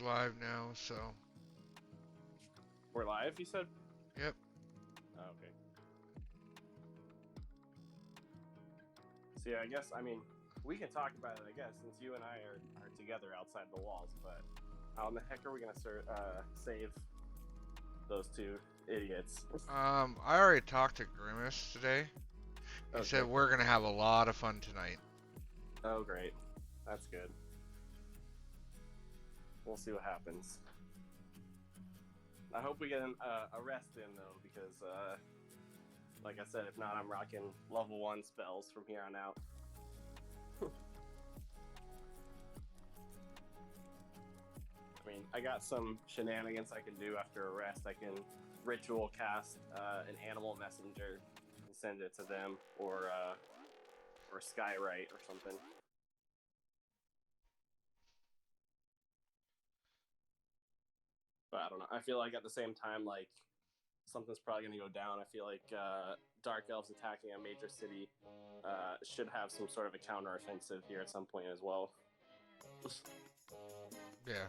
live now, so. We're live, you said? Yep. Oh, okay. So yeah, I guess, we can talk about it, I guess, since you and I are together outside the walls, but how in the heck are we going to save those two idiots? I already talked to Grimace today. He Okay. said we're gonna have a lot of fun tonight. Oh, great. That's good. We'll see what happens. I hope we get a rest in, though, because, like I said, if not, I'm rocking level 1 spells from here on out. I got some shenanigans I can do after a rest. I can ritual cast an animal messenger and send it to them, or skywrite or something. But I don't know. I feel like at the same time, like, something's probably going to go down. I feel like Dark Elves attacking a major city should have some sort of a counteroffensive here at some point as well. Yeah.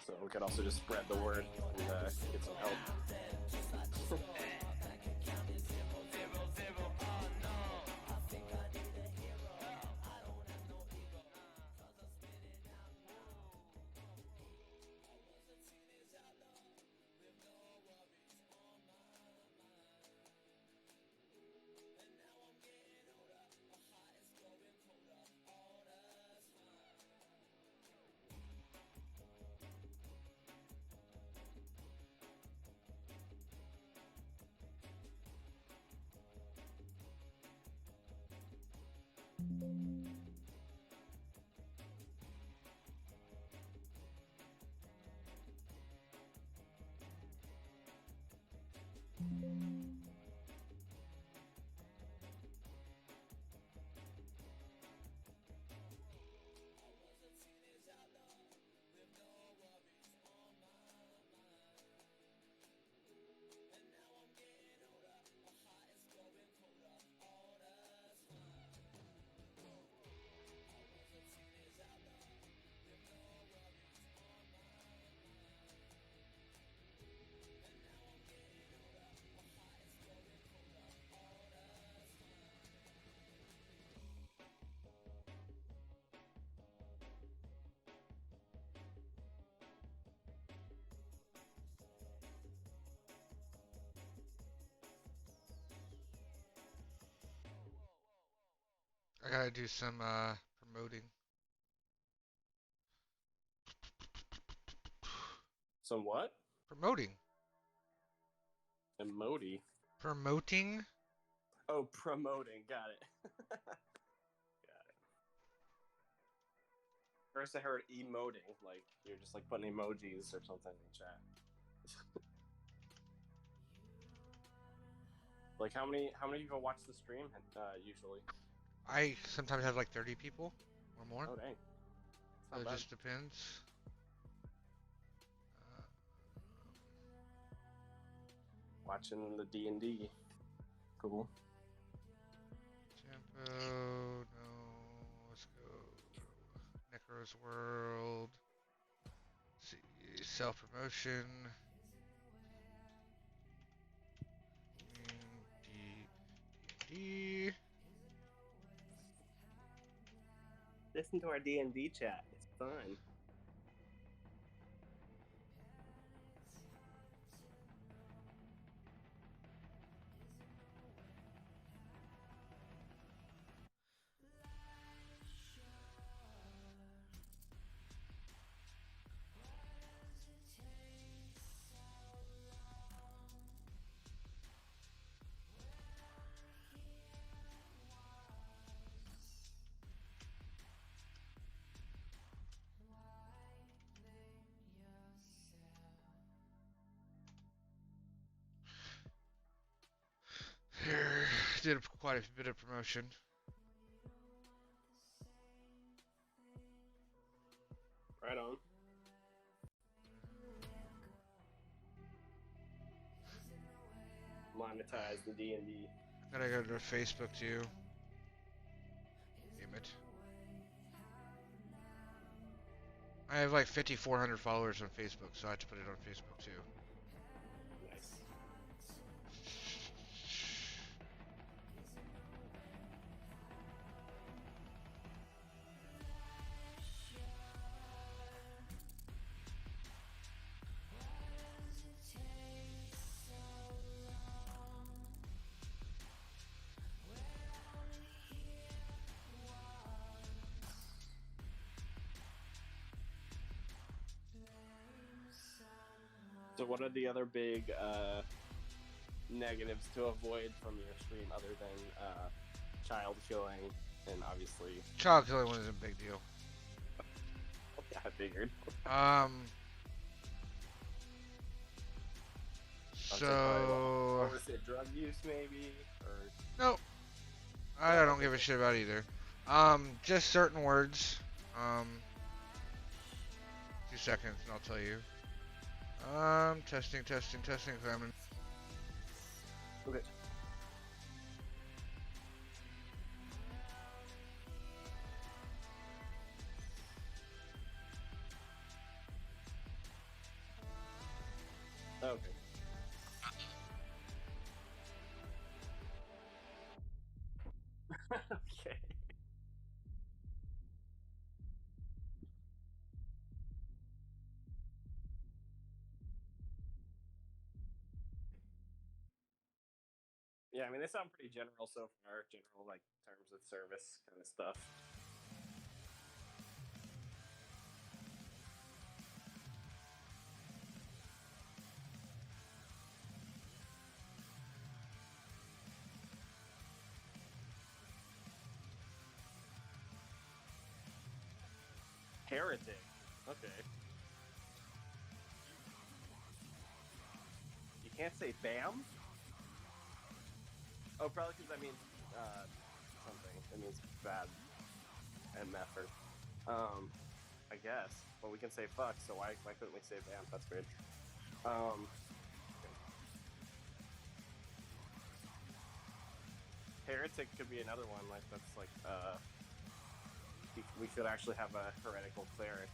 So we could also just spread the word and get some help. I gotta do some promoting. Some what? Promoting. Emoti. Promoting? Oh, promoting. Got it. Got it. First I heard emoting, like you're just like putting emojis or something in chat. Like how many people watch the stream usually? I sometimes have like 30 people or more. Oh dang. So it just depends. Watching the D&D. Cool. Tempo, no, let's go. Necro's World. Let's see, self-promotion. D&D. Listen to our D&D chat. It's fun. Here, did quite a bit of promotion. Right on. Monetize the D&D. Gotta go to Facebook too. Damn it. I have like 5,400 followers on Facebook, so I had to put it on Facebook too. Nice. So, what are the other big negatives to avoid from your stream other than child killing and obviously? Child killing wasn't a big deal. Yeah, I figured. So Illicit drug use, maybe, or no, I don't give a shit about either. Just certain words. 2 seconds and I'll tell you. Testing. I'm okay. Okay. Okay. Yeah, I mean they sound pretty general so far. General like terms of service kind of stuff. Heretic. Okay. You can't say BAM? Oh, probably because that means something. It means bad and effort. I guess. Well, we can say fuck, so why couldn't we say BAM? That's weird. Heretic could be another one. Like that's like we could actually have a heretical cleric.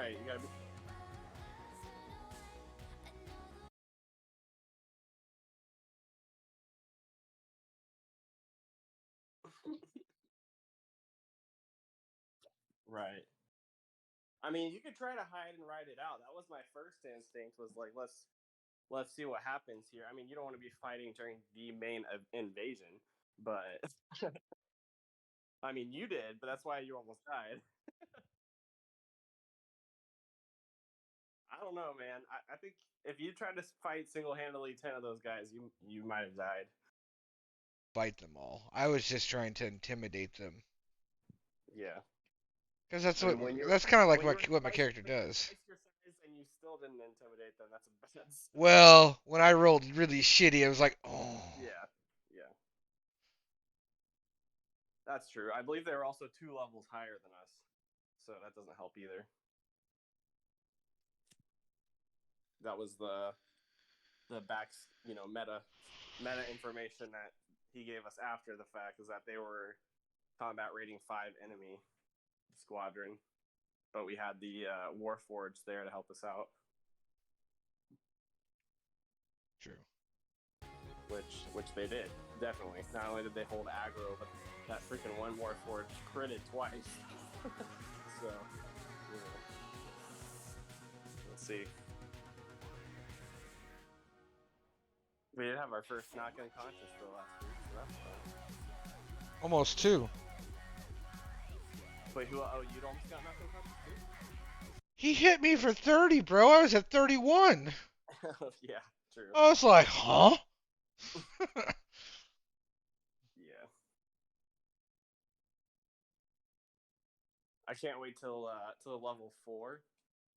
Right. You gotta be. Right. I mean, you could try to hide and ride it out. That was my first instinct. Was like, let's see what happens here. I mean, you don't want to be fighting during the main invasion, but I mean, you did, but that's why you almost died. I don't know, man. I think if you tried to fight single handedly 10 of those guys, you might have died. Fight them all. I was just trying to intimidate them. Yeah. Because I mean, that's kind of like when you were what my twice character does. twice your size and you still didn't intimidate them, that's a bad start. Well, when I rolled really shitty, I was like, oh. Yeah. Yeah. That's true. I believe they were also 2 levels higher than us, so that doesn't help either. That was the meta information that he gave us after the fact is that they were combat rating 5 enemy squadron, but we had the Warforged there to help us out. True. Which they did, definitely. Not only did they hold aggro, but that freaking one Warforged critted twice. So, yeah. Let's see. We did have our first knock unconscious though last week, so that's fun. Almost 2. Wait, who? Oh, you almost got knocked unconscious too? He hit me for 30, bro. I was at 31. Yeah, true. I was like, huh? Yeah. I can't wait till level 4,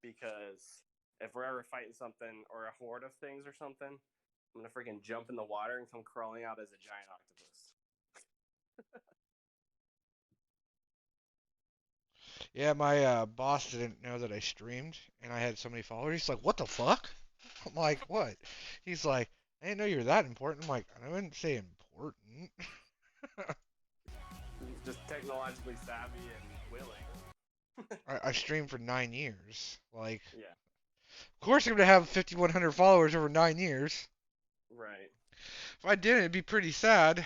because if we're ever fighting something or a horde of things or something, I'm gonna freaking jump in the water and come crawling out as a giant octopus. Yeah, my boss didn't know that I streamed and I had so many followers. He's like, what the fuck? I'm like, what? He's like, I didn't know you were that important. I'm like, I wouldn't say important. Just technologically savvy and willing. I streamed for 9 years. Like, Yeah. of course I'm going to have 5,100 followers over 9 years. Right. If I didn't, it'd be pretty sad.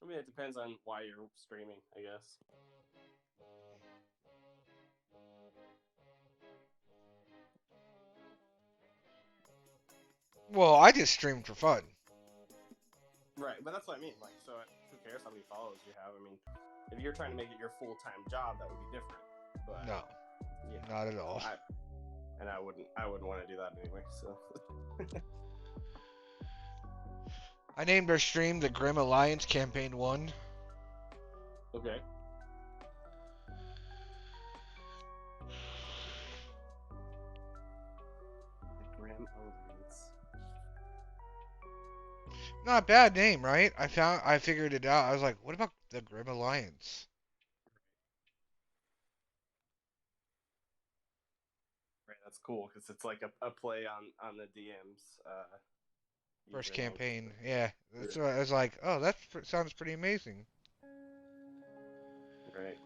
I mean, it depends on why you're streaming, I guess. Well, I just streamed for fun. Right, but that's what I mean. Like, so who cares how many followers you have? I mean, if you're trying to make it your full-time job, that would be different. But No, yeah, not at all. I wouldn't want to do that anyway. So. I named our stream the Grimm Alliance Campaign 1. Okay. The Grimm Alliance. Not a bad name, right? I figured it out. I was like, what about the Grimm Alliance? Right, that's cool because it's like a play on the DM's First username. campaign, yeah. That's what I was like, oh, that sounds pretty amazing. Right.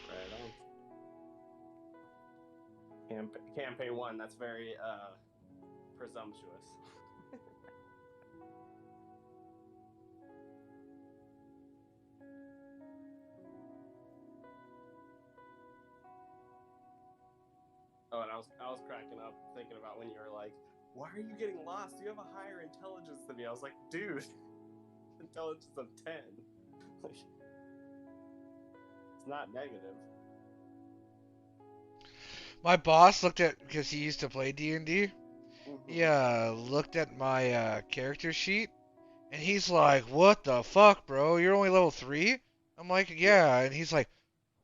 Right on. Campaign 1. That's very presumptuous. Oh, and I was cracking up thinking about when you were like, "Why are you getting lost? You have a higher intelligence than me." I was like, "Dude, intelligence of 10. Like, it's not negative." My boss looked at, because he used to play D&D, he looked at my character sheet, and he's like, what the fuck, bro? You're only level 3? I'm like, yeah. And he's like,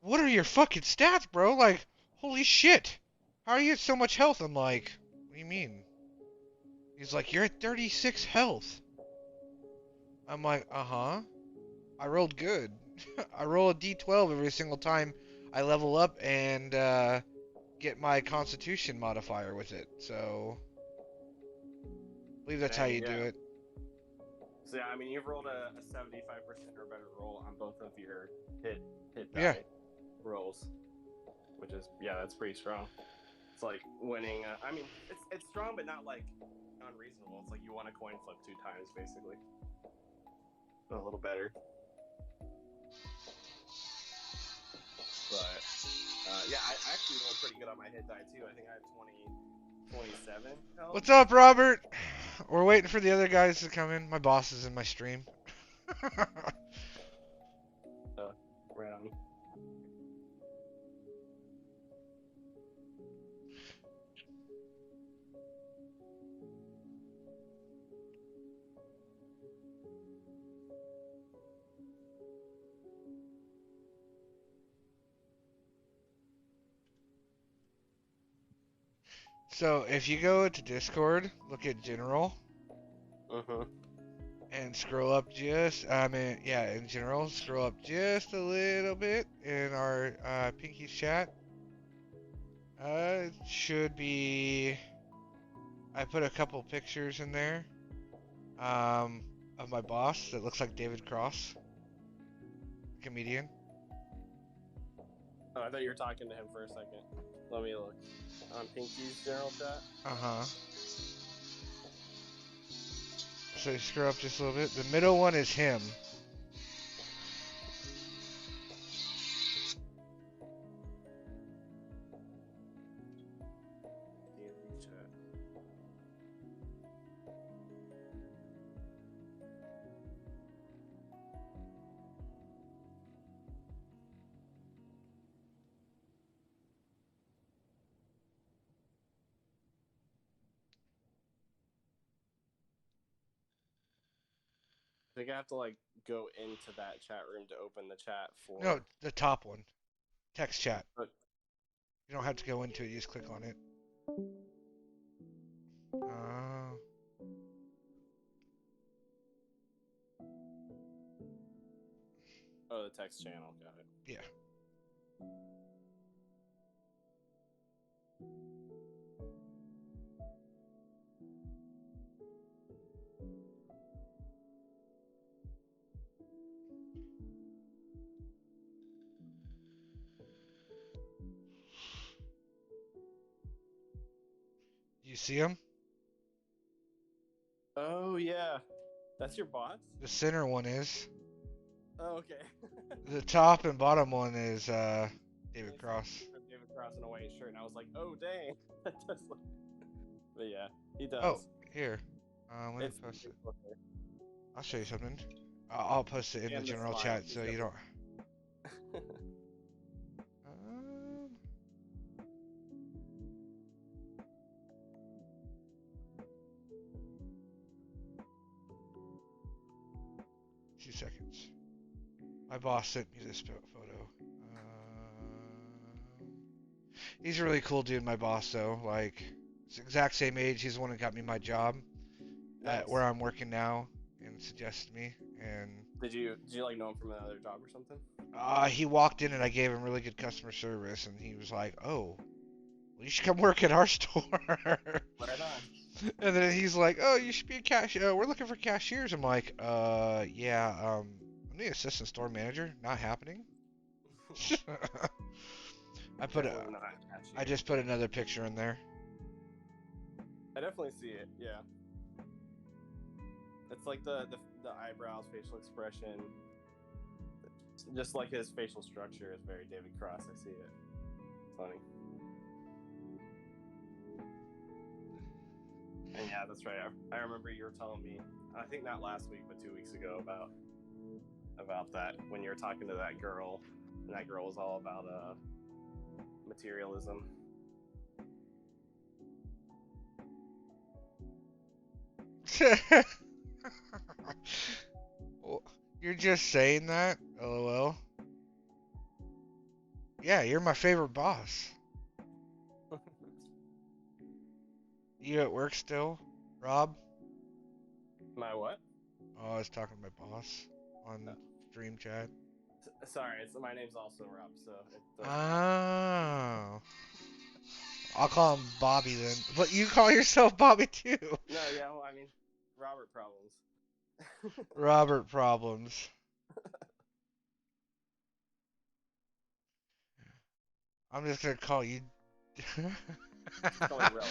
what are your fucking stats, bro? Like, holy shit. How do you get so much health? I'm like, what do you mean? He's like, you're at 36 health. I'm like, uh-huh. I rolled good. I roll a d12 every single time I level up and get my constitution modifier with it. So, I believe that's how you do it. So yeah, I mean, you've rolled a 75% or better roll on both of your hit die Yeah. rolls. goals, which is that's pretty strong. It's like winning. I mean, it's strong, but not like unreasonable. It's like you won a coin flip 2 times, basically. A little better. But I actually rolled pretty good on my hit die too. I think I have 27 health. What's up, Robert? We're waiting for the other guys to come in. My boss is in my stream. Right on. So if you go to Discord, look at General, and scroll up in General, scroll up just a little bit in our Pinky's chat. It should be. I put a couple pictures in there, of my boss that looks like David Cross, comedian. Oh, I thought you were talking to him for a second. Let me look. On Pinky's general chat? So you scroll up just a little bit. The middle one is him. I think I have to like go into that chat room to open the chat for. No, the top one. Text chat. But... You don't have to go into it. You just click on it. Oh, the text channel. Got it. Yeah. You see him? Oh, yeah. That's your boss? The center one is. Oh, okay. The top and bottom one is David Cross. David Cross in a white shirt, and I was like, oh, dang. That does look... But yeah, he does. Oh, here. Let me post it. I'll show you something. I'll post it in the general chat so you don't... Two seconds. My boss sent me this photo. He's a really cool dude, my boss, though. Like, it's the exact same age. He's the one that got me my job at where I'm working now and suggested me. And did you like know him from another job or something? He walked in and I gave him really good customer service, and he was like, "Oh, well, you should come work at our store." Right on. And then he's like, "Oh, you should be a cashier. We're looking for cashiers." I'm like, yeah. I'm the assistant store manager. Not happening." I just put another picture in there. I definitely see it. Yeah. It's like the eyebrows, facial expression, just like his facial structure is very David Cross. I see it. Funny. And yeah, that's right. I remember you were telling me, I think not last week, but 2 weeks ago about that when you were talking to that girl, and that girl was all about materialism. You're just saying that? LOL. Yeah, you're my favorite boss. You at work still, Rob? My what? Oh, I was talking to my boss on stream chat. Sorry, my name's also Rob, so... Oh. I'll call him Bobby then. But you call yourself Bobby too. No, yeah, well, I mean, Robert Problems. Robert Problems. I'm just gonna call you. Call me Relic.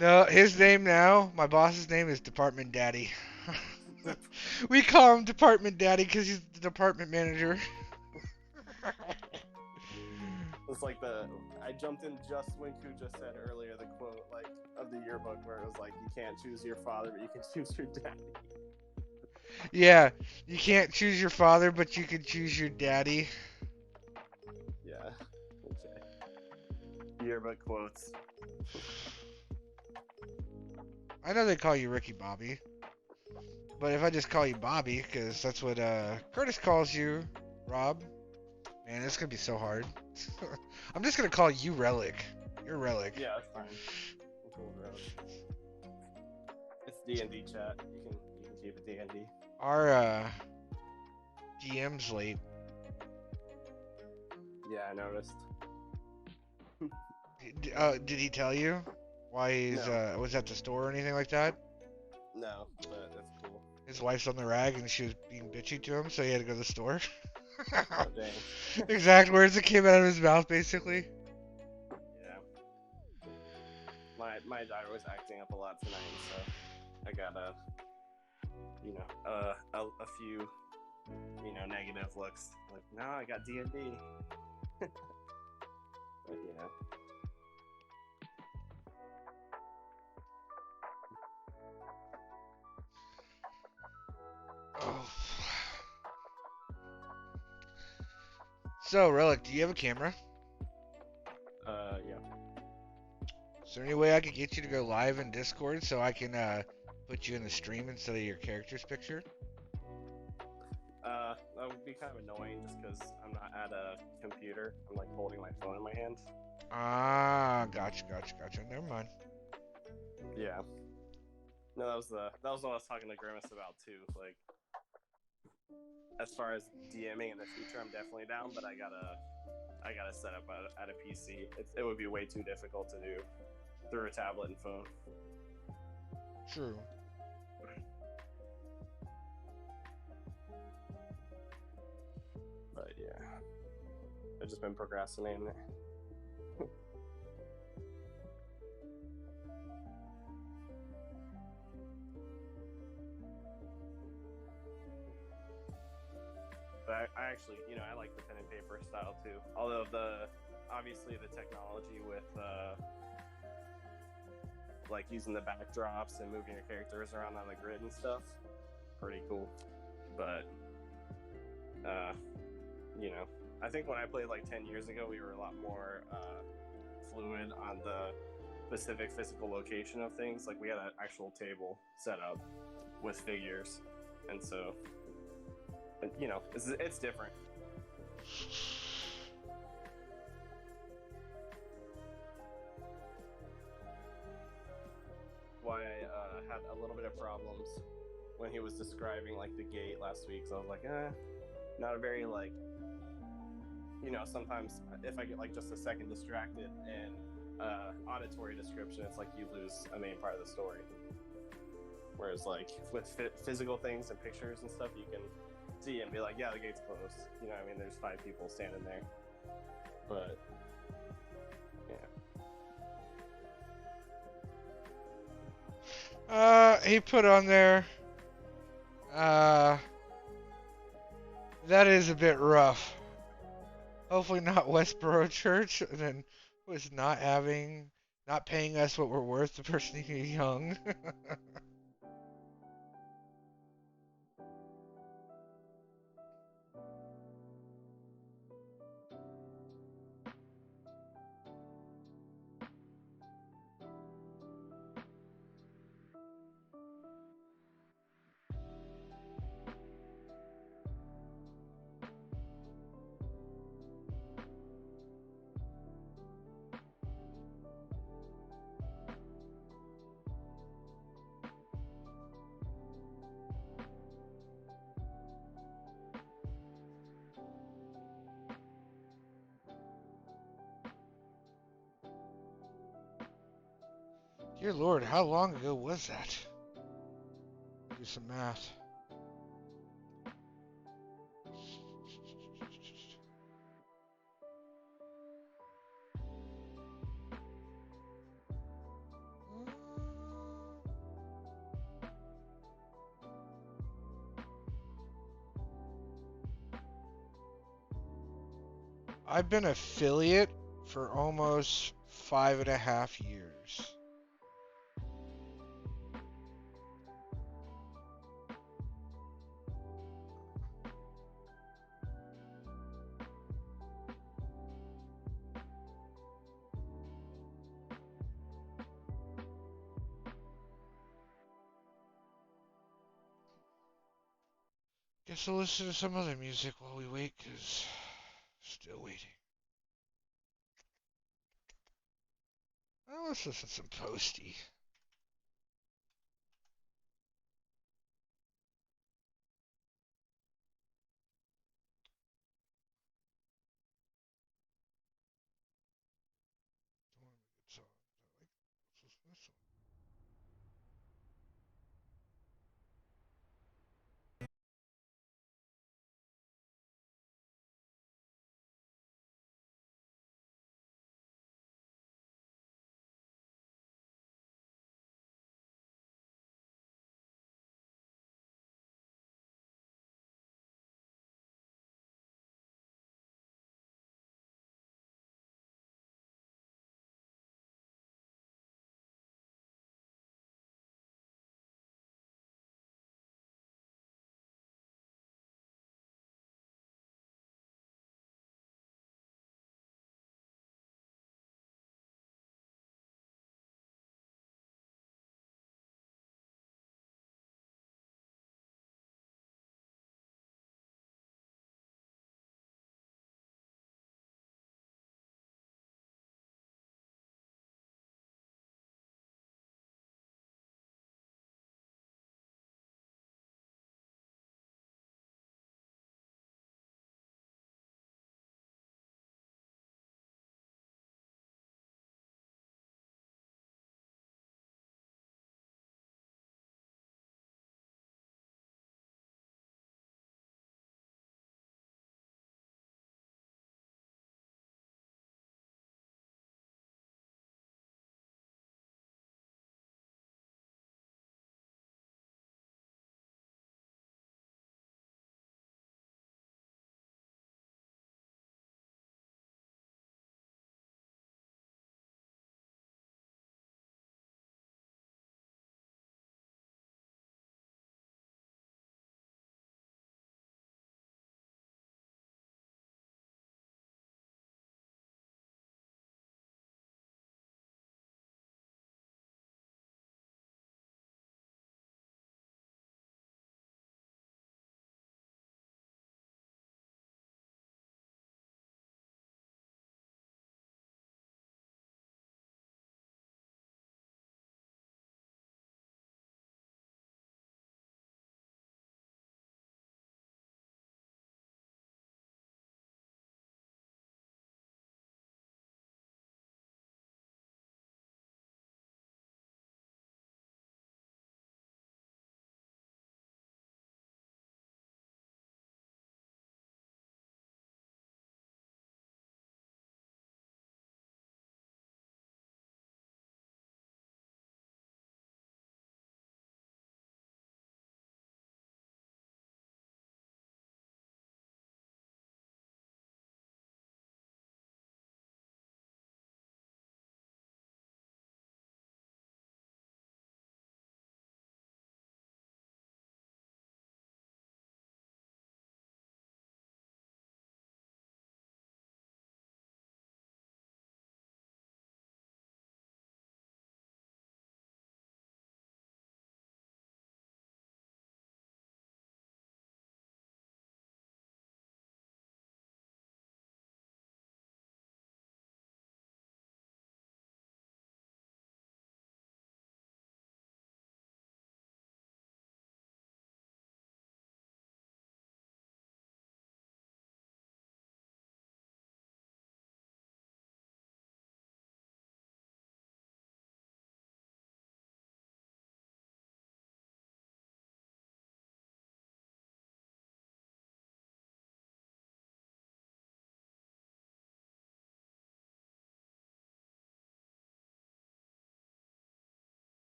No, his name now, my boss's name is Department Daddy. We call him Department Daddy because he's the department manager. It's like I jumped in just when Kuja said earlier the quote like of the yearbook where it was like you can't choose your father but you can choose your daddy. Yeah, you can't choose your father, but you can choose your daddy. Yeah. Okay. Yearbook quotes. I know they call you Ricky Bobby, but if I just call you Bobby, because that's what Curtis calls you, Rob, man, it's gonna be so hard. I'm just gonna call you Relic. You're Relic. Yeah, that's fine. I'm cool with Relic. It's D&D chat. You can keep it D&D. Our DM's late. Yeah, I noticed. Did he tell you why he's No. was at the store or anything like that? No, but that's cool. His wife's on the rag and she was being bitchy to him, so he had to go to the store. Oh, dang. Exact words that came out of his mouth, basically. Yeah. My daughter was acting up a lot tonight, so I got a few, negative looks. Like, no, I got D&D. But yeah. Oh. So, Relic, do you have a camera? Yeah. Is there any way I could get you to go live in Discord so I can put you in the stream instead of your character's picture? That would be kind of annoying just because I'm not at a computer. I'm like holding my phone in my hand. Ah, gotcha. Never mind. Yeah. No, that was what I was talking to Grimace about too. Like, as far as DMing in the future, I'm definitely down, but I gotta set up at a PC. It would be way too difficult to do through a tablet and phone. True. But yeah, I've just been procrastinating it. But I actually, I like the pen and paper style too. Although obviously the technology with like using the backdrops and moving your characters around on the grid and stuff, pretty cool. But I think when I played like 10 years ago, we were a lot more fluid on the specific physical location of things. Like we had an actual table set up with figures, and so it's different. Why I had a little bit of problems when he was describing like the gate last week, so I was like, not a very like, sometimes if I get like just a second distracted in auditory description, it's like you lose a main part of the story. Whereas like with physical things and pictures and stuff, you can see and be like, yeah, the gate's closed. There's 5 people standing there. But yeah. He put on there. That is a bit rough. Hopefully not Westboro Church, and then was not paying us what we're worth, the person who's young. Dear Lord, how long ago was that? Do some math. I've been affiliate for almost 5.5 years. Guess I'll listen to some other music while we wait, cause still waiting. Well, let's listen to some Posty. Good song. Let's listen to this one.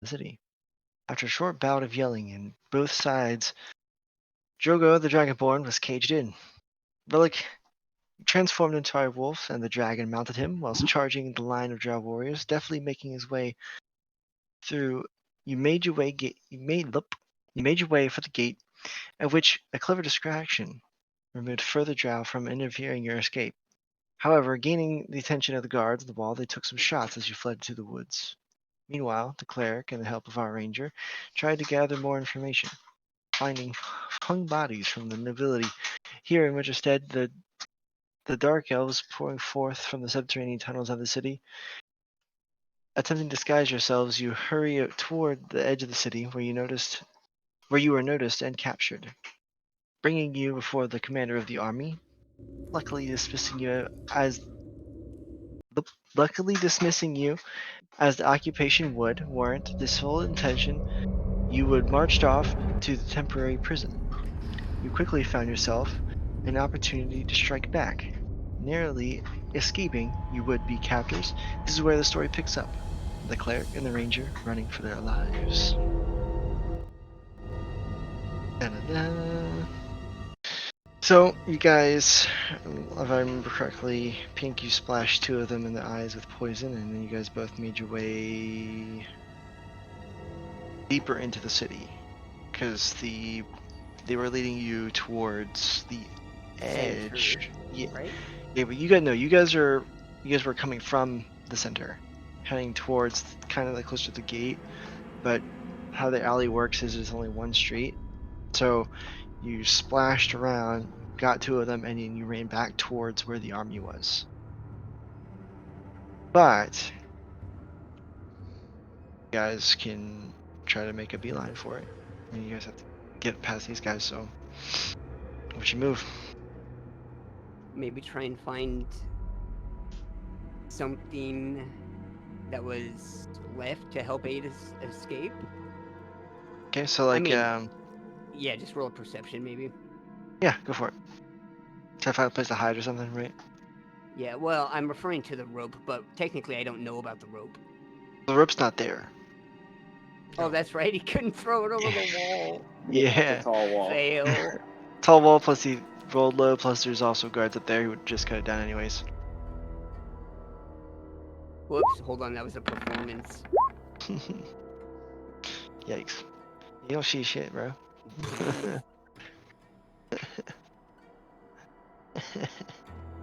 the city. After a short bout of yelling in both sides, Drogo the Dragonborn was caged in. Relic transformed into a wolf, and the dragon mounted him whilst charging the line of drow warriors, deftly making his way through. You made your way for the gate, at which a clever distraction removed further drow from interfering your escape. However, gaining the attention of the guards on the wall, they took some shots as you fled to the woods. Meanwhile, the cleric, and the help of our ranger, tried to gather more information, finding hung bodies from the nobility, here in which instead the dark elves pouring forth from the subterranean tunnels of the city. Attempting to disguise yourselves, you hurry toward the edge of the city, where you were noticed and captured, bringing you before the commander of the army, luckily dismissing you as the occupation would warrant this sole intention. You would marched off to the temporary prison. You quickly found yourself an opportunity to strike back, narrowly escaping you would-be captors. This is where the story picks up. The cleric and the ranger running for their lives. Da-da-da. So, you guys, if I remember correctly, Pink, you splashed two of them in the eyes with poison, and then you guys both made your way deeper into the city, because they were leading you towards the edge. Center, Yeah, right? yeah, but you guys were coming from the center, heading towards kind of like close to the gate. But how the alley works is there's only one street, so you splashed around, got two of them, and then you ran back towards where the army was. But you guys can try to make a beeline for it. I mean, you guys have to get past these guys, so what's your move? Maybe try and find something that was left to help aid us escape. Okay, so like, mean- Yeah, just roll a perception, maybe. yeah, go for it. Try to find a place to hide or something, right? Yeah, well, I'm referring to the rope, but technically I don't know about the rope. The rope's not there. Oh, that's right. He couldn't throw it over the wall. Yeah. The tall wall. Fail. Tall wall, plus he rolled low, plus there's also guards up there who would just cut it down anyways. Whoops, hold on, that was a performance. Yikes. You don't see shit, bro.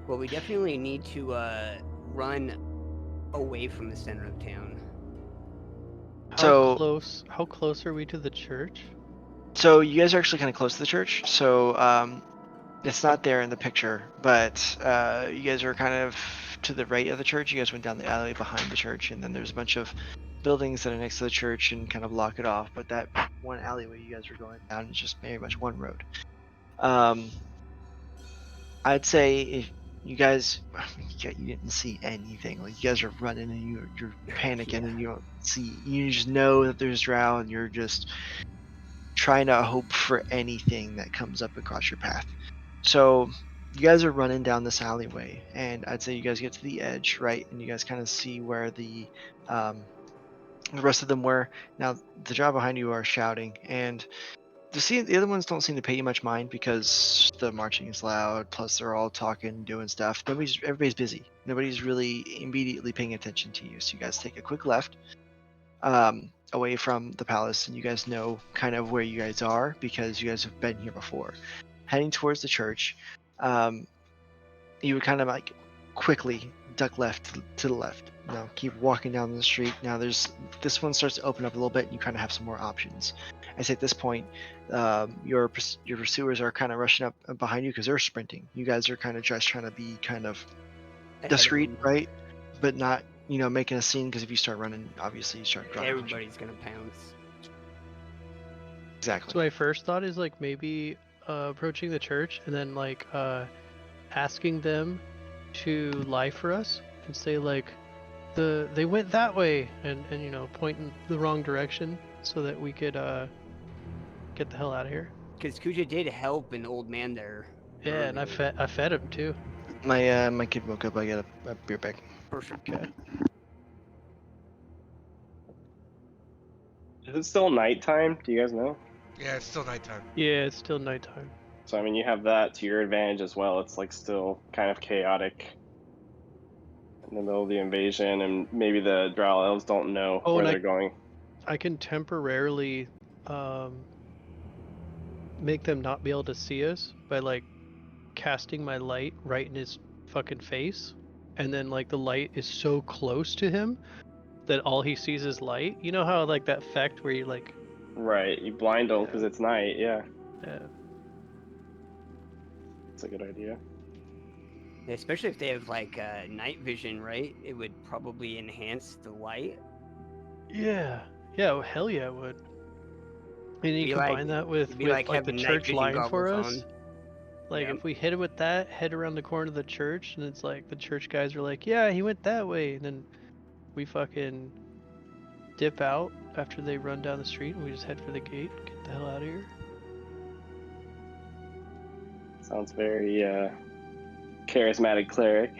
Well, we definitely need to run away from the center of town. So- How close are we to the church? So you guys are actually kind of close to the church, so it's not there in the picture, but you guys are kind of to the right of the church. You guys went down the alley behind the church, and then there's a bunch of buildings that are next to the church and kind of block it off, but that one alleyway you guys are going down is just very much one road. I'd say if you guys, you didn't see anything. Like, you guys are running and you're panicking, Yeah. and you don't see. You just know that there's drow, and you're just trying to hope for anything that comes up across your path. So you guys are running down this alleyway, and I'd say you guys get to the edge, right? And you guys kind of see where the rest of them were. Now the drow behind you are shouting, and the other ones don't seem to pay you much mind because the marching is loud. Plus, they're all talking, doing stuff. Everybody's busy. Nobody's really immediately paying attention to you. So you guys take a quick left, away from the palace, and you guys know kind of where you guys are because you guys have been here before. Heading towards the church, you would kind of like quickly duck left to the left. Keep walking down the street. Now this one starts to open up a little bit, and you kind of have some more options. I say at this point, your pursuers are kind of rushing up behind you because they're sprinting. You guys are kind of just trying to be kind of discreet, right? But not, making a scene, because if you start running, obviously you start dropping. Everybody's gonna pounce. Exactly. So my first thought is like maybe approaching the church and then like asking them to lie for us and say like they went that way and point in the wrong direction so that we could get the hell out of here. Because Kuja did help an old man there. Yeah, and I fed him too. My kid woke up. I got a beer bag. Perfect. Okay. Is it still nighttime? Do you guys know? Yeah, it's still nighttime. Yeah, it's still nighttime. So I mean, you have that to your advantage as well. It's like still kind of chaotic in the middle of the invasion, and maybe the Drow elves don't know Oh, where and they're going. I can temporarily make them not be able to see us by like casting my light right in his fucking face, and then like the light is so close to him that all he sees is light. You know how like that effect where you like Right, you blind them because it's night. Yeah, uh, it's a good idea. Especially if they have like night vision, right? It would probably enhance the light. yeah, oh, hell yeah, it would. And you Be combine like- that with it'd be like the having night church vision line for goggles us. on. Like Yeah. if we hit it with that, head around the corner of the church, and it's like the church guys are like, yeah, he went that way, and then we fucking dip out after they run down the street, and we just head for the gate, get the hell out of here. Sounds very charismatic cleric.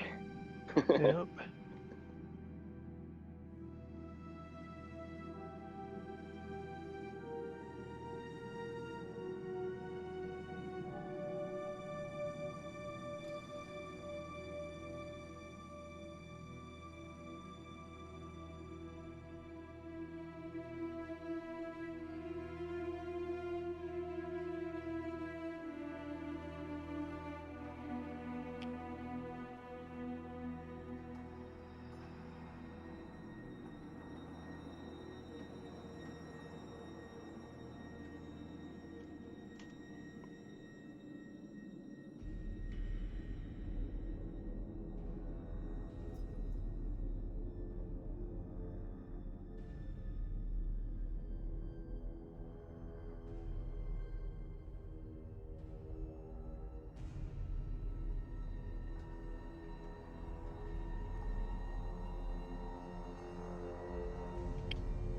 Yep.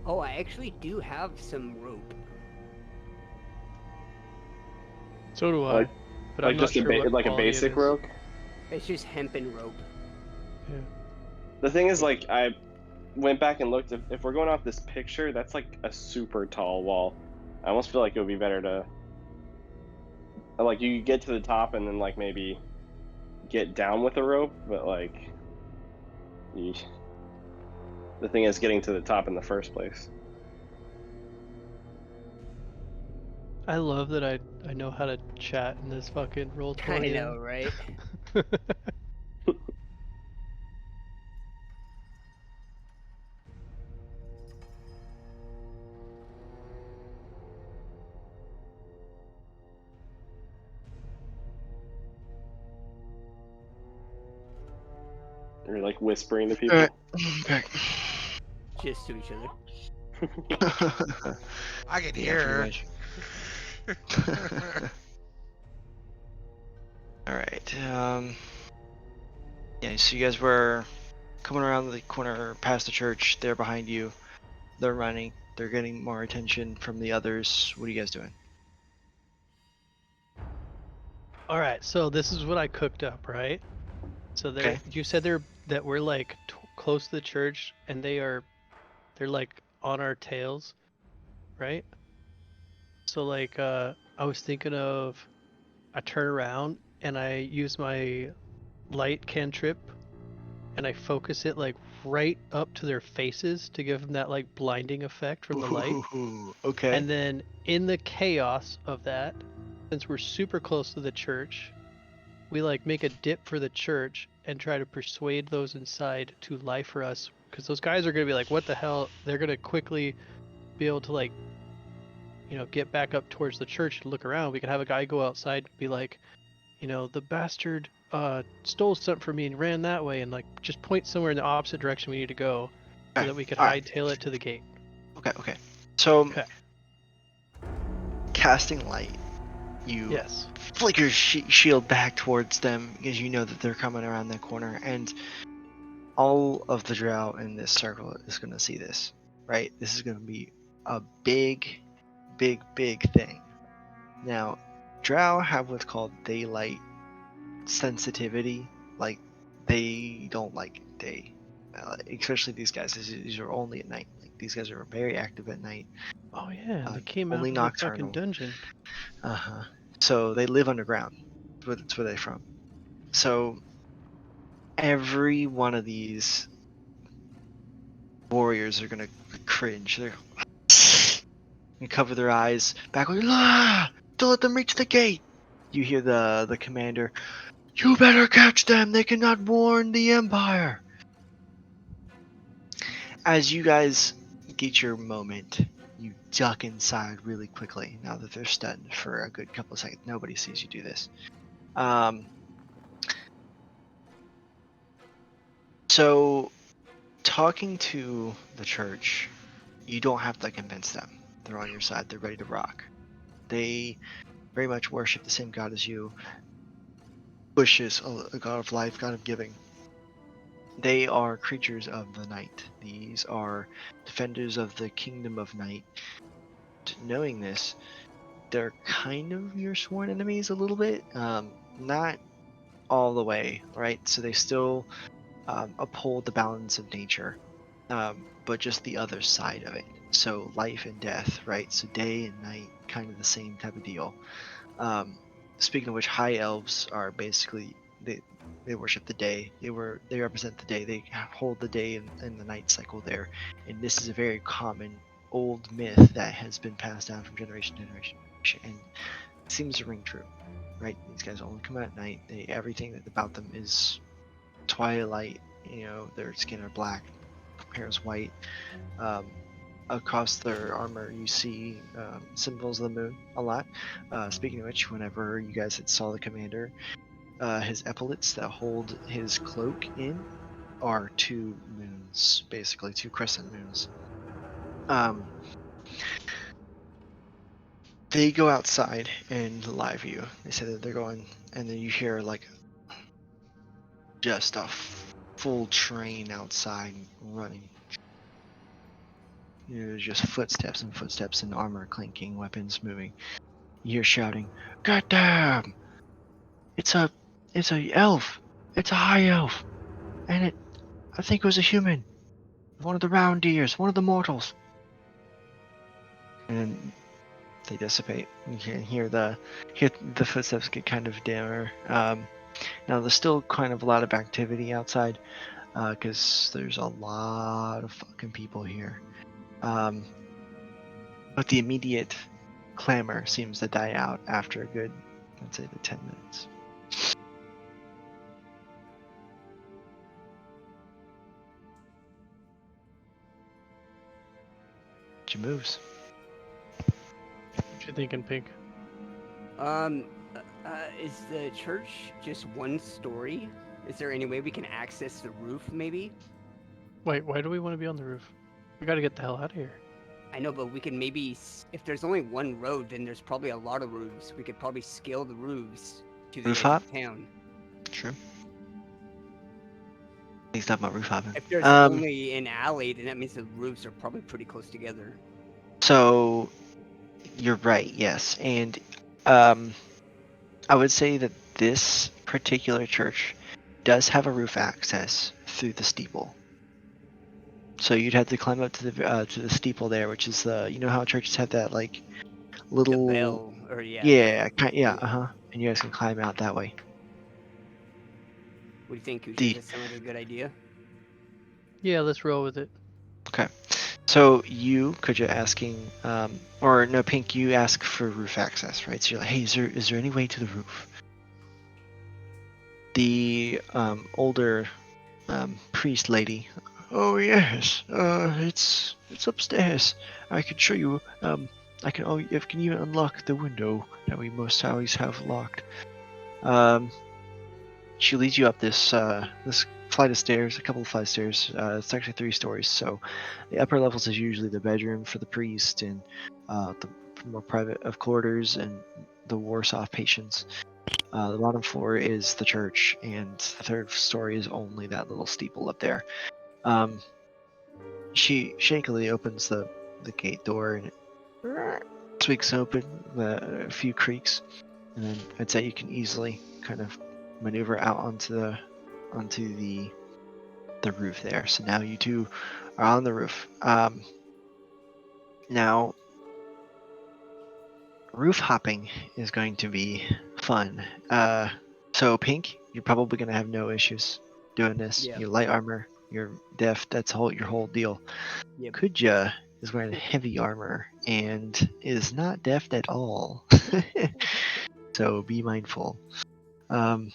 Oh, I actually do have some rope. So do I. Like- But like I'm just not sure what like a quality it basic is. rope. It's just hempen rope. Yeah. The thing is, like, I went back and looked. If we're going off this picture, that's like a super tall wall. I almost feel like it would be better to, like, you get to the top and then like maybe get down with a rope, but like, you, the thing is getting to the top in the first place. I love that I know how to chat in this fucking roll I know, right? You're like whispering to people. Alright, back. Just to each other. I can Yeah, hear pretty her. much. Alright, yeah, so you guys were coming around the corner past the church, they're behind you, they're running, they're getting more attention from the others. What are you guys doing? All right, so this is what I cooked up, right? So they're Okay. you said that we're like close to the church, and they're like on our tails, right? So like I was thinking of, I turn around and I use my light cantrip, and I focus it like right up to their faces to give them that like blinding effect from the light. Ooh, okay. And then in the chaos of that, since we're super close to the church, we like make a dip for the church and try to persuade those inside to lie for us, because those guys are going to be like, what the hell? They're going to quickly be able to like, get back up towards the church and look around. We could have a guy go outside and be like, the bastard stole something from me and ran that way, and like just point somewhere in the opposite direction we need to go, so Okay, that we could alright. hightail it to the gate. Okay. So, Okay. casting light, you Yes. flick your shield back towards them because you know that they're coming around that corner, and all of the drow in this circle is going to see this, right? This is going to be a big thing. Now, drow have what's called daylight sensitivity. Like, they don't like day. Especially these guys. These are only at night. Like, these guys are very active at night. Oh yeah, they came out only of the fucking nocturnal. dungeon. Uh-huh. So they live underground. That's where they're from. So every one of these warriors are gonna cringe. They're gonna cover their eyes, back like, ah! Don't let them reach the gate. You hear the commander, you better catch them. They cannot warn the Empire. As you guys get your moment, you duck inside really quickly. Now that they're stunned for a good couple of seconds, nobody sees you do this. So talking to the church, you don't have to convince them. They're on your side. They're ready to rock. They very much worship the same God as you. Bush is a god of life, god of giving. They are creatures of the night. These are defenders of the kingdom of night. Knowing this, they're kind of your sworn enemies a little bit. Not all the way, right? So they still uphold the balance of nature, but just the other side of it. So life and death, right? So day and night, kind of the same type of deal. Um, Speaking of which, high elves are basically they worship the day. They represent the day. They hold the day and the night cycle there. And this is a very common old myth that has been passed down from generation to generation, and seems to ring true, right? These guys only come out at night. Everything about them is twilight. Their skin are black, hair is white. Um, Across their armor, you see symbols of the moon a lot. Speaking of which, whenever you guys had saw the commander, his epaulets that hold his cloak in are two moons, basically two crescent moons. They go outside and live view. They say that they're going, and then you hear like just a full train outside running. There's just footsteps and footsteps and armor clinking, weapons moving. You hear shouting, "God damn! It's a, it's a elf! It's a high elf! And I think it was a human! One of the round ears, one of the mortals!" And then they dissipate. You can hear the footsteps get kind of dimmer. Now there's still kind of a lot of activity outside, because there's a lot of fucking people here. But the immediate clamor seems to die out after a good, I'd say, the 10 minutes. She moves. What you thinking, Pink? Is the church just one story? Is there any way we can access the roof, maybe? Wait, why do we want to be on the roof? We gotta get the hell out of here. I know, but we can maybe, if there's only one road, then there's probably a lot of roofs. We could probably scale the roofs to the Roof edge hop? of town. True. He's talking about roof hopping. If there's only an alley, then that means the roofs are probably pretty close together. So you're right, yes. And I would say that this particular church does have a roof access through the steeple. So you'd have to climb up to the steeple there, which is how churches have that like little The bell, or yeah, and you guys can climb out that way. What do you think, Kush? Does The that sound like a good idea? Yeah, let's roll with it. Okay. So could you asking, or no, Pink, you ask for roof access, right? So you're like, hey, is there any way to the roof? The older priest lady, oh yes, it's upstairs. I can show you. Can you unlock the window that we most always have locked? She leads you up this flight of stairs, a couple of flight of stairs. It's actually 3 stories. So the upper levels is usually the bedroom for the priest and the more private of quarters and the worse off patients. The bottom floor is the church, and the 3rd story is only that little steeple up there. She shakily opens the gate door and it swings open, a few creaks, and then I'd say you can easily kind of maneuver out onto the roof there. So now you two are on the roof. Now roof hopping is going to be fun. So Pink, you're probably gonna have no issues doing this. Yeah. Your light armor, your deft, that's your whole deal. Yep. Kuja is wearing heavy armor and is not deft at all. So be mindful. So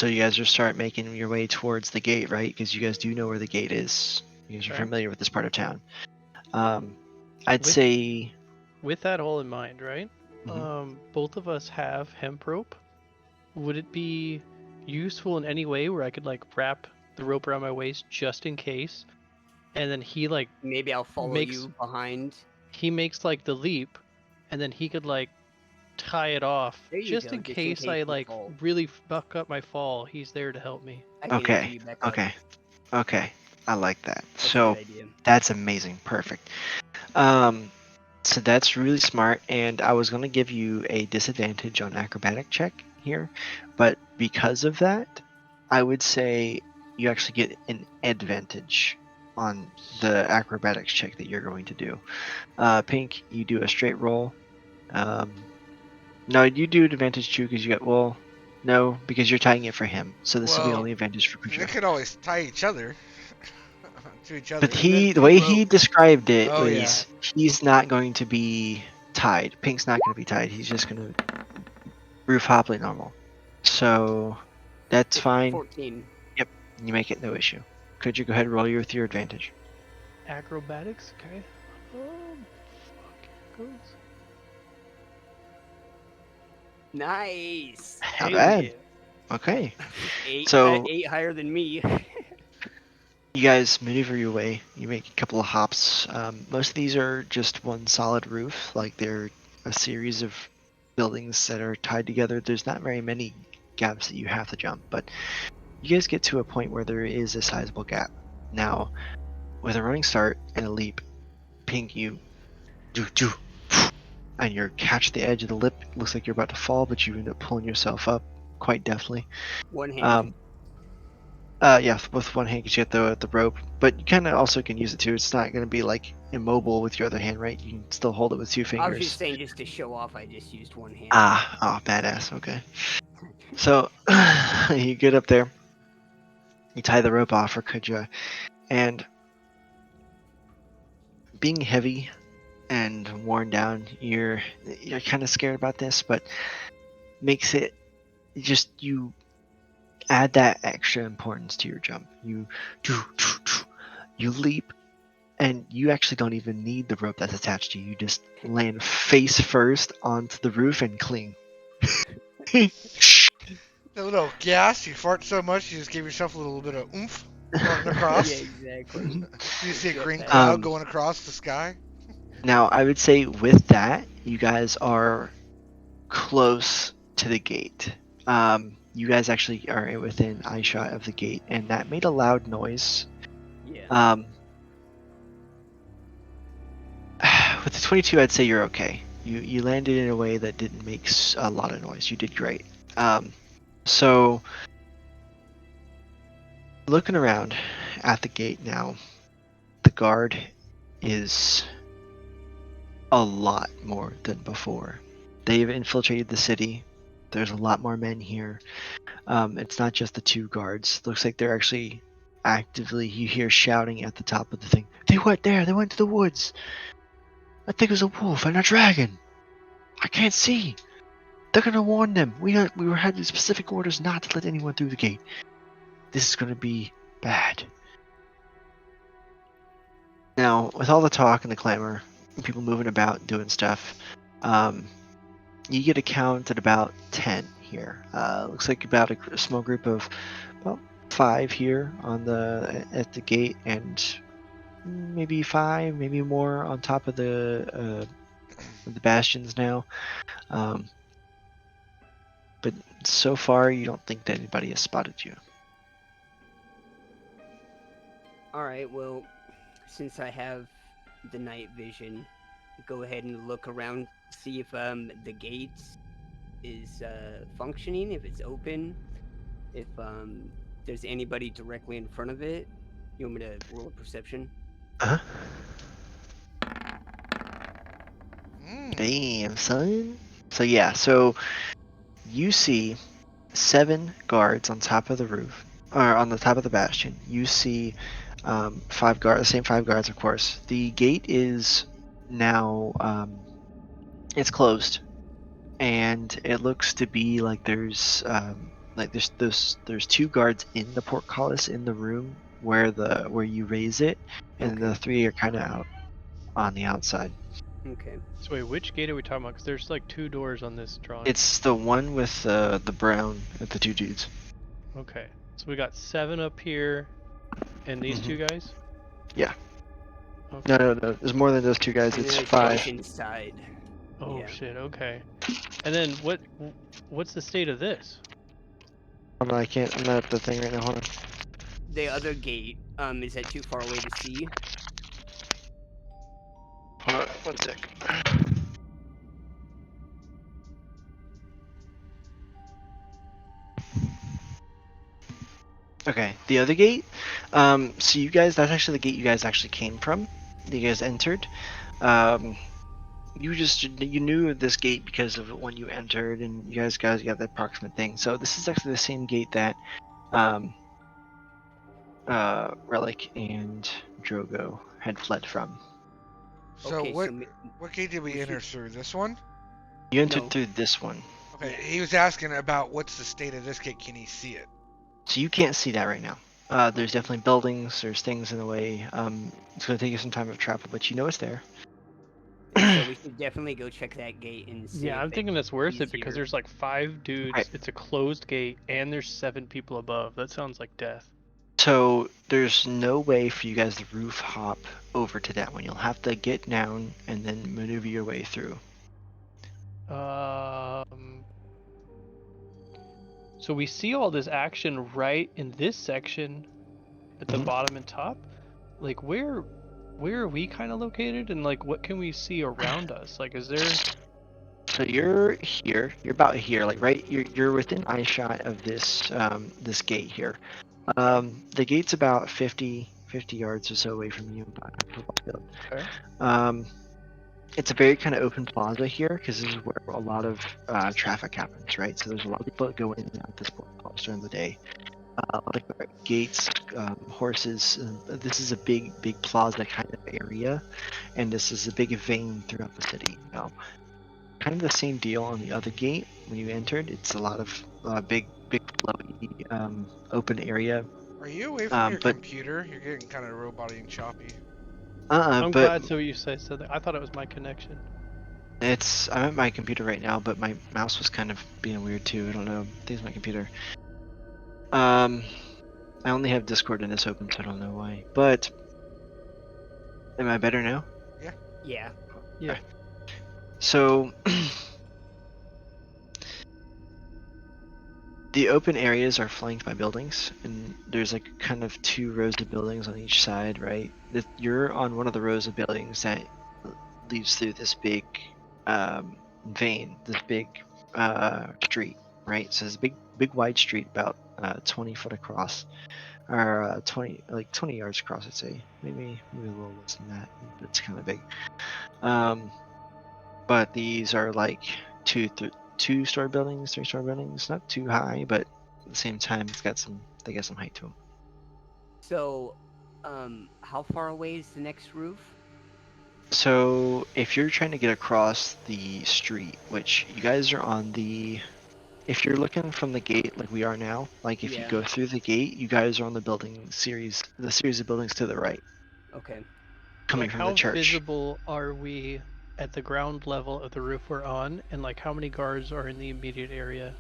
you guys are start making your way towards the gate, right? Because you guys do know where the gate is. You guys are Okay. familiar with this part of town. I'd With- say With that all in mind, right? Mhm. Both of us have hemp rope. Would it be useful in any way where I could like wrap the rope around my waist just in case, and then he like Maybe I'll follow makes you behind. like the leap, and then he could like tie it off There you just go, in just in case case I you like fall. really fuck up my fall. He's there to help me. I can okay, anchor you back up. okay. I like that. That's a So good idea. that's amazing. Perfect. So that's really smart. And I was gonna give you a disadvantage on acrobatic check here, but because of that, I would say you actually get an advantage on the acrobatics check that you're going to do. Pink, you do a straight roll. No, you do advantage too because you got no, because you're tying it for him. So this will be Well, only advantage for they Kuja. could always tie each other to each other. But And then the through way rope. he described it Oh, yeah. was he's not going to be tied. Pink's not going to be tied. He's just going to roof hop like normal. So that's fine. 14. You make it no issue. Could you go ahead and roll you with your advantage? Acrobatics, okay. Fuck, here it goes. Nice. Not Hell bad. yeah. Okay. 8. So- 8 higher than me. You guys maneuver your way. You make a couple of hops. Most of these are just one solid roof. Like they're a series of buildings that are tied together. There's not very many gaps that you have to jump, but you guys get to a point where there is a sizable gap. Now, with a running start and a leap, Pink, you do, and you catch the edge of the lip. It looks like you're about to fall, but you end up pulling yourself up quite deftly. One hand. Yeah, with one hand because you get the rope, but you kind of also can use it too. It's not going to be like immobile with your other hand, right? You can still hold it with 2 I was fingers. just saying, just to show off, I just used one hand. Badass. Okay. So you get up there, you tie the rope off for Kuja, and being heavy and worn down, you're kind of scared about this, but makes it just you add that extra importance to your jump. You leap, and you actually don't even need the rope that's attached to you. You just land face first onto the roof and cling. A little gas, you fart so much, you just give yourself a little bit of oomph farting across. Yeah, exactly. You see a Jet green pack. cloud going across the sky. Now, I would say with that, you guys are close to the gate. You guys actually are within eyeshot of the gate, and that made a loud noise. Yeah. With the 22, I'd say you're okay. You landed in a way that didn't make a lot of noise. You did great. So looking around at the gate now, the guard is a lot more than before. They've infiltrated the city. There's a lot more men here. It's not just the 2 guards. Looks like they're actually actively, you hear shouting at the top of the thing. They went there. They went to the woods. I think it was a wolf and a dragon. I can't see. They're gonna warn them. We were had the specific orders not to let anyone through the gate. This is gonna be bad. Now, with all the talk and the clamor, and people moving about doing stuff, you get a count at about 10 here. Looks like about a small group of about 5 here at the gate, and maybe 5, maybe more on top of the bastions now. But so far, you don't think that anybody has spotted you. Alright, well, since I have the night vision, go ahead and look around, see if the gate is functioning, if it's open, if there's anybody directly in front of it. You want me to roll a perception? Uh-huh. Damn, son. So yeah, so you see 7 guards on top of the roof, or on the top of the bastion. You see 5 guards, the same 5 guards, of course. The gate is now it's closed, and it looks to be like there's 2 guards in the portcullis in the room where you raise it, and the Okay. 3 are kind of out on the outside. Okay. So wait, which gate are we talking about? Because there's like 2 doors on this drawing. It's the one with the brown with the 2 dudes. Okay. So we got 7 up here, and these 2 guys. Yeah. Okay. No. There's more than those 2 guys. And It's then it 5. goes inside. Oh Yeah. shit. Okay. And then what's the state of this? I'm not at the thing right now. Hold on. The other gate, is that too far away to see? Hold on. 1 sec. Okay, the other gate. So you guys, that's actually the gate you guys actually came from. That you guys entered. You knew this gate because of when you entered, and you guys got the approximate thing. So this is actually the same gate that Relic and Drogo had fled from. So Okay, what so what gate did we we enter should- through? This one? You entered No. through this one, Okay, Yeah. he was asking about what's the state of this gate. Can he see it? so you can't see that right now. There's definitely buildings, there's things in the way. It's gonna take you some time of travel, but you know it's there. so we should definitely go check that gate and see. Yeah, if I'm thinking it's that's worth it because easier. there's like 5 dudes. Right. It's a closed gate, and there's 7 people above. That sounds like death. So there's no way for you guys to roof hop over to that one. You'll have to get down and then maneuver your way through. So we see all this action right in this section at the Mhm. bottom and top. Like where are we kind of located, and like what can we see around us? Like is there? So you're here. You're about here, like right. You're within eye shot of this gate here. The gate's about 50 yards or so away from you. Okay. It's a very kind of open plaza here because this is where a lot of traffic happens, right? So there's a lot of people that go in and out this place during the day. Like gates, horses. This is a big plaza kind of area, and this is a big vein throughout the city. Kind of the same deal on the other gate when you entered. It's a lot of big flowy open area. Are you away from your But computer? You're getting kind of roboty and choppy. I'm but glad so you said something. I thought it was my connection. I'm at my computer right now, but my mouse was kind of being weird too. I don't know. I think it's my computer. I only have Discord in this open, so I don't know why. But am I better now? Yeah. Yeah. So the open areas are flanked by buildings, and there's like kind of 2 rows of buildings on each side, right? You're on one of the rows of buildings that leads through this big vein, this big street, right? So it's a big wide street, about 20 foot across, or 20 yards across, I'd say. Maybe a little less than that, but it's kind of big. But these are like 2-story buildings, 3-story buildings, not too high, but at the same time, they got some height to them. So, how far away is the next roof? So if you're trying to get across the street, which you guys are on if you're looking from the gate like we are now, like if you Yeah. go through the gate, you guys are on the series of buildings to the right, Okay. coming Like from how the church. visible are we at the ground level of the roof we're on, and like how many guards are in the immediate area?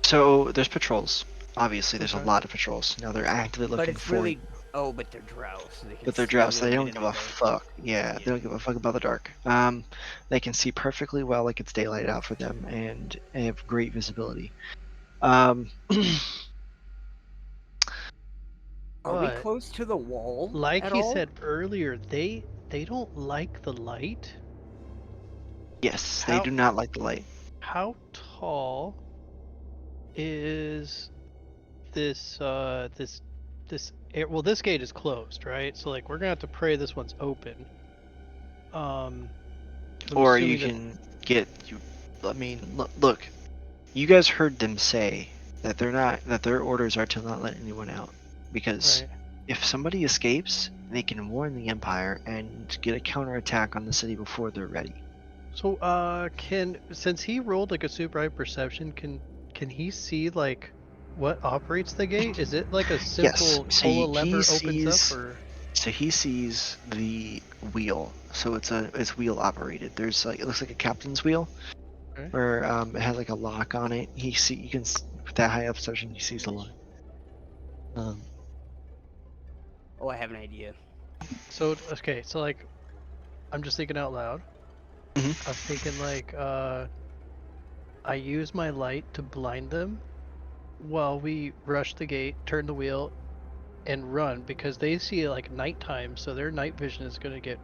So there's patrols. Obviously, there's a Okay. lot of patrols. Now they're actively looking But it's for really. Oh, but they're drow, so they can. But they're see dressed, so little they bit don't in give the a dark. fuck. Yeah, they Yeah. don't give a fuck about the dark. They can see perfectly well, like it's daylight out for them, and they have great visibility. Um, Are we But, close to the wall? like at he all? said earlier, they don't like the light. yes, they How- do not like the light. How tall is this well, this gate is closed, right? So like we're gonna have to pray this one's open. I'm Or you assuming that- get you. I mean, look. You guys heard them say that their orders are to not let anyone out, because Right. if somebody escapes, they can warn the Empire and get a counterattack on the city before they're ready. So, since he rolled like a super high perception, can he see like what operates the gate? Is it like a Yes. simple So pull a he lever opens up, sees. or? So he sees the wheel. So it's wheel operated. There's like, it looks like a captain's wheel, Okay. where it has like a lock on it. You can with that high up perception, he sees the lock. Oh, I have an idea. So okay, so like, I'm just thinking out loud. Mhm. I'm thinking like, I use my light to blind them while we rush the gate, turn the wheel, and run because they see like nighttime, so their night vision is gonna get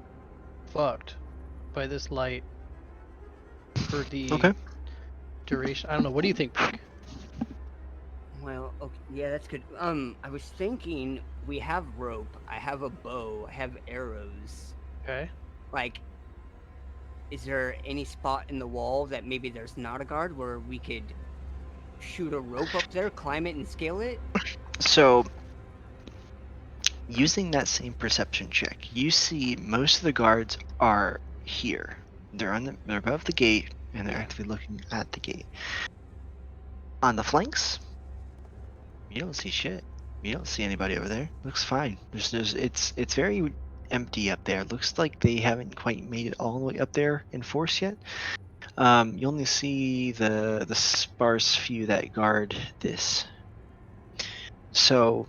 fucked by this light for the Okay. duration. I don't know. What do you think, Pink? Well, okay, yeah, that's good. I was thinking we have rope. I have a bow. I have arrows. Okay. Like, is there any spot in the wall that maybe there's not a guard where we could shoot a rope up there, climb it, and scale it? So using that same perception check, you see most of the guards are here. They're above the gate and they're Yeah. actively looking at the gate. On the flanks, you don't see shit. You don't see anybody over there. Looks fine. It's very empty up there. Looks like they haven't quite made it all the way up there in force yet. You only see the sparse few that guard this. So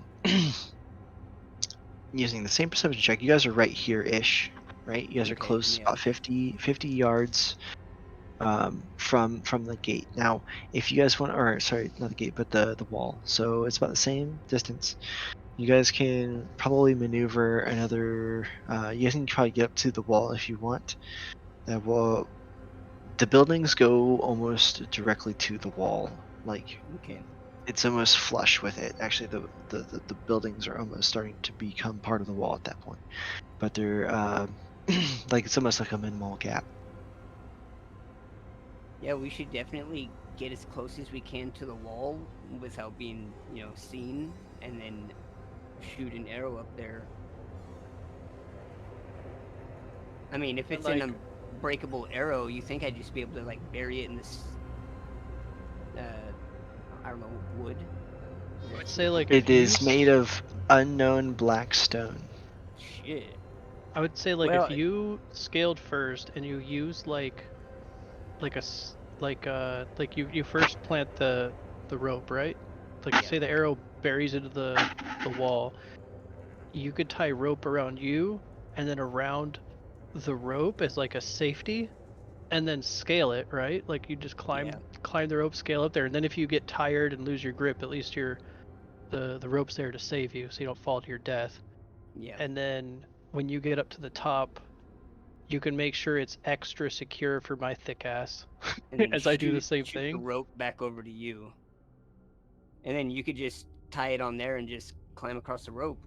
using the same perception check, you guys are right here-ish, right? You guys are Okay, close, yeah. about 50 yards from the gate. Now, if you guys want, or sorry, not the gate, but the wall. So it's about the same distance. You guys can probably maneuver another. You guys can probably get up to the wall if you want. That wall. The buildings go almost directly to the wall. Like Okay. it's almost flush with it. Actually, the buildings are almost starting to become part of the wall at that point. But they're like it's almost like a minimal gap. Yeah, we should definitely get as close as we can to the wall without being, seen, and then shoot an arrow up there. I mean, if And it's an like, unbreakable arrow, you think I'd just be able to like bury it in this, I don't know, wood? I would say like It is made of unknown black stone. Shit. I would say like Well, if you scaled first and you use like you first plant the rope, right? Like Yeah. say the arrow buries into the wall, you could tie rope around you and then around the rope as like a safety and then scale it, right? Like you just Yeah. climb the rope, scale up there, and then if you get tired and lose your grip, at least the rope's there to save you so you don't fall to your death. Yeah. And then when you get up to the top, you can make sure it's extra secure for my thick ass And then as I do the shoot same shoot the thing. rope back over to you. And then you could just tie it on there and just climb across the rope.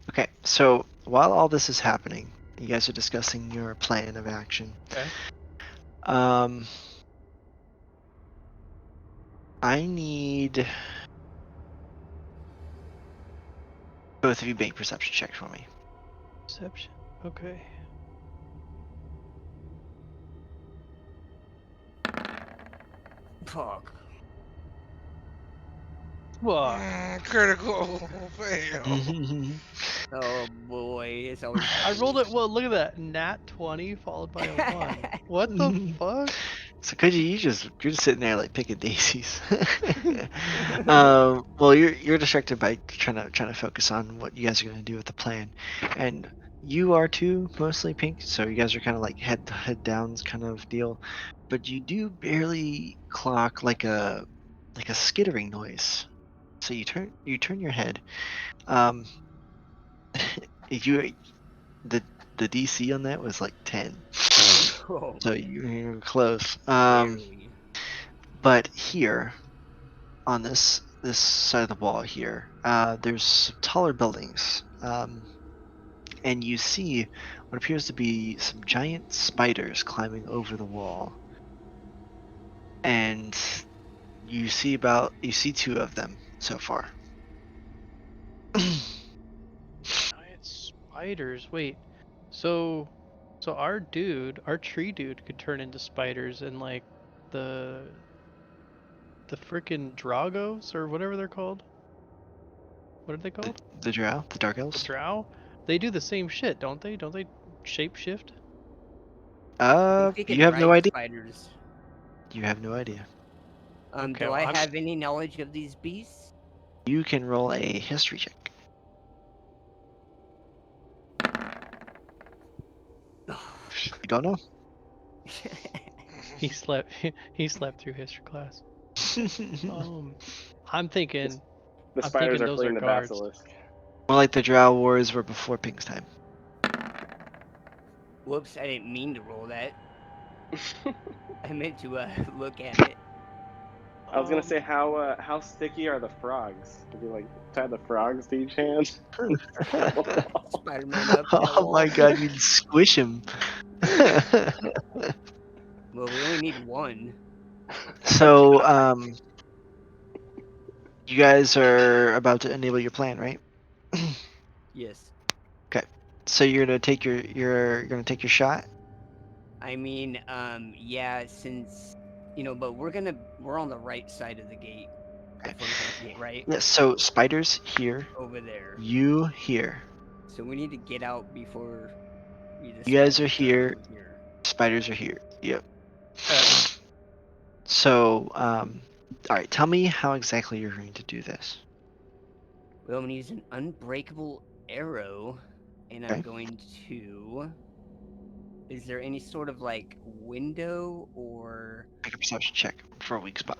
Okay, so while all this is happening, you guys are discussing your plan of action. Okay. I need both of you make perception checks for me. Perception. Okay. Fuck. Whoa. Critical fail. Oh boy, it's always. I rolled it. Well, look at that. Nat 20 followed by a 1. What the fuck? So could you're just sitting there like picking daisies. Well, you're distracted by trying to focus on what you guys are gonna do with the plan, and you are too, mostly Pink. So you guys are kind of like head downs kind of deal, but you do barely clock like a skittering noise. So you turn your head. Um, you the DC on that was like 10. Oh So man, you're close. barely. But here on this side of the wall here, there's some taller buildings, and you see what appears to be some giant spiders climbing over the wall. And you see two of them so far. Giant spiders. Wait. So our tree dude could turn into spiders, and like the freaking Dragos or whatever they're called. What are they called? The drow, the dark The elves. Drow? They do the same shit, don't they? Don't they shapeshift? I think they You can have no ride idea. spiders. You have no idea. Okay, Do well, I I'm have any knowledge of these beasts? You can roll a history check. You don't know. he slept he slept through history class. I'm thinking The I'm spiders thinking are those fleeing are the guards. basilisk. More like the drow wars were before Pink's time. Whoops, I didn't mean to roll that. I meant to look at it. I was gonna say how sticky are the frogs? Did you like tie the frogs to each hand? Spider-Man up that Oh wall. my god, you'd squish him. Well, we only need one. So, you guys are about to enable your plan, right? Yes. Okay. So you're gonna take you're gonna take your shot. I mean, yeah, since but we're on the right side of the gate. If we're looking right Yeah. So spiders here, over there. you here. So we need to get out before the You guys spiders are start here. over here. Spiders are here. Yep. Okay. So, all right. Tell me how exactly you're going to do this. Well, I'm gonna use an unbreakable arrow, and Okay. I'm going to. Is there any sort of like window or? Make a perception check for a weak spot.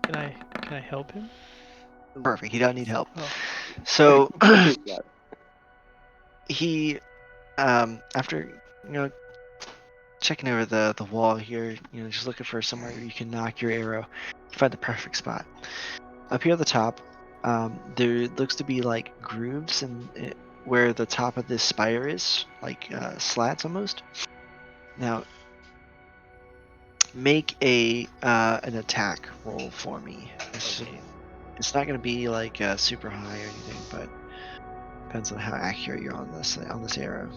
Can I help him? Perfect. He doesn't need help. Oh. So Yeah. he, after checking over the wall here, just looking for somewhere you can knock your arrow, you find the perfect spot. Up here at the top, there looks to be like grooves and where the top of this spire is, like slats almost. Now, make an attack roll for me. Okay. It's not going to be like super high or anything, but depends on how accurate you're on this arrow.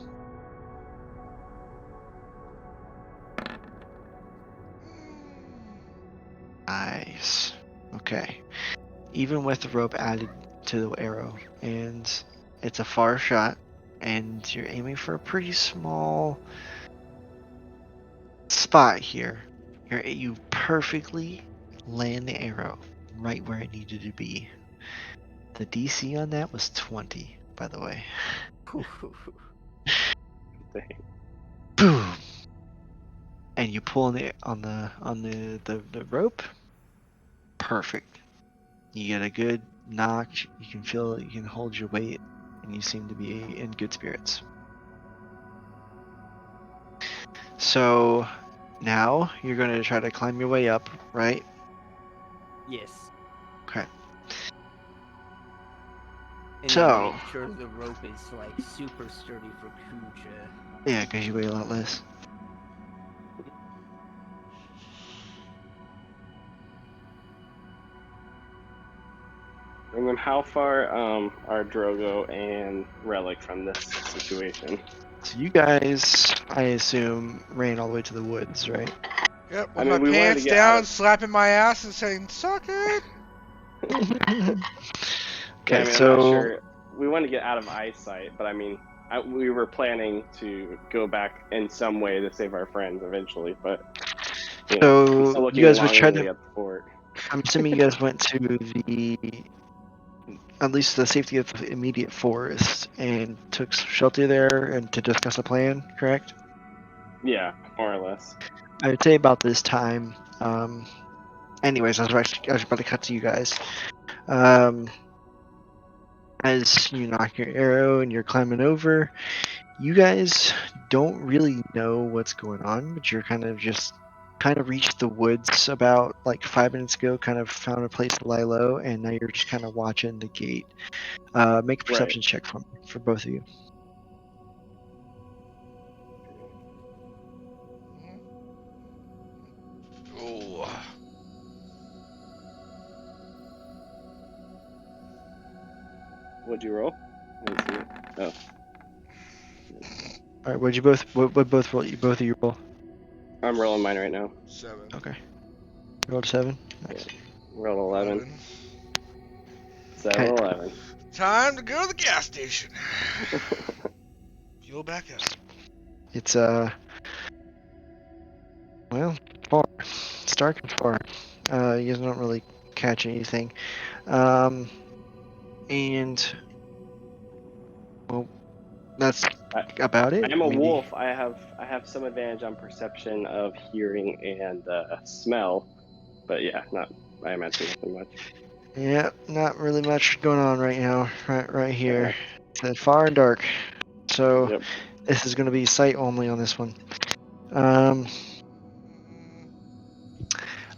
Nice. Okay. Even with the rope added to the arrow, and it's a far shot, and you're aiming for a pretty small spot here. You perfectly land the arrow right where it needed to be. The DC on that was 20, by the way. Dang. Boom. And you pull on the rope. Perfect. You get a good knock. You can feel you can hold your weight, and you seem to be in good spirits. So now you're going to try to climb your way up, right? Yes. Okay. And So- then make sure the rope is like super sturdy for Kuja. Yeah, because you weigh a lot less. And then how far are Drogo and Relic from this situation? So you guys, I assume, ran all the way to the woods, right? Yep, I with mean, my we wanted to pants get out down, of- slapping my ass and saying, "Suck it." Okay, I mean, so I'm not sure. We want to get out of eyesight, but I mean, we were planning to go back in some way to save our friends eventually, but I'm so still you looking guys were trying longingly to. at the fort. I'm assuming you guys went to at least the safety of the immediate forest and took shelter there and to discuss a plan, correct? Yeah, more or less. I would say about this time. Anyways, I was about to cut to you guys. As you knock your arrow and you're climbing over, you guys don't really know what's going on, but you're kind of just kind of reached the woods about like 5 minutes ago. Kind of found a place to lie low, and now you're just kind of watching the gate. Make a perception check for me, for both of you. Oh. What'd you roll? I didn't see it. Oh. All right, what'd you both? What both roll? Both of you roll? I'm rolling mine right now. 7. Okay. You rolled a 7. Nice. Rolled 11. 7, Okay. 11. Time to go to the gas station. Fuel back up. It's well, far. It's dark and far. You guys don't really catch anything. And well, that's about it. I am a mean, wolf. I have some advantage on perception of hearing and smell, but yeah, I imagine nothing much. Yeah, not really much going on right now. Right here. Okay. It's far and dark. So Yep. this is going to be sight only on this one.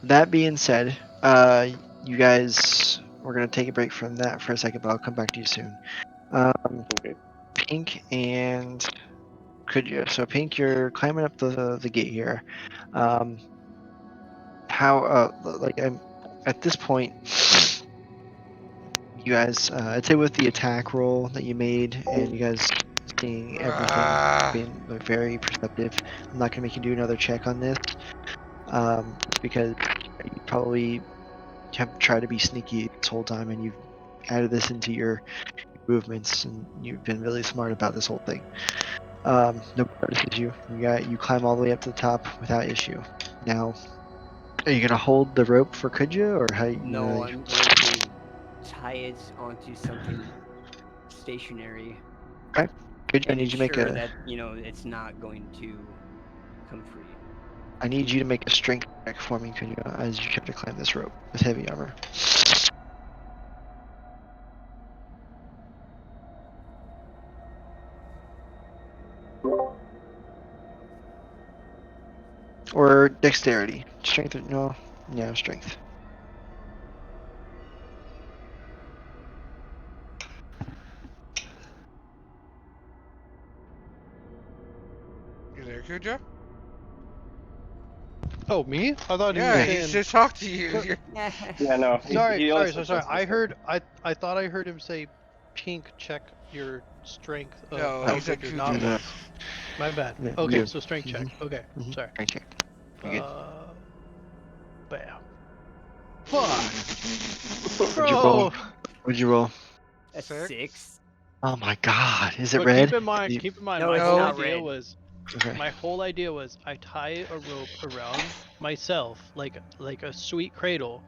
That being said, you guys, we're going to take a break from that for a second, but I'll come back to you soon. Okay. Pink and could you? So Pink, you're climbing up the gate here. How like I'm at this point, you guys, I'd say with the attack roll that you made and you guys seeing everything being like, very perceptive, I'm not gonna make you do another check on this, because you probably have tried to be sneaky this whole time and you've added this into your movements and you've been really smart about this whole thing. Nobody notices you. You climb all the way up to the top without issue. Now, are you gonna hold the rope for Kuja, or how? No, I'm going to tie it onto something stationary Kuja, I and need you to make ensure a. that it's not going to come free. I need you to make a strength check for me, Kuja, as you try to climb this rope with heavy armor. Or dexterity. Strength? No. Yeah, strength. You there, Kuja? Oh, me? I thought he Yeah, was he saying. just talked to you. Yeah, no. Sorry. always Sorry. listens I to heard. I thought I heard him say, "Pink, check your strength of No, how he said good your Kuja. knot No. was." My bad. Yeah, Okay, you. so strength check. Okay, Mhm. sorry. Strength check. You good? Bam. Fuck, What'd you roll? bro. What'd you roll? A 6? 6? Oh my God! Is it But red? keep in mind, No, my it's whole not idea red. was, Okay. my whole idea was, I tie a rope around myself like a sweet cradle,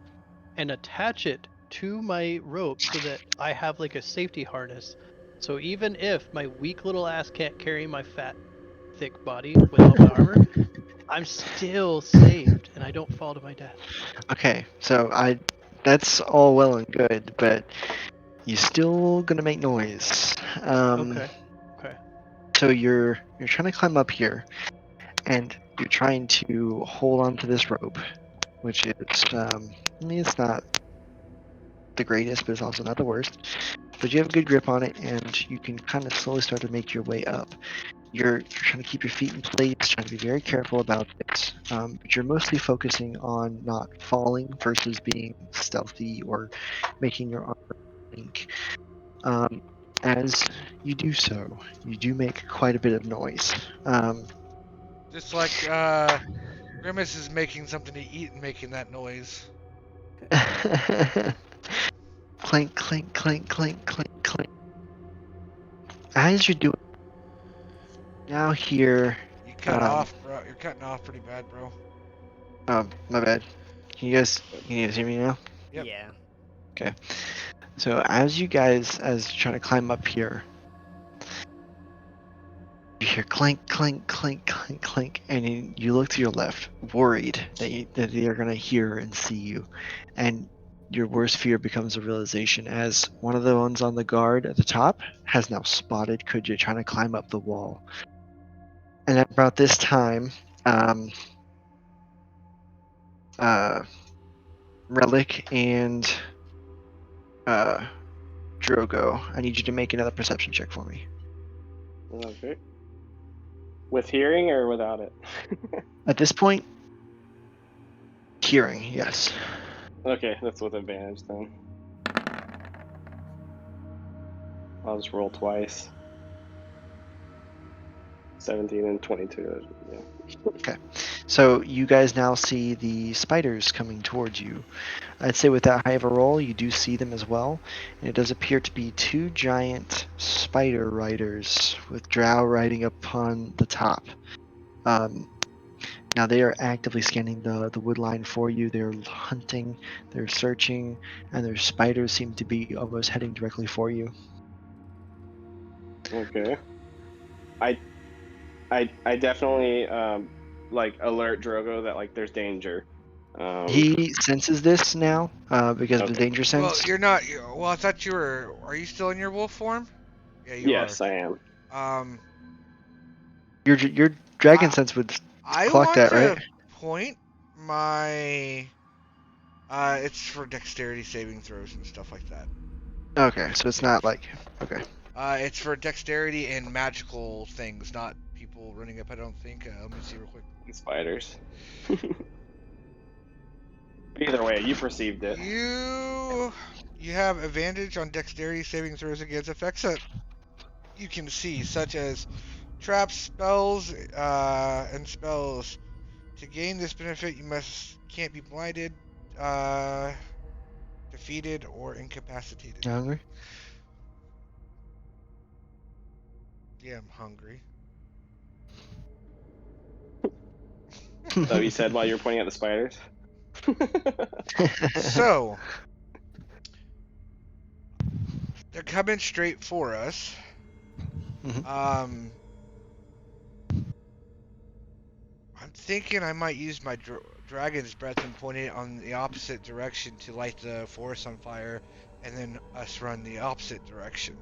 and attach it to my rope so that I have like a safety harness. So even if my weak little ass can't carry my fat, thick body with all my armor, I'm still saved and I don't fall to my death. Okay, so that's all well and good, but you still gonna make noise. Okay. Okay. So you're trying to climb up here, and you're trying to hold on to this rope, which is I mean it's not the greatest, but it's also not the worst. But you have a good grip on it, and you can kind of slowly start to make your way up. You're trying to keep your feet in place, trying to be very careful about this, but you're mostly focusing on not falling versus being stealthy or making your armor blink. As you do so, you do make quite a bit of noise. Just like Grimace is making something to eat and making that noise. Clink, clink, clink, clink, clink, clink. As you're doing now here, You cut off, bro. You're cutting off pretty bad, bro. my bad. Can you guys hear me now? Yep. Yeah. Okay. So as you're trying to climb up here, you hear clink, clink, clink, clink, clink, and you look to your left, worried that they are gonna hear and see you, and your worst fear becomes a realization as one of the ones on the guard at the top has now spotted Kuja trying to climb up the wall. And at about this time, Relic and Drogo, I need you to make another perception check for me. Okay. With hearing or without it? At this point, hearing, yes. Okay, that's with advantage then. I'll just roll twice. 17 and 22. Yeah. So you guys now see the spiders coming towards you. I'd say with that high of a roll, you do see them as well. And it does appear to be two giant spider riders with drow riding upon the top. Now they are actively scanning the wood line for you. They're hunting, they're searching, and their spiders seem to be almost heading directly for you. Okay. I definitely like alert Drogo that like there's danger. He senses this now because of his Okay. danger Well, sense. you're not. Well, I thought you were. Are you still in your wolf form? Yeah, you Yes, I am. are. Your dragon I sense would I clock want that, right? to point my. It's for dexterity saving throws and stuff like that. Okay, so it's not like okay. It's for dexterity and magical things, not people running up. I don't think. Let me see real quick. Spiders. Either way, you perceived it. You have advantage on dexterity saving throws against effects that you can see, such as traps, spells, and spells. To gain this benefit, you can't be blinded, defeated, or incapacitated. You hungry? Yeah, I'm hungry. So you said while you were pointing at the spiders. So they're coming straight for us. Mhm. I'm thinking I might use my dragon's breath and point it on the opposite direction to light the forest on fire, and then us run the opposite direction.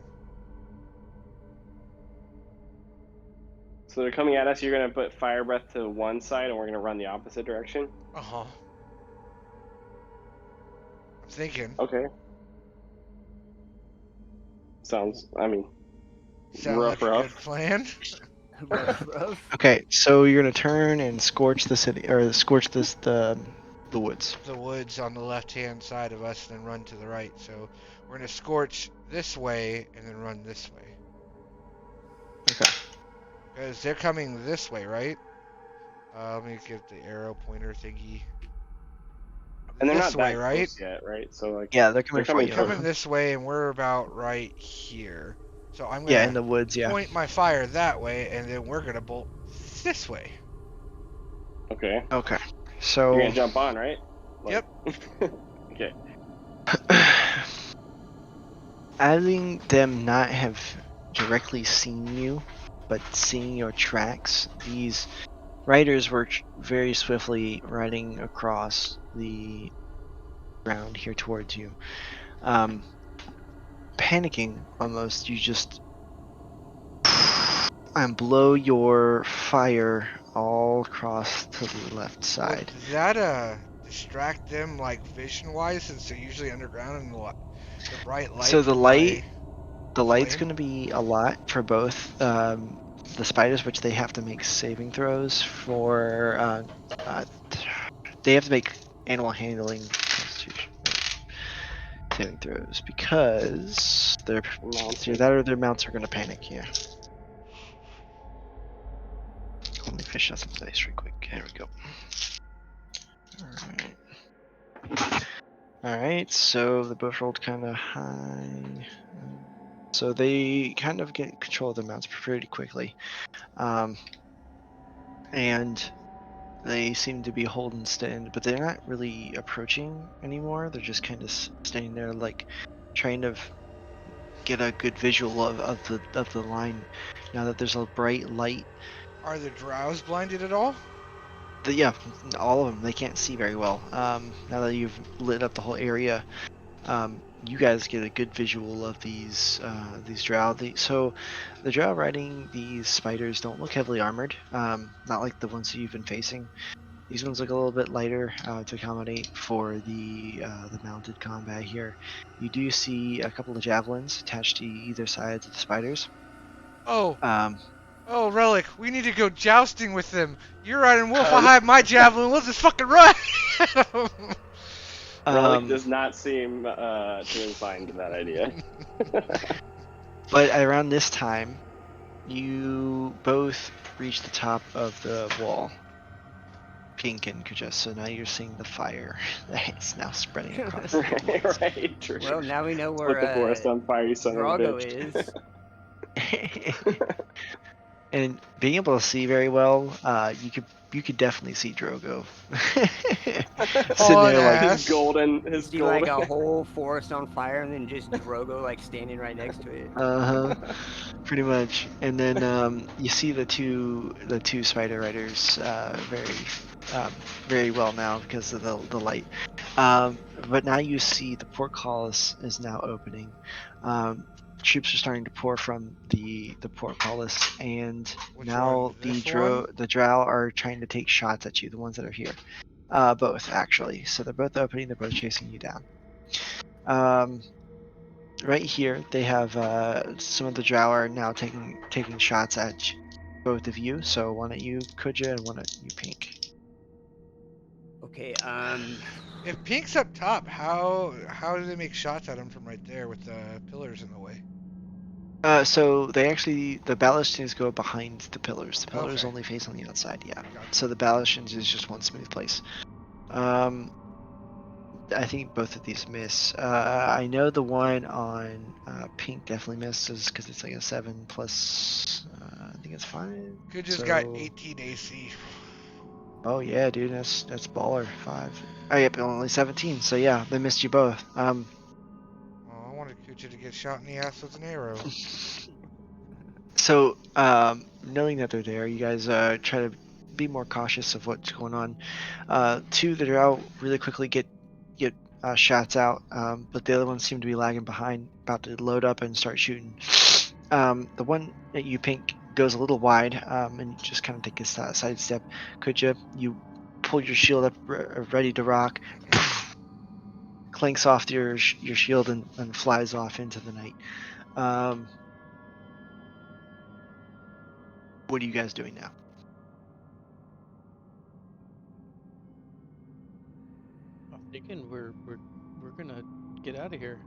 So they're coming at us. You're gonna put fire breath to one side, and we're gonna run the opposite direction. Uh-huh. I'm thinking. Okay. Sounds. I mean, Sound like a good rough. plan? Rough. Okay, so you're gonna turn and scorch the city or scorch the woods. The woods on the left-hand side of us, and then run to the right. So we're gonna scorch this way and then run this way. Okay. Because they're coming this way, right? Let me get the arrow pointer thingy. And they're This not way, that right? close yet, right? So like, Yeah, they're coming they're for coming you. Coming this way, and we're about right here. So I'm gonna Yeah, in the woods. Yeah. point my fire that way, and then we're gonna bolt this way. Okay. Okay. You're So. gonna jump on, right? Yep. Okay. Having them not have directly seen you, but seeing your tracks, these riders were very swiftly riding across the ground here towards you. Panicking almost, you just and blow your fire all across to the left side. Would that distract them like vision-wise, since they're usually underground and the bright light So the from light, my the light's flame? going to be a lot for both the spiders, which they have to make saving throws for. They have to make animal handling saving throws because they're Mounts. either that or their mounts are going to panic. Yeah. Let me fish out some dice real quick. There we go. Alright, so the both rolled kind of high. So they kind of get control of their mounts pretty quickly. And they seem to be holding stand, but they're not really approaching anymore. They're just kind of standing there, like trying to get a good visual of the line. Now that there's a bright light, Are the drows blinded at all? yeah, all of them they can't see very well. Now that you've lit up the whole area, you guys get a good visual of these drow. So the drow riding these spiders don't look heavily armored, not like the ones that you've been facing. These ones look a little bit lighter to accommodate for the mounted combat here. You do see a couple of javelins attached to either sides of the spiders. Oh, Um, oh, Relic, we need to go jousting with them. You're riding Wolf, I have my javelin. Let's just fucking run. Relic um, does not seem too inclined to that idea. but around this time, you both reach the top of the wall. Pink and Kuja, so now you're seeing the fire that's now spreading across the woods. Right, true. Well, now we know Put the forest where on fire, you son of a Drago bitch. is. And being able to see very well, you could definitely see Drogo. Sitting Hauling there like, ass. his golden, You his see like golden. a whole forest on fire, and then just Drogo like standing right next to it. pretty much. And then you see the two spider riders very well now because of the light. But now you see the portcullis is now opening. Troops are starting to pour from the portcullis, and Which now one? This one? the drow are trying to take shots at you. The ones that are here, both actually. So they're both opening. They're both chasing you down. Right here, they have some of the drow are now taking shots at both of you. So one at you, Kuja, and one at you, Pink. Okay, If Pink's up top, how do they make shots at him from right there with the pillars in the way? So they actually the balusters go behind the pillars. The pillars Okay. only face on the outside. Yeah. Gotcha. So the balusters is just one smooth place. Um, I think both of these miss. I know the one on Pink definitely misses because it's like a 7 plus. I think it's 5. Could just So got 18 AC. oh yeah, dude, that's baller. 5. Oh yep, only 17. So yeah, they missed you both. Oh, I wanted Kucha to get shot in the ass with an arrow. So, knowing that they're there, you guys try to be more cautious of what's going on. Two that are out really quickly get shots out, but the other ones seem to be lagging behind, about to load up and start shooting. The one that you Pink goes a little wide, and just kind of take a side step. Could you pull your shield up, ready to rock? Clanks off your shield and flies off into the night. What are you guys doing now? I'm thinking we're gonna get out of here.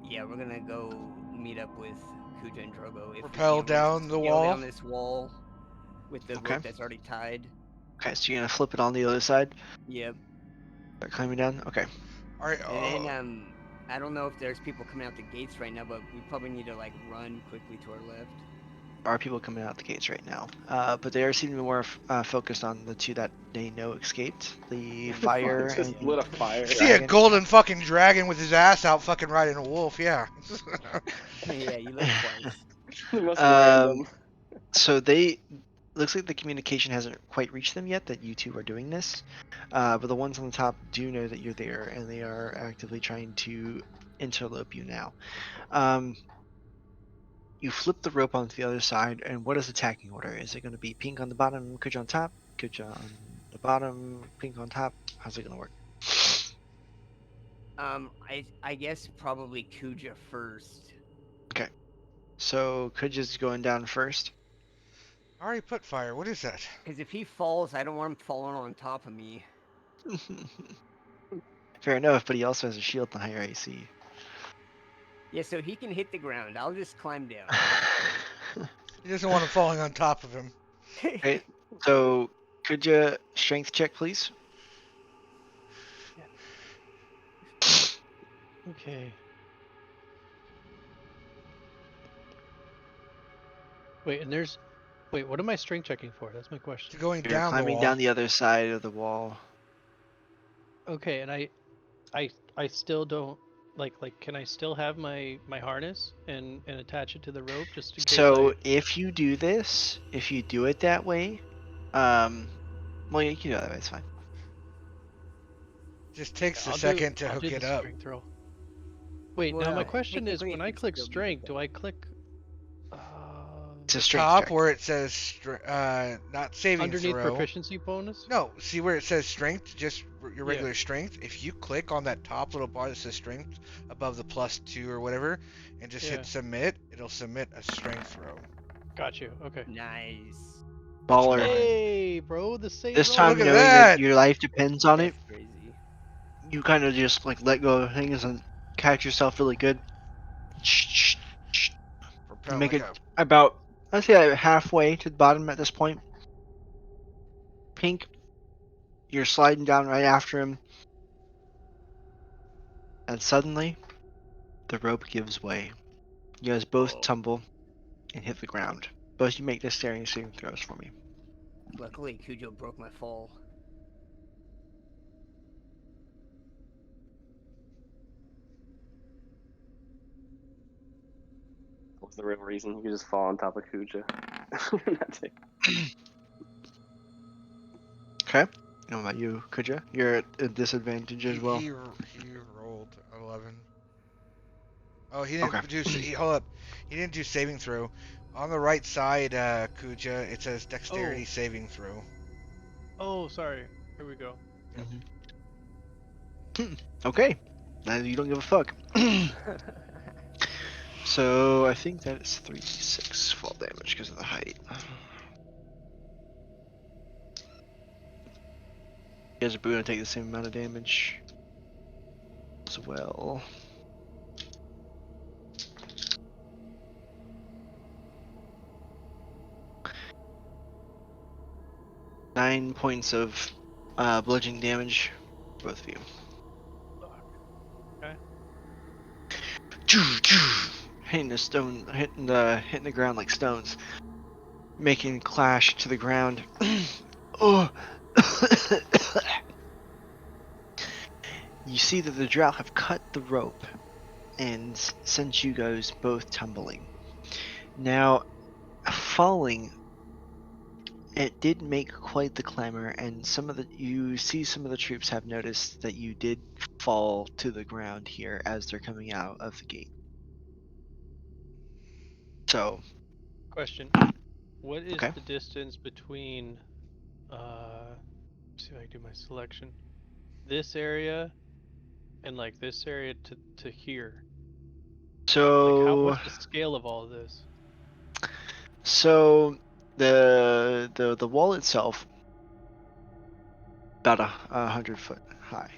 yeah, we're gonna go meet up with Kuja and Drogo. If Rappel we can, down the scale wall? down this wall with the Okay. rope that's already tied. Okay, so you're gonna flip it on the other side? Yep. Start climbing down? Okay. Alright, And then I don't know if there's people coming out the gates right now, but we probably need to like run quickly to our left. There are people coming out the gates right now, but they are seeming more focused on the two that they know escaped. The fire Just and lit a fire. see a dragon. golden fucking dragon with his ass out fucking riding a wolf, yeah. Yeah, you live twice. It must be random. So they looks like the communication hasn't quite reached them yet that you two are doing this, but the ones on the top do know that you're there, and they are actively trying to interlope you now. You flip the rope onto the other side, and what is attacking order? Is it going to be Pink on the bottom, Kuja on top, Kuja on the bottom, Pink on top? How's it going to work? I guess probably Kuja first. Okay, so Kuja's going down first. I already put fire, what is that? Because if he falls, I don't want him falling on top of me. Fair enough, but he also has a shield and higher AC. Yeah, so he can hit the ground. I'll just climb down. He doesn't want him falling on top of him. Okay, so Kuja, strength check, please. Okay. Wait, and there's. Wait, what am I strength checking for? That's my To question. going You're down the climbing wall. down the other side of the wall. Okay, and I still don't like can I still have my harness and attach it to the rope just in case So I... if you do this, if you do it that way, well, yeah, you can do it that way. It's fine. Just takes a I'll second to I'll hook do it the up. strength roll. Wait, now my Well, question is, technically when it I can click still be strength, done. do I click It's a The strength top check. where it says not saving Underneath throw. proficiency bonus? No, see where it says strength, just your Yeah. regular strength. If you click on that top little bar that says strength above the +2 or whatever, and just Yeah. hit submit, it'll submit a strength throw. Got you. Okay. Nice. Baller. Hey, bro, the same This roll. time, Look at knowing that! that your life depends on it, That's crazy. you kind of just like let go of things and catch yourself really good. Propel Make like it a about, I'd say, like halfway to the bottom at this point. Pink, you're sliding down right after him, and suddenly the rope gives way. You guys both Whoa. tumble and hit the ground. Both you make dexterity saving throws for me. Luckily, Cujo broke my fall. That was the real reason. You could just fall on top of Kuja. That's it. Okay. What about you, Kuja? You're at a disadvantage as well. he rolled 11. Oh, he didn't Okay. do. Hold up, he didn't do saving throw. On the right side, Kuja, it says dexterity saving throw. Oh, sorry. Here we go. Okay. Now you don't give a fuck. So I think that is 3d6 fall damage because of the height. You guys are going to take the same amount of damage as well. Nine points of bludgeoning damage, both of you. Okay. Hitting the stone, hitting the ground like stones, making clash to the ground. Oh. You see that the drow have cut the rope and sent you guys both tumbling. Now, falling, it did make quite the clamor, and you see some of the troops have noticed that you did fall to the ground here as they're coming out of the gate. So, Question. What is okay. the distance between let's see if I can do my selection. This area and like this area to here. Like So, what's the scale of all of this? so the wall itself about 100 foot high.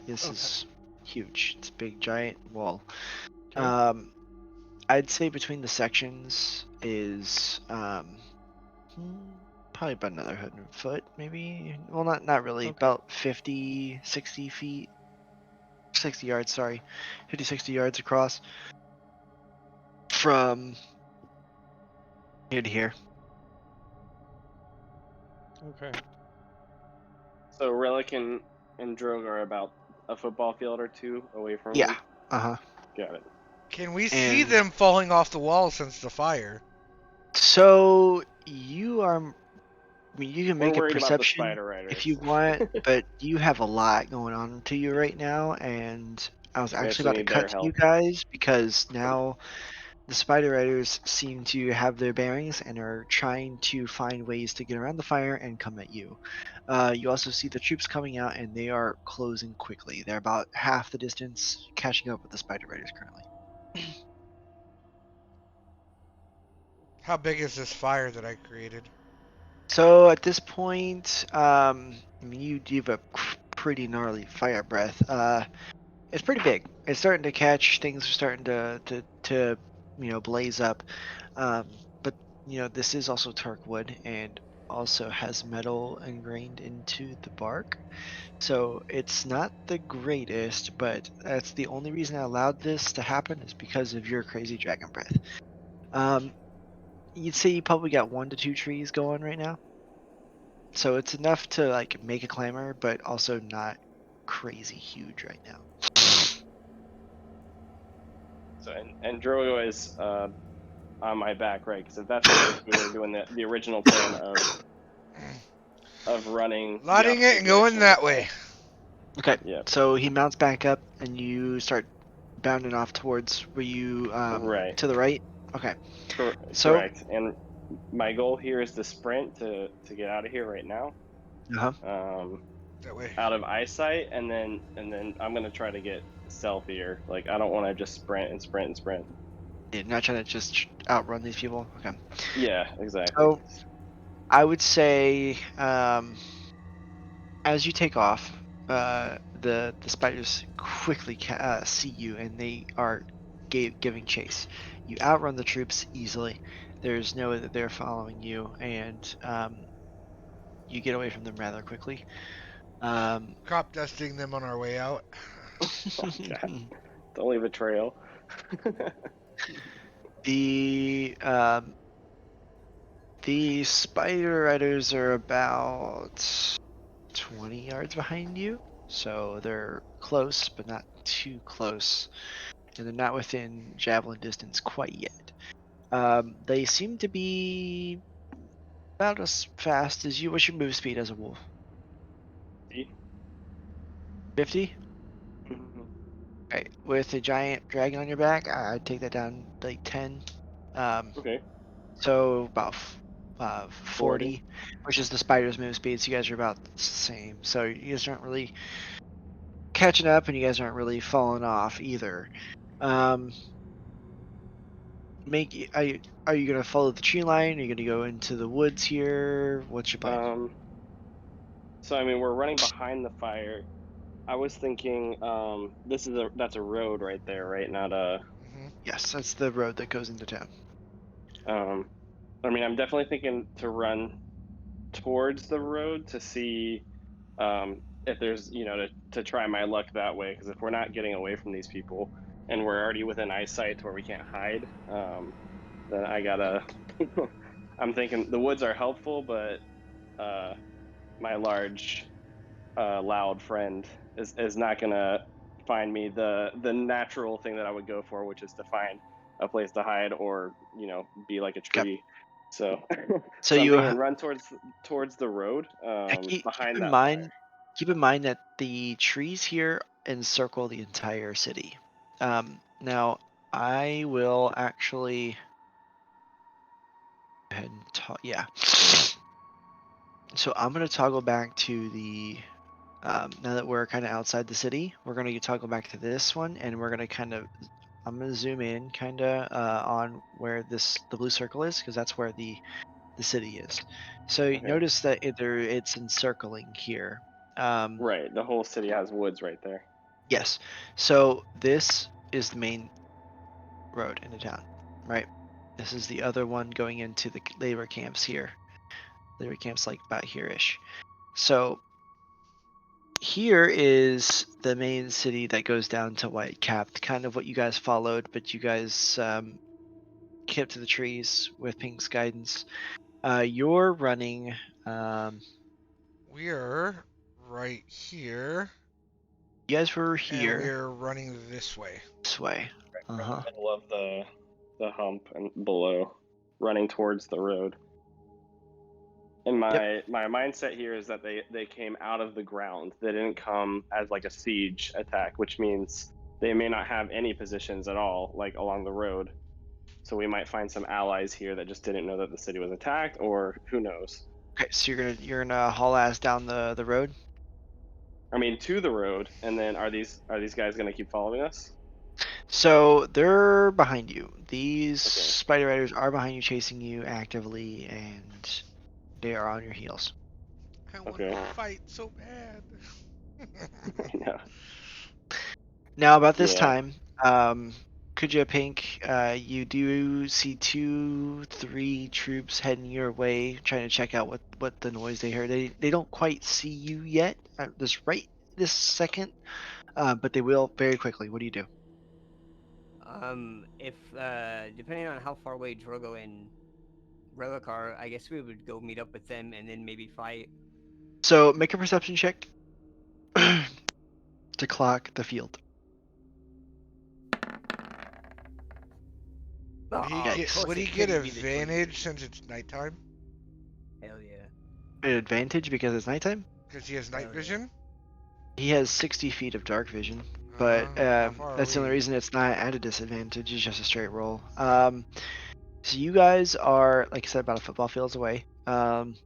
This Okay. is huge. It's a big giant wall. Okay. I'd say between the sections is probably about another 100 foot, maybe. Well, not really. Okay. About 50, 60 feet, 60 yards. Sorry, 50, 60 yards across from here to here. Okay. So Relic and Drogue are about a football field or two away from Yeah. him. Uh-huh. Got it. Can we see And them falling off the wall since the fire? so you are. I mean, you can We're make a worried about the perception spider riders. if you want, but you have a lot going on to you right now, and I was We actually actually about to need their cut to you help. guys because now the spider riders seem to have their bearings and are trying to find ways to get around the fire and come at you. You also see the troops coming out, and they are closing quickly. They're about half the distance, catching up with the spider riders currently. How big is this fire that I created? So at this point, I mean, you have a pretty gnarly fire breath. It's pretty big. It's starting to catch. Things are starting to blaze up. But this is also Tark wood and also has metal ingrained into the bark. So it's not the greatest, but that's the only reason I allowed this to happen is because of your crazy dragon breath. You'd say you probably got 1 to 2 trees going right now. So it's enough to like make a clamor, but also not crazy huge right now. So and Drogo is on my back, right? Because if that's the case, we were doing the original plan of running the Lighting it opposite and direction going of the that fire. way. Okay, Yeah. so he mounts back up, and you start bounding off towards where you Right. to the right. Okay, so Correct. And my goal here is to sprint to get out of here right now. Uh-huh. That way. Out of eyesight, and then I'm gonna try to get stealthier. Like I don't want to just sprint and sprint and sprint. You're not trying to just outrun these people. Okay. Yeah, exactly. So I would say, as you take off, the spiders quickly see you, and they are giving chase. You outrun the troops easily. There's no way that they're following you, and you get away from them rather quickly. Crop dusting them on our way out. God. Don't leave a trail. the the spider riders are about 20 yards behind you, so they're close, but not too close, and they're not within javelin distance quite yet. They seem to be about as fast as you. What's your move speed as a wolf? 50? Mhm. Right. With a giant dragon on your back, I'd take that down like 10. Okay. So about 40. 40, which is the spider's move speed. So you guys are about the same. So you guys aren't really catching up, and you guys aren't really falling off either. Um, are you gonna follow the tree line? Are you gonna go into the woods here? What's your plan? So I mean, we're running behind the fire. I was thinking, that's a road right there, right? Not a. Hmm. Yes, that's the road that goes into town. Um, I mean, I'm definitely thinking to run towards the road to see if there's, to try my luck that way. Because if we're not getting away from these people and we're already within eyesight to where we can't hide, then I gotta. I'm thinking the woods are helpful, but uh, my large, loud friend is not gonna find me the natural thing that I would go for, which is to find a place to hide or be like a Okay. tree. So, So so I'm you thinking run towards the road, keep behind in that fire. mind keep in mind that the trees here encircle the entire city. Now I will actually go ahead and talk. Yeah. So I'm gonna toggle back to the now that we're kind of outside the city, we're gonna toggle back to this one, and we're gonna I'm gonna zoom in kind of on where the blue circle is, because that's where the city is. So Okay. notice that it's encircling here. Um, Right. The whole city has woods right there. yes. So this is the main road into town, right? This is the other one going into the labor camps here. Labor camps like about here-ish. So here is the main city that goes down to Whitecap, kind of what you guys followed, but you guys kept to the trees with Pink's guidance. You're running. We're right here, You guys were and here we're running this way. this way. Uh We're in the huh. middle of the hump and below, running towards the road. And Yep. my mindset here is that they came out of the ground. They didn't come as like a siege attack, which means they may not have any positions at all, like along the road. So we might find some allies here that just didn't know that the city was attacked, or who knows. Okay, so you're gonna haul ass down the road. I mean, to the road, and then are these guys gonna keep following us? So they're behind you. These Okay. spider riders are behind you, chasing you actively, and they are on your heels. I want Okay. to fight so bad. Yeah. Now, about this Yeah. time, could you Pink? You do see 3 troops heading your way, trying to check out what the noise they heard. They don't quite see you yet, this second, but they will very quickly. What do you do? If depending on how far away Drogo and Relic are, I guess we would go meet up with them and then maybe fight. So make a perception check to clock the field. Would he Oh, of get Yikes. course would he it get couldn't be the 20. advantage since it's nighttime? Hell yeah. An advantage because it's nighttime. Because he has night Hell yeah. vision? He has 60 feet of dark vision, but How far are that's the only we? reason it's not at a disadvantage. It's just a straight roll. So you guys are, like I said, about a football field's away. 120.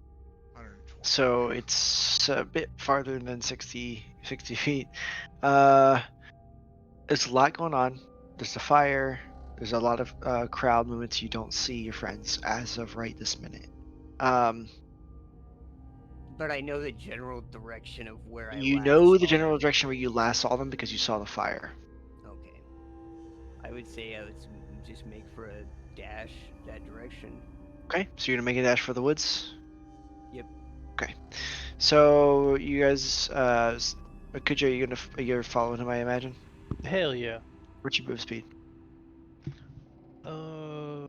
So it's a bit farther than 60 feet. There's a lot going on. There's a fire. There's a lot of crowd movements. You don't see your friends as of right this minute. But I know the general direction of where I You last know the saw general them. direction where you last saw them because you saw the fire. Okay. I would say let's just make for a dash that direction. Okay, so you're gonna make a dash for the woods. Yep. Okay, so you guys, Kuja, you're following him, I imagine. Hell yeah. What's your move speed? Uh,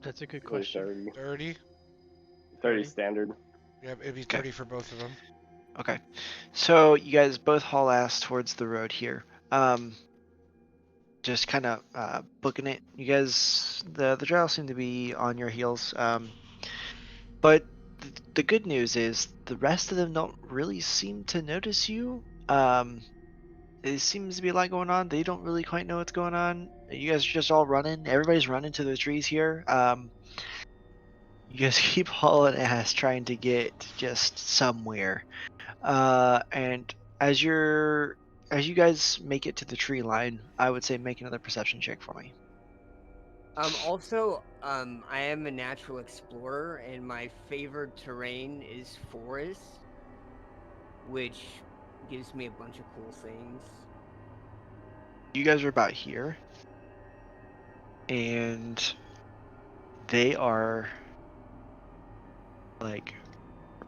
that's a good Really question. 30. 30. 30 standard. Yeah, it'd be Okay. 30 for both of them. Okay, so you guys both haul ass towards the road here. Just kind of booking it. You guys, the drow seem to be on your heels. But the good news is the rest of them don't really seem to notice you. It seems to be a lot going on. They don't really quite know what's going on. You guys are just all running. Everybody's running to the trees here. You guys keep hauling ass trying to get just somewhere. And as you guys make it to the tree line, I would say make another perception check for me. Also, I am a natural explorer, and my favored terrain is forest, which gives me a bunch of cool things. You guys are about here, and they are like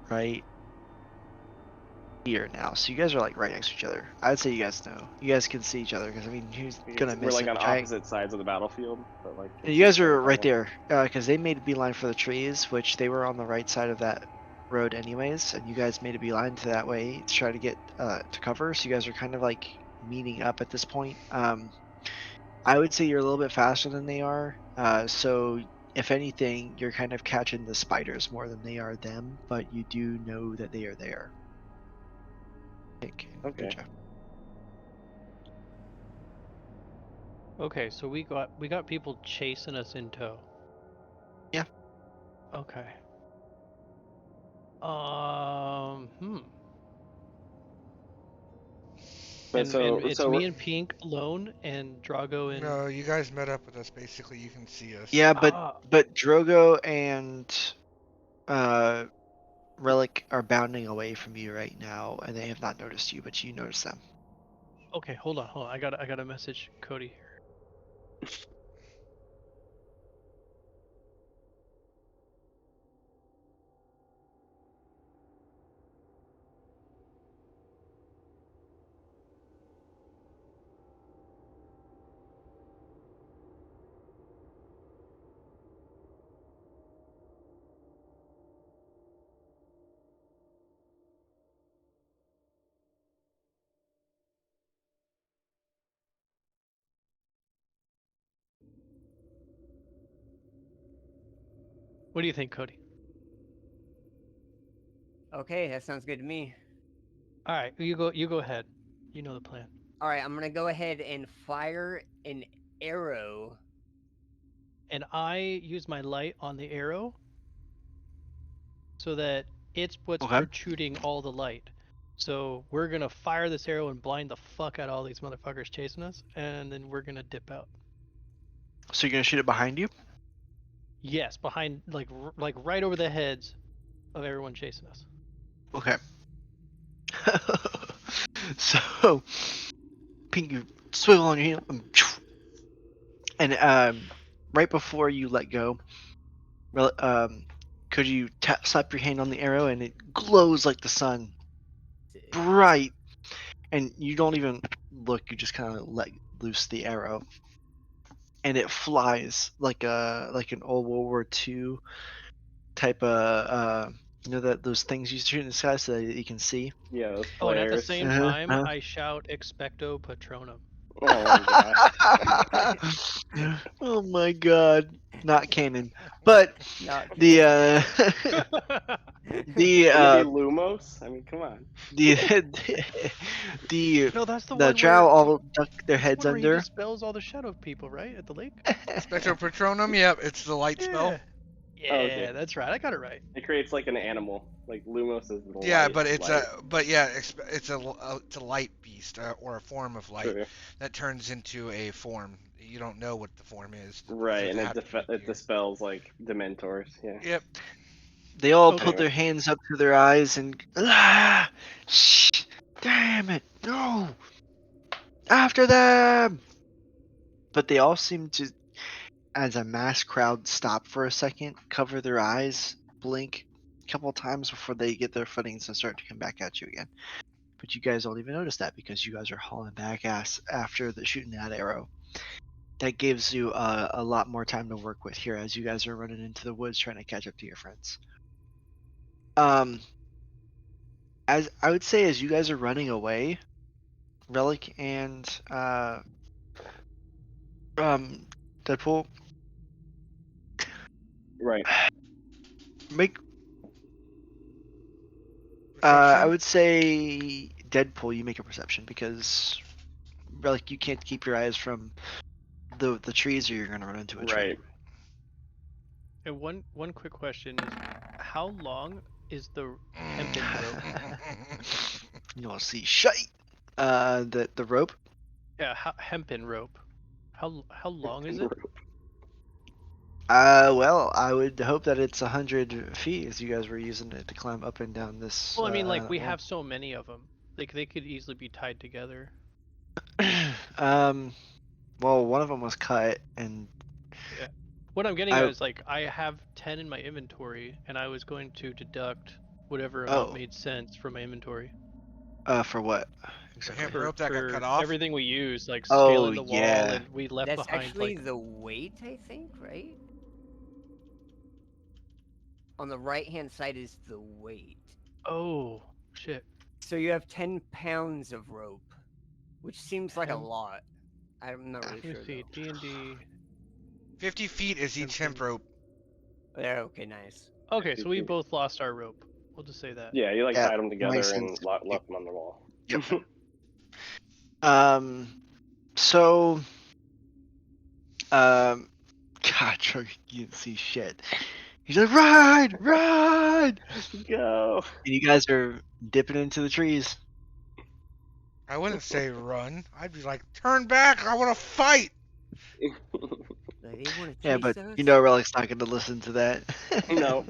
right here now. So you guys are like right next to each other. I'd say you guys know. You guys can see each other because I mean, who's gonna We're miss like a on giant? opposite sides of the battlefield, but like. You guys are right there because they made a beeline for the trees, which they were on the right side of that road anyways, and you guys made a beeline to that way to try to get to cover. So you guys are kind of like meeting up at this point. I would say you're a little bit faster than they are. So if anything, you're kind of catching the spiders more than they are them, but you do know that they are there. Okay. Okay. Okay, so we got people chasing us in tow. Yeah. Okay. Hmm. But And it's so me and Pink alone, and Drago and. No, you guys met up with us. Basically, you can see us. Yeah, Ah, but Drogo and uh Relic are bounding away from you right now, and they have not noticed you, but you notice them. okay. Hold on. I got a message, Cody here. What do you think, Cody? Okay, that sounds good to me. All right, you go. You go ahead. You know the plan. All right, I'm gonna go ahead and fire an arrow. And I use my light on the arrow so that it's what's Okay. protruding all the light. So we're gonna fire this arrow and blind the fuck out of all these motherfuckers chasing us, and then we're gonna dip out. So you're gonna shoot it behind you? Yes, behind like right over the heads of everyone chasing us. Okay. So, Pink, you swivel on your heel, and right before you let go, could you slap your hand on the arrow and it glows like the sun, bright, and you don't even look. You just kind of let loose the arrow, and it flies like an old World War II type of that those things you shoot in the sky so that you can see. yeah, those Oh, and at the flares. same Uh-huh, time, uh-huh. I shout "Expecto Patronum." Oh my god. Oh my god. not canon. But Not the Can the it be Lumos? I mean, come on. the the No, that's the the one drow where all duck their that's the heads one where he under. dispels all the shadow people, right? At the lake? Spectro Patronum, yep, it's the light spell. Yeah. Oh, Yeah, okay. that's right. I got it right. It creates like an animal. Like Lumos is the Yeah, light. but it's light. it's a light beast or a form of light True. that turns into a form. You don't know what the form is. Right, These and it attribute it here. dispels like Dementors. Yeah. Yep. They all Okay. put their hands up to their eyes and shh, damn it, no, after them. But they all seem to, as a mass crowd, stop for a second, cover their eyes, blink a couple times before they get their footings and start to come back at you again. But you guys don't even notice that because you guys are hauling back ass after the shooting that arrow. That gives you a lot more time to work with here as you guys are running into the woods trying to catch up to your friends. As I would say, as you guys are running away, Relic and Deadpool, Right. make I Perception. would say Deadpool, you make a perception because Relic, you can't keep your eyes from the trees or you're gonna run into a tree. Right. And one quick question is, how long is the hempen rope? You'll see shite. The rope. Yeah, hempen rope. How long is it? Well, I would hope that it's 100 feet, as you guys were using it to climb up and down this. Well, I mean, like we wall. have so many of them. Like they could easily be tied together. um, well, one of them was cut, and Yeah. What I'm getting I at is like I have 10 in my inventory, and I was going to deduct whatever amount made sense from my inventory. For what? The Exactly. hemp rope that got cut For off. everything we use, like Oh scaling the wall, yeah. and we left That's behind actually like the weight, I think, right? On the right-hand side is the weight. oh shit. So you have 10 pounds of rope, which seems like a Hemp- lot. I'm not really Let me sure see. though. D&D. 50 feet is each hemp rope. Yeah, okay, nice. Okay, so we both lost our rope. We'll just say that. Yeah, you like Yeah, tied them makes together sense. and left them on the wall. Yep. So, God, Chuck, you didn't see shit. He's like, ride, ride, Go. and you guys are dipping into the trees. I wouldn't say run. I'd be like, turn back. I want to fight. Like, they want to Yeah, chase but us? you know, Relic's not going to listen to that. No.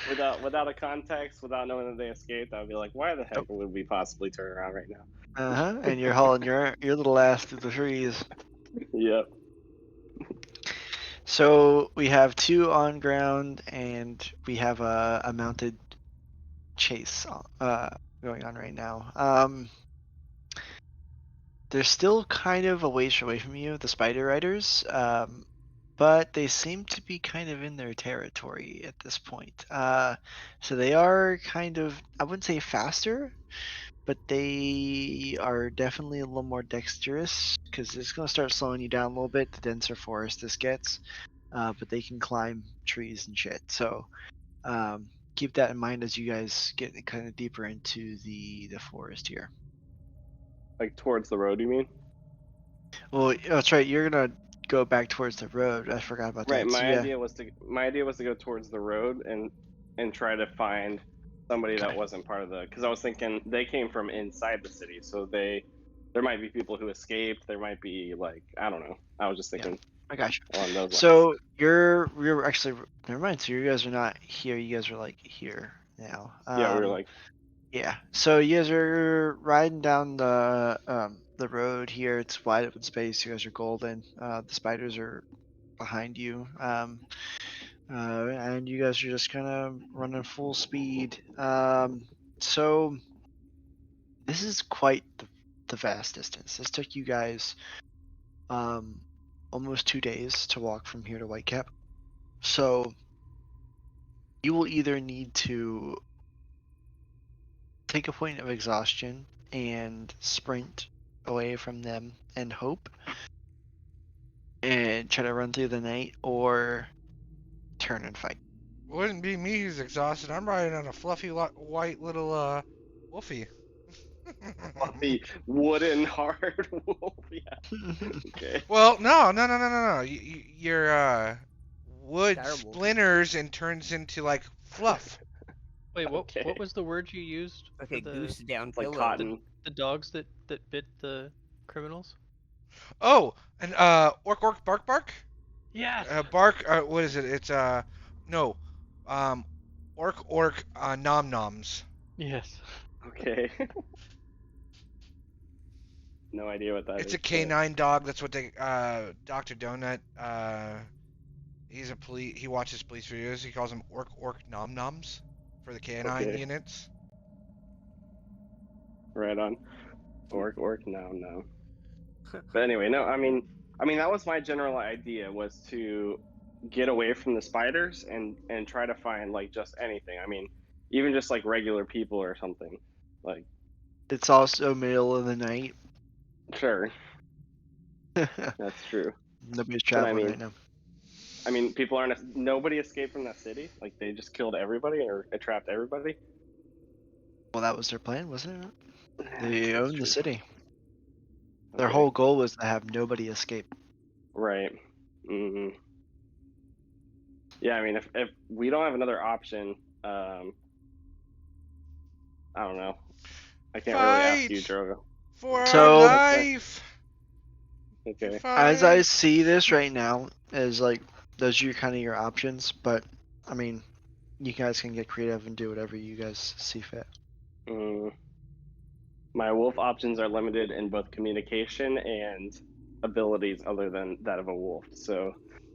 without a context, without knowing that they escaped, I'd be like, why the heck would we possibly turn around right now? And you're hauling your little ass through the trees. Yep. So we have 2 on ground, and we have a mounted chase going on right now. They're still kind of a ways away from you, the Spider Riders, but they seem to be kind of in their territory at this point. So they are kind of, I wouldn't say faster, but they are definitely a little more dexterous because it's going to start slowing you down a little bit the denser forest this gets. But they can climb trees and shit. So keep that in mind as you guys get kind of deeper into the forest here. Like towards the road, you mean? Well, that's right. You're gonna go back towards the road. I forgot about Right. that. So My yeah, idea was to go towards the road and try to find somebody that Okay. wasn't part of the. Because I was thinking they came from inside the city, so there might be people who escaped. There might be like I don't know. I was just thinking I got you. along those lines. So you're actually never mind. So you guys are not here. You guys are like here now. Yeah, we were like, Yeah. So you guys are riding down the road here. It's wide open space. You guys are golden. The spiders are behind you. And you guys are just kind of running full speed. So this is quite the vast distance. This took you guys almost 2 days to walk from here to Whitecap. So you will either need to take a point of exhaustion and sprint away from them and hope, and try to run through the night or turn and fight? Wouldn't be me who's exhausted. I'm riding on a fluffy white little wolfie. Fluffy, wooden, hard wolf. Yeah. Okay. Well, no. Your wood Direwolf. splinters and turns into like fluff. Wait, what Okay. was the word you used Like for a goose down It's like pillow. cotton. the dogs that bit the criminals? Oh, and orc bark. Yes. Bark. What is it? It's no, um, orc nom noms. Yes. Okay. No idea what that is. It's a but- canine dog. That's what they Dr. Donut he's a police. He watches police videos. He calls them orc nom noms for the canine Okay. units. Right on. Orc. No. But anyway, no. I mean, that was my general idea, was to get away from the spiders and try to find like just anything. I mean, even just like regular people or something. Like, It's also middle of the night. sure, that's true. Nobody's But I traveling mean- right now. I mean, people aren't. Nobody escaped from that city. Like, they just killed everybody or trapped everybody. Well, that was their plan, wasn't it? They That's owned the true. city. Their Okay. whole goal was to have nobody escape. Right. Yeah, I mean, if we don't have another option, I don't know. I can't really ask you, Fight! Drogo. For So- our life. Okay. As I Fight. see this right now, is like those are kind of your options, but I mean, you guys can get creative and do whatever you guys see fit. My wolf options are limited in both communication and abilities other than that of a wolf. So,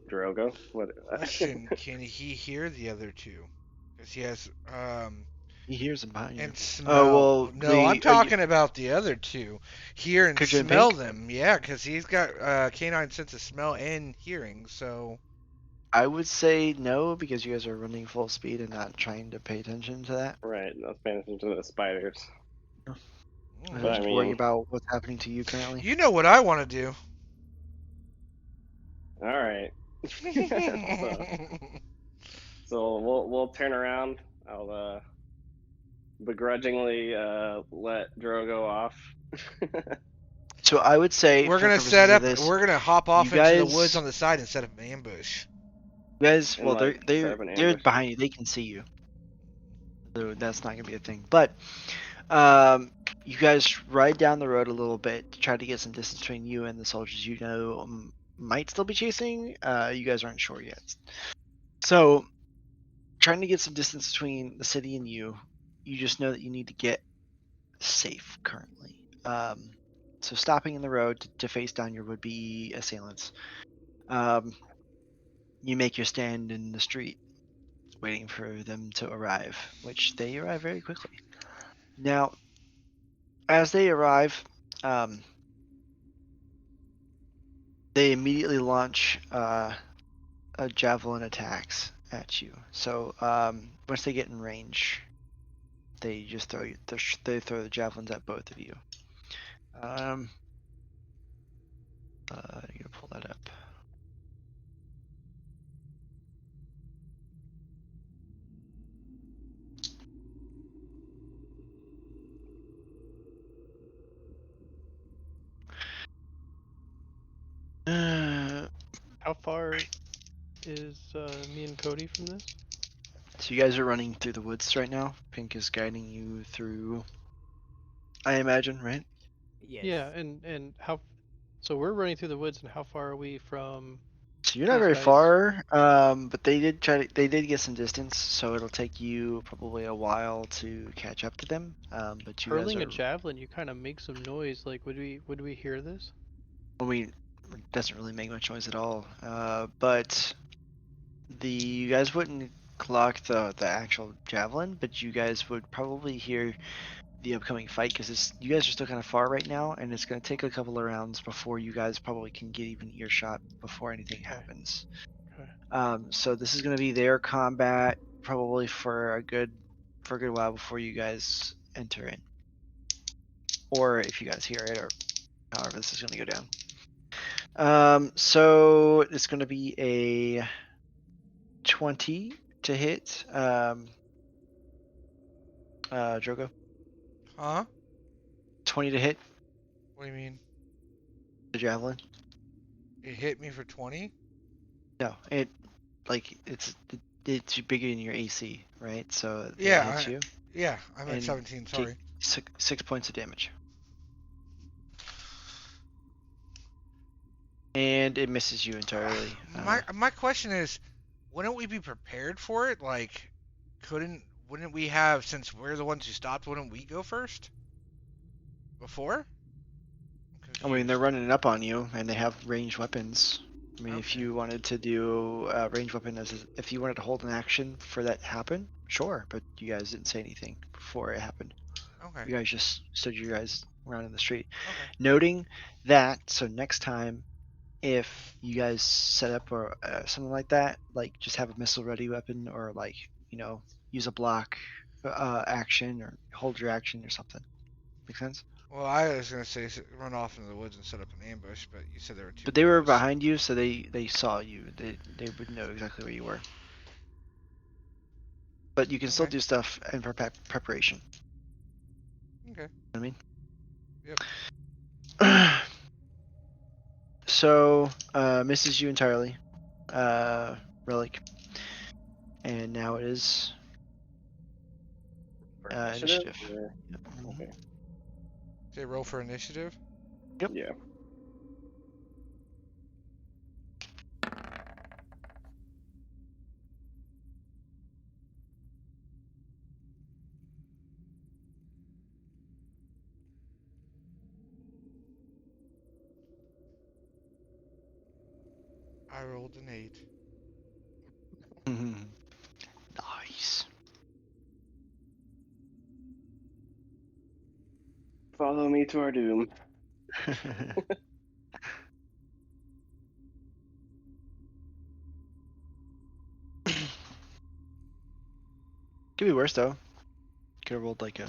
Drogo, what? Question: Can he hear the other two? Because he has He hears them behind you. and smell. Oh well, No, I'm talking about the other two. Hear and Could you smell pink? them. Yeah, because he's got canine sense of smell and hearing. So I would say no because you guys are running full speed and not trying to pay attention to that. Right. Let's pay attention to the spiders. I'm But I just worrying mean- about what's happening to you currently. you know what I want to do. All right. So we'll turn around. I'll begrudgingly let Drogo off. So I would say We're for gonna purposes set of up. this, We're gonna hop off you into the guys- woods on the side instead of an ambush. you guys, and, well, like, they're set up an they're ambush. behind you. They can see you, so that's not gonna be a thing. But you guys ride down the road a little bit to try to get some distance between you and the soldiers you know might still be chasing. You guys aren't sure yet. So, trying to get some distance between the city and you, you just know that you need to get safe currently. So stopping in the road to face down your would-be assailants. You make your stand in the street, waiting for them to arrive, which they arrive very quickly. Now, as they arrive, they immediately launch a javelin attacks at you. So once they get in range, they just they throw the javelins at both of you. I'm gonna pull that up. How far is me and Cody from this? So you guys are running through the woods right now. Pink is guiding you through, I imagine, right? Yes. Yeah, and how? So we're running through the woods, and how far are we from? So you're not These very guys- far, but they did they did get some distance, so it'll take you probably a while to catch up to them. But you Hurling guys a are, javelin, you kind of make some noise. Like, would we hear this? I mean, it doesn't really make much noise at all. But you guys wouldn't clock the actual javelin, but you guys would probably hear the upcoming fight because you guys are still kind of far right now, and it's going to take a couple of rounds before you guys probably can get even earshot before anything happens. Okay. So this is going to be their combat probably for a good while before you guys enter in, or if you guys hear it, or however this is going to go down. So it's going to be a 20 to hit. Drogo. Huh? 20 to hit What do you mean? the javelin. It hit me for 20? No, it's bigger than your AC, right? So it hits Yeah, you yeah, I'm at and 17, take sorry. 6 points of damage. And it misses you entirely. My question is, wouldn't we be prepared for it? Like, wouldn't we have, since we're the ones who stopped, wouldn't we go first? Before? I'm I mean, they're confused. running up on you, and they have ranged weapons. I mean, if Okay. you wanted to do a ranged weapon if you wanted to hold an action for that to happen, sure. But you guys didn't say anything before it happened. Okay. You guys just stood your guys around in the street. Okay. Noting that, so next time, if you guys set up or something like that, like just have a missile ready weapon, or like use a block action, or hold your action or something. Make sense? Well, I was gonna say run off into the woods and set up an ambush, but you said there were 2 But they were guys. behind you, so they saw you. They would know exactly where you were. But you can still Okay. do stuff in preparation. Okay. I mean. Yep. So misses you entirely, relic, and now it is For initiative. Or... Yep. Okay. Say roll for initiative. Yep. Yeah. I rolled an 8. Nice. Follow me to our doom. Could be worse though. Could have rolled like a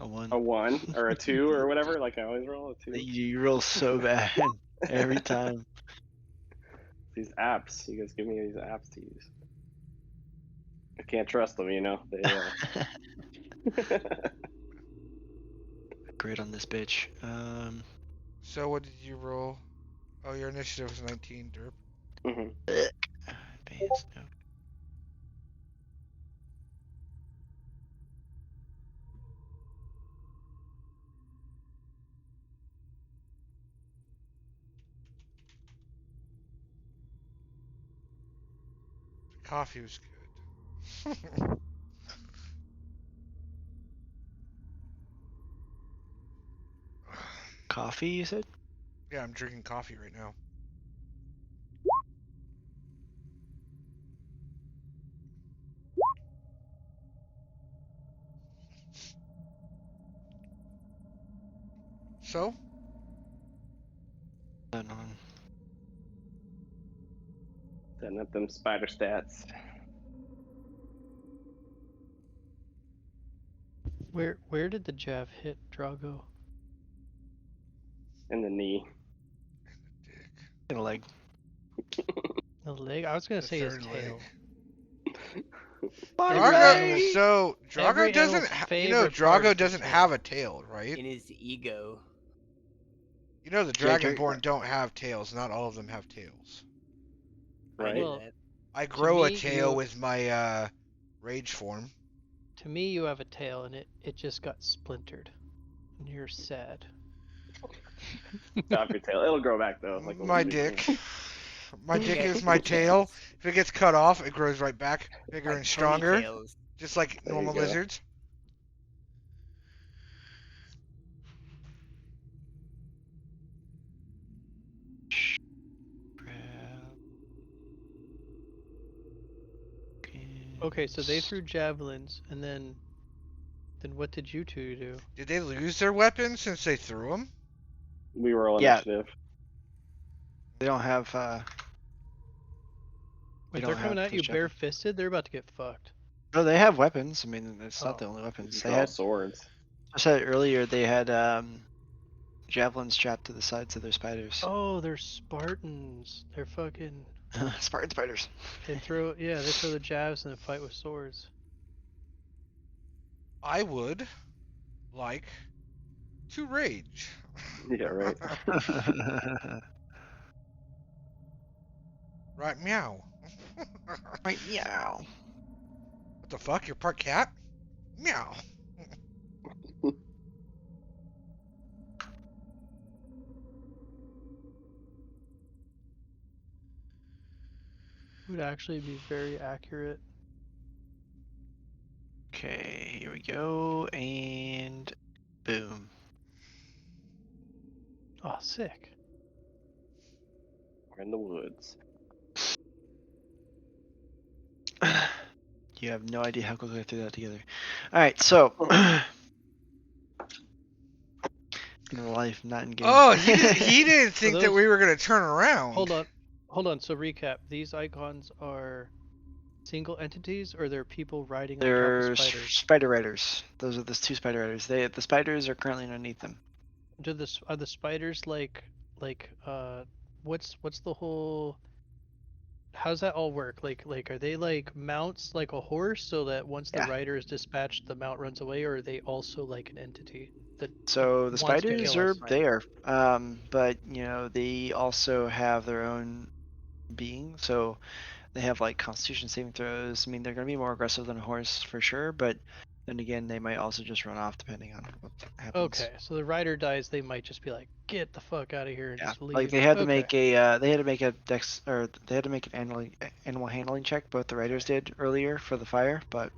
1. A 1 or a 2 or whatever. Like I always roll a 2. You roll so bad every time. These apps. You guys give me these apps to use. I can't trust them, They. Great on this bitch. So what did you roll? Oh, your initiative was 19, derp. Advanced, no. The coffee was good. Coffee, you said? Yeah, I'm drinking coffee right now. So? Done on. Setting up them spider stats. Where did the jav hit Drago? In the knee. Dick. In a leg. The leg? I was gonna The say his third tail. Drago, so Drago Every doesn't, animal's Drago favorite doesn't part is have a tail, right? In his ego. You know the Yeah, Dragonborn don't have tails. Not all of them have tails. I Right. knew Well, that. I grow a me, tail you- with my rage form. To me, you have a tail, and it just got splintered, and you're sad. Stop your tail. It'll grow back though. Like a My weed. dick. My dick Yeah, is my tail. If it gets cut off, it grows right back, bigger like and stronger, ponytails. just like There you normal go. lizards. Okay, so they threw javelins, and then what did you two do? Did they lose their weapons since they threw them? We roll Yeah. initiative. They don't have. If don't they're coming have at you those javelins. bare-fisted, they're about to get fucked. No, they have weapons. I mean, it's not Oh. the only weapons. You They draw had. swords. I said earlier they had javelins strapped to the sides of their spiders. Oh, they're Spartans. They're fucking. Spartan spiders. They throw the jabs and then fight with swords. I would like to rage. Yeah, right. Right, meow. Right, meow. What the fuck? You're part cat? Meow. Would actually be very accurate. Okay, here we go, and boom. Oh, sick. We're in the woods. You have no idea how quickly I threw that together. Alright, so. In life, not in game. Oh, he didn't think that those- we were gonna turn around. Hold on. So recap: these icons are single entities, or they're people riding on top They're of spiders. spider riders. Those are the two spider riders. The spiders are currently underneath them. Are the spiders like what's the whole? How's that all work? Like are they like mounts like a horse, so that once the Yeah. rider is dispatched, the mount runs away, or are they also like an entity that So the wants to spiders kill are us? there, but they also have their own being. So they have like Constitution saving throws. I mean, they're gonna be more aggressive than a horse for sure, but then again, they might also just run off depending on what happens. Okay, so the rider dies, they might just be like, "Get the fuck out of here," and Yeah, just leave. like they had to Okay. make a dex, or they had to make an animal handling check. Both the riders did earlier for the fire, but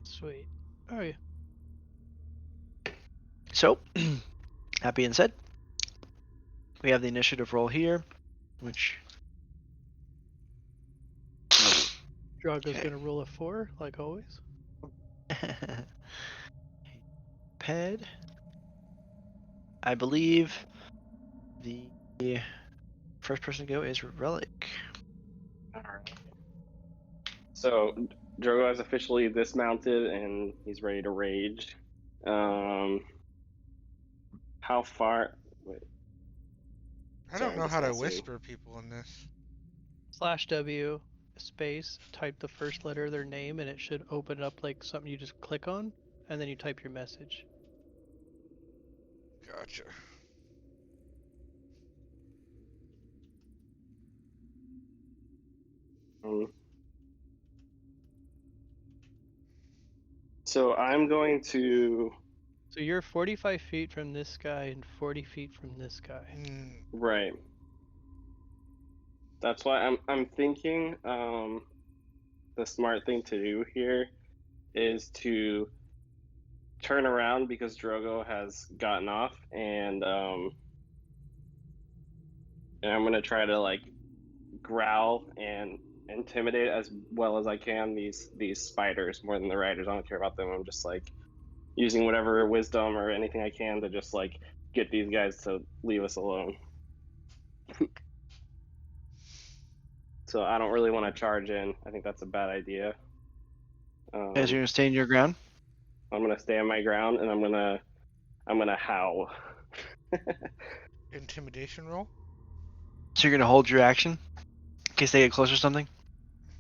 Sweet. Oh yeah. so that being said, we have the initiative roll here, which Drago's Okay. gonna roll a 4, like always. Ped. I believe the first person to go is Relic. Alright. So Drogo has officially dismounted and he's ready to rage. How far? Wait. I Sorry, don't I'm know just how to gonna see. whisper people in this. /W space, type the first letter of their name, and it should open up like something you just click on, and then you type your message. Gotcha. So I'm going to So you're 45 feet from this guy and 40 feet from this guy. right. That's why I'm thinking the smart thing to do here is to turn around because Drogo has gotten off, and I'm gonna try to like growl and intimidate as well as I can these spiders more than the riders. I don't care about them. I'm just like using whatever wisdom or anything I can to just like get these guys to leave us alone. So I don't really want to charge in. I think that's a bad idea. As you're gonna stand your ground. I'm gonna stay on my ground and I'm gonna howl. Intimidation roll? So you're gonna hold your action in case they get close or something.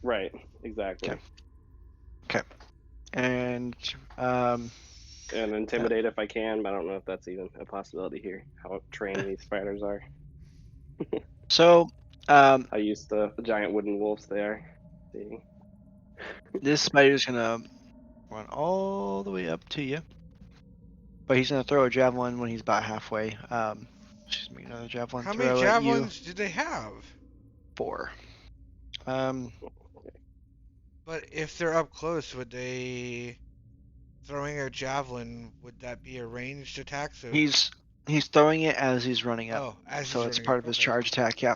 Right, exactly. Okay. And And intimidate if I can, but I don't know if that's even a possibility here. How trained these spiders are. so I used the giant wooden wolves there. See? this spider's gonna run all the way up to you, but he's gonna throw a javelin when he's about halfway. Excuse me, another javelin How throw many at you. javelins do they have? 4. But if they're up close, would they throwing a javelin? Would that be a ranged attack? So He's throwing it as he's running up, as so he's it's running part up. of his Okay. charge attack. Yeah.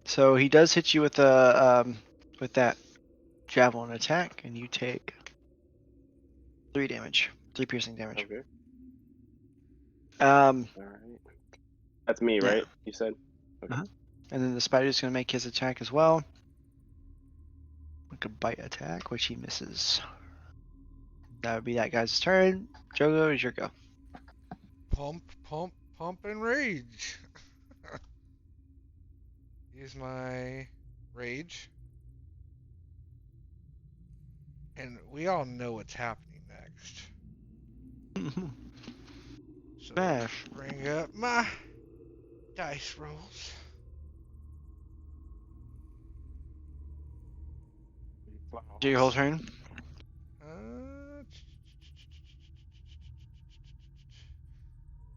So he does hit you with that javelin attack, and you take 3 damage, 3 piercing damage. Okay. Um, All right. That's me, Yeah. right? You said. Okay. And then the spider's gonna make his attack as well. Like a bite attack, which he misses. That would be that guy's turn. Jogo, is your go. Pump, pump, Pump and rage. Use my rage. And we all know what's happening next. So let me Smash. bring up my dice rolls. Do your whole turn?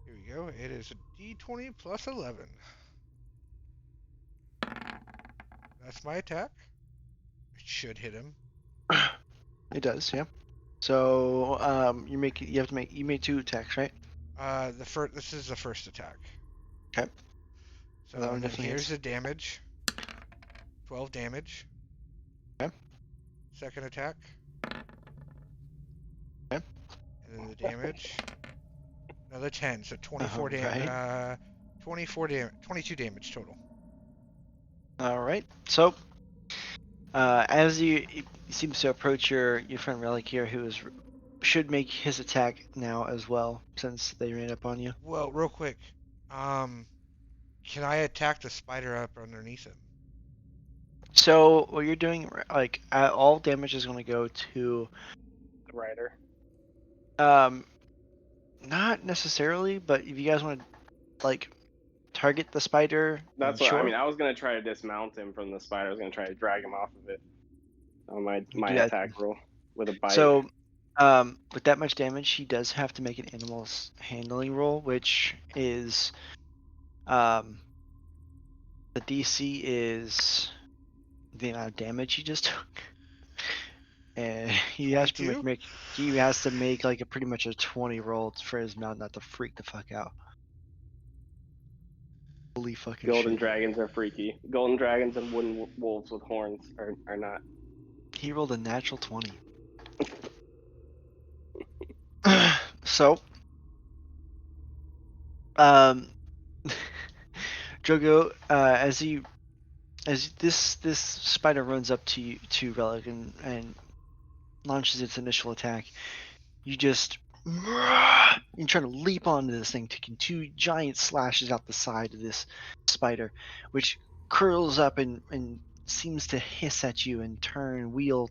Here we go. It is a d20 plus 11. That's my attack. It should hit him. It does, yeah. So you make 2 attacks, right? This is the first attack. Okay. So That one and then definitely here's hits. the damage. 12 damage. Okay. Second attack. Okay. And then the damage. Another 10, so 24 Alright. 22 damage total. Alright. So as you seems to approach your friend Relic here, should make his attack now as well, since they ran up on you. Well, real quick, can I attack the spider up underneath him? So what you're doing, like all damage is going to go to, The rider. not necessarily, but if you guys want to like target the spider, That's what I sure. mean. I was gonna try to dismount him from the spider. I was gonna try to drag him off of it on my Do that. attack roll with a bite. So, with that much damage, he does have to make an animal's handling roll, which is, the DC is the amount of damage he just took, and he has to 22? make like a pretty much a 20 roll for his mount not to freak the fuck out. Holy fucking Golden shit! dragons are freaky. Golden dragons and wooden wolves with horns are not. He rolled a natural 20. So, um, Drogo, as this spider runs up to you, to Relic, and launches its initial attack, you just you're trying to leap onto this thing, taking 2 giant slashes out the side of this spider, which curls up and seems to hiss at you and wheel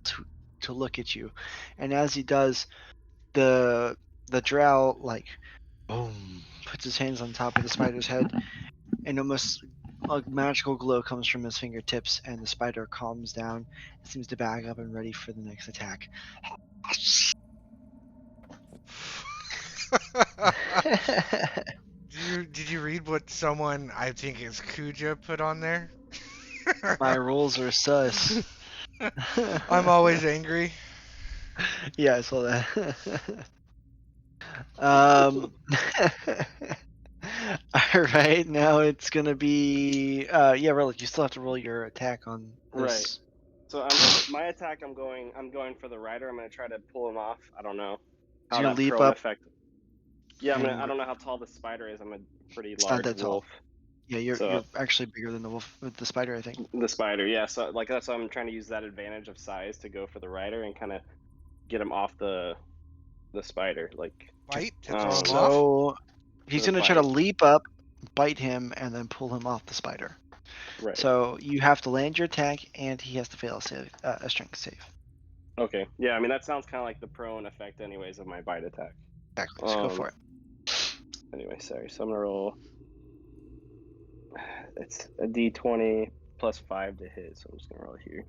to look at you. And as he does, the drow like boom puts his hands on top of the spider's head, and almost a magical glow comes from his fingertips, and the spider calms down and seems to back up and ready for the next attack. Did you read what someone I think is Kuja put on there? My rolls are sus. I'm always angry. Yeah, I saw that. um, all right, now it's gonna be yeah, Relic. You still have to roll your attack on this. Right. So my attack. I'm going for the rider. I'm gonna try to pull him off. I don't know how You're that gonna leap prone up. effect. Yeah, And I don't know how tall the spider is. I'm a pretty it's not large that tall. wolf. Yeah, you're So actually bigger than the wolf with the spider, I think. the spider, yeah. So like that's why I'm trying to use that advantage of size to go for the rider and kind of get him off the spider. Like Bite to throw him off. So he's The gonna try to bite. leap up, bite him, and then pull him off the spider. Right. So you have to land your attack, and he has to fail a strength save. Okay. Yeah, I mean that sounds kind of like the prone effect, anyways, of my bite attack. Exactly. So go for it. Anyway, sorry. So I'm gonna roll. It's a D20 plus 5 to hit, so I'm just gonna roll it here.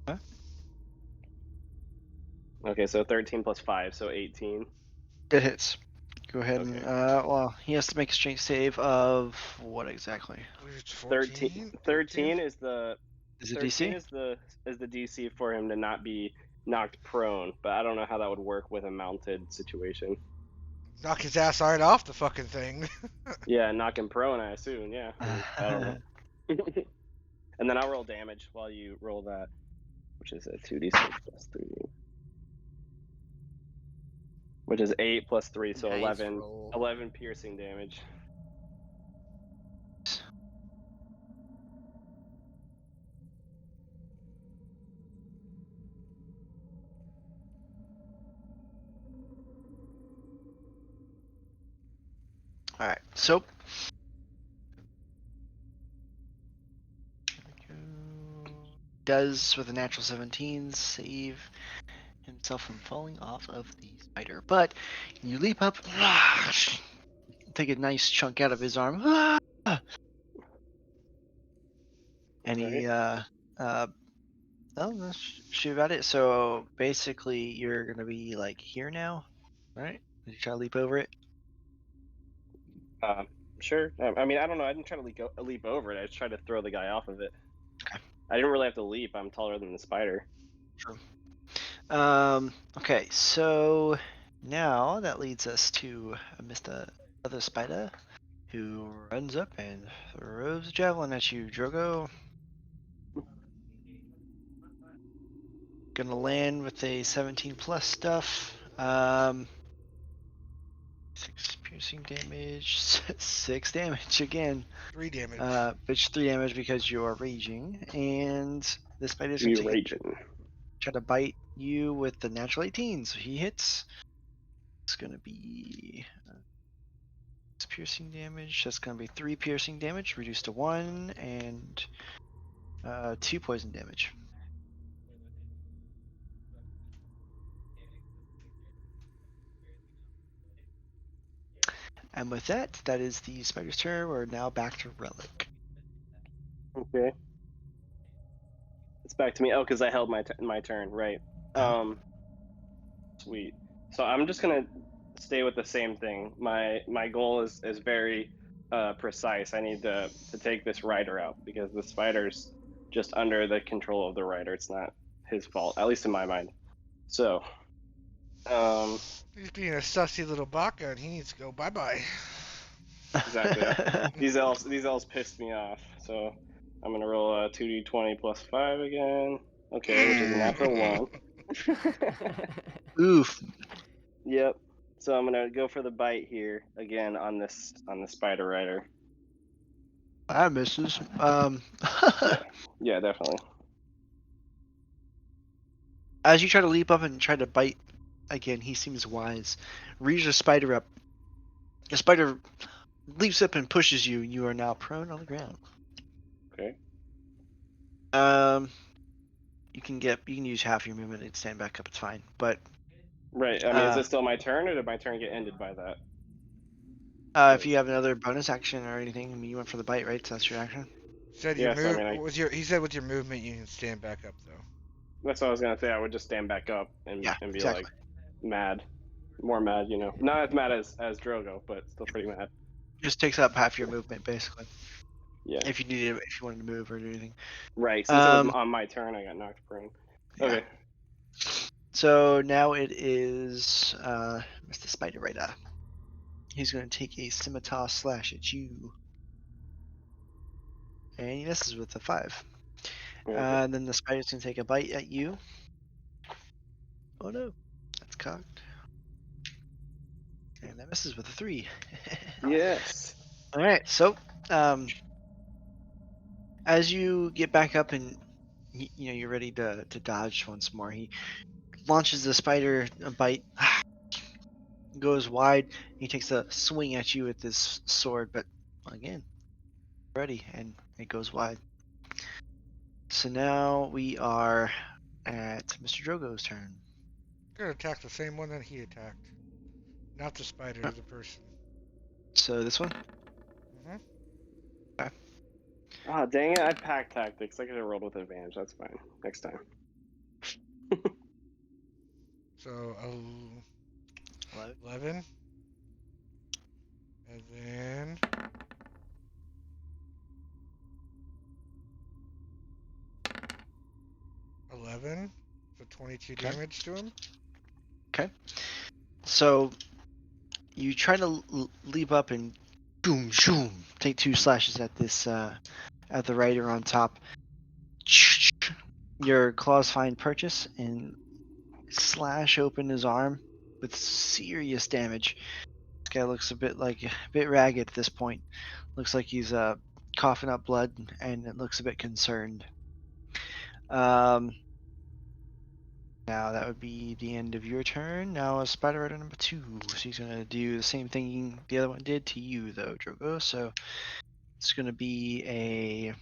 Huh? Okay, so 13 plus 5, so 18. It hits. Go ahead Okay. and well, he has to make a strength save of what exactly? It's 13. 13 is the Is it 13 DC? is the DC for him to not be knocked prone, but I don't know how that would work with a mounted situation. Knock his ass right off the fucking thing. Yeah, knock him prone, I assume. Yeah, I don't know. And then I'll roll damage while you roll that, which is a 2d6 plus 3. Which is 8 plus 3, so Nice 11. roll. 11 piercing damage. All All right. So. Does with a natural 17 save himself from falling off of the spider, but you leap up, take a nice chunk out of his arm, and he oh, that's shoot about it. So basically, you're gonna be like here now, right? Did you try to leap over it? Sure. I mean, I don't know. I didn't try to leap over it. I just tried to throw the guy off of it. Okay. I didn't really have to leap. I'm taller than the spider. True. Okay, so now that leads us to Mr. Other Spider, who runs up and throws a javelin at you, Drogo. Gonna land with a 17 plus stuff. 6 piercing damage, 6 damage again. 3 damage. But it's 3 damage because you are raging, and the spider's gonna You take raging. try to bite you with the natural 18, so he hits. It's gonna be 6 piercing damage. That's gonna be 3 piercing damage, reduced to 1, and 2 poison damage. And with that, that is the spider's turn. We're now back to Relic. Okay. It's back to me. Oh, because I held my turn, right? Sweet. So I'm just gonna stay with the same thing. My goal is very precise. I need to take this rider out because the spider's just under the control of the rider. It's not his fault, at least in my mind. So, He's being a sussy little baka, and he needs to go bye-bye. exactly. These elves pissed me off. So I'm gonna roll a 2d20 plus 5 again. Okay, which is a natural 1. Oof. Yep. So I'm gonna go for the bite here again on the spider rider. That misses. Yeah, definitely. As you try to leap up and try to bite again, he seems wise. Reaches the spider up. The spider leaps up and pushes you. You are now prone on the ground. Okay. You can use half your movement and stand back up. It's fine. But Right. I mean, is it still my turn, or did my turn get ended by that? if you have another bonus action or anything, I mean, you went for the bite, right? So that's your action. Said your move he said with your movement you can stand back up though. That's what I was gonna say. I would just stand back up and be exactly. like mad, more mad. You know, not as mad as Drogo, but still pretty mad. Just takes up half your movement basically. Yeah. If you wanted to move or do anything. Right. Since it was on my turn, I got knocked prone. Okay. Yeah. So now it is Mr. Spider Rider. He's going to take a scimitar slash at you. And he misses with a 5. Okay. And then the spider's going to take a bite at you. Oh no, that's cocked. And that misses with a 3. Yes. Alright, so as you get back up and you're ready to dodge once more, he launches the spider a bite, goes wide. He takes a swing at you with this sword, but again, ready, and it goes wide. So now we are at Mr. Drogo's turn. Gonna attack the same one that he attacked. Not the spider, the person. So this one? Mm-hmm. Okay. Ah, dang it! I packed tactics. I could have rolled with advantage. That's fine. Next time. So 11. And then 11. So 22 damage to him. Okay. So you try to leap up and boom, shoom, take 2 slashes at this at the rider on top. Your claws find purchase and slash open his arm with serious damage. This guy looks a bit ragged at this point. Looks like he's coughing up blood and it looks a bit concerned. Now that would be the end of your turn. Now Spider Rider number 2. So he's gonna do the same thing the other one did to you, though, Drogo. So it's gonna be a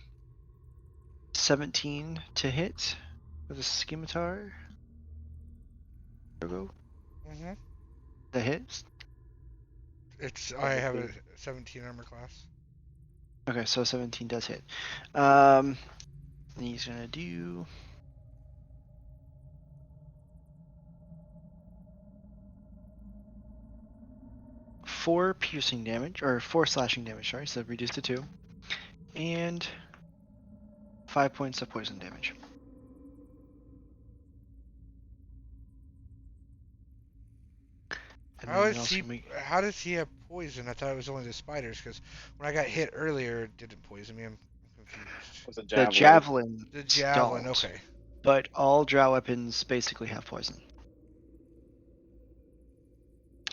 17 to hit with a scimitar. Drogo, Mm-hmm. that hits. I have a 17 armor class. Okay, so 17 does hit. And he's gonna do 4 piercing damage, or 4 slashing damage, sorry, so reduced to 2. And 5 points of poison damage. And then you're also gonna make... How does he have poison? I thought it was only the spiders, because when I got hit earlier, it didn't poison me. I'm confused. Was a The javelin. javelin. The javelin, don't, okay. But all drow weapons basically have poison.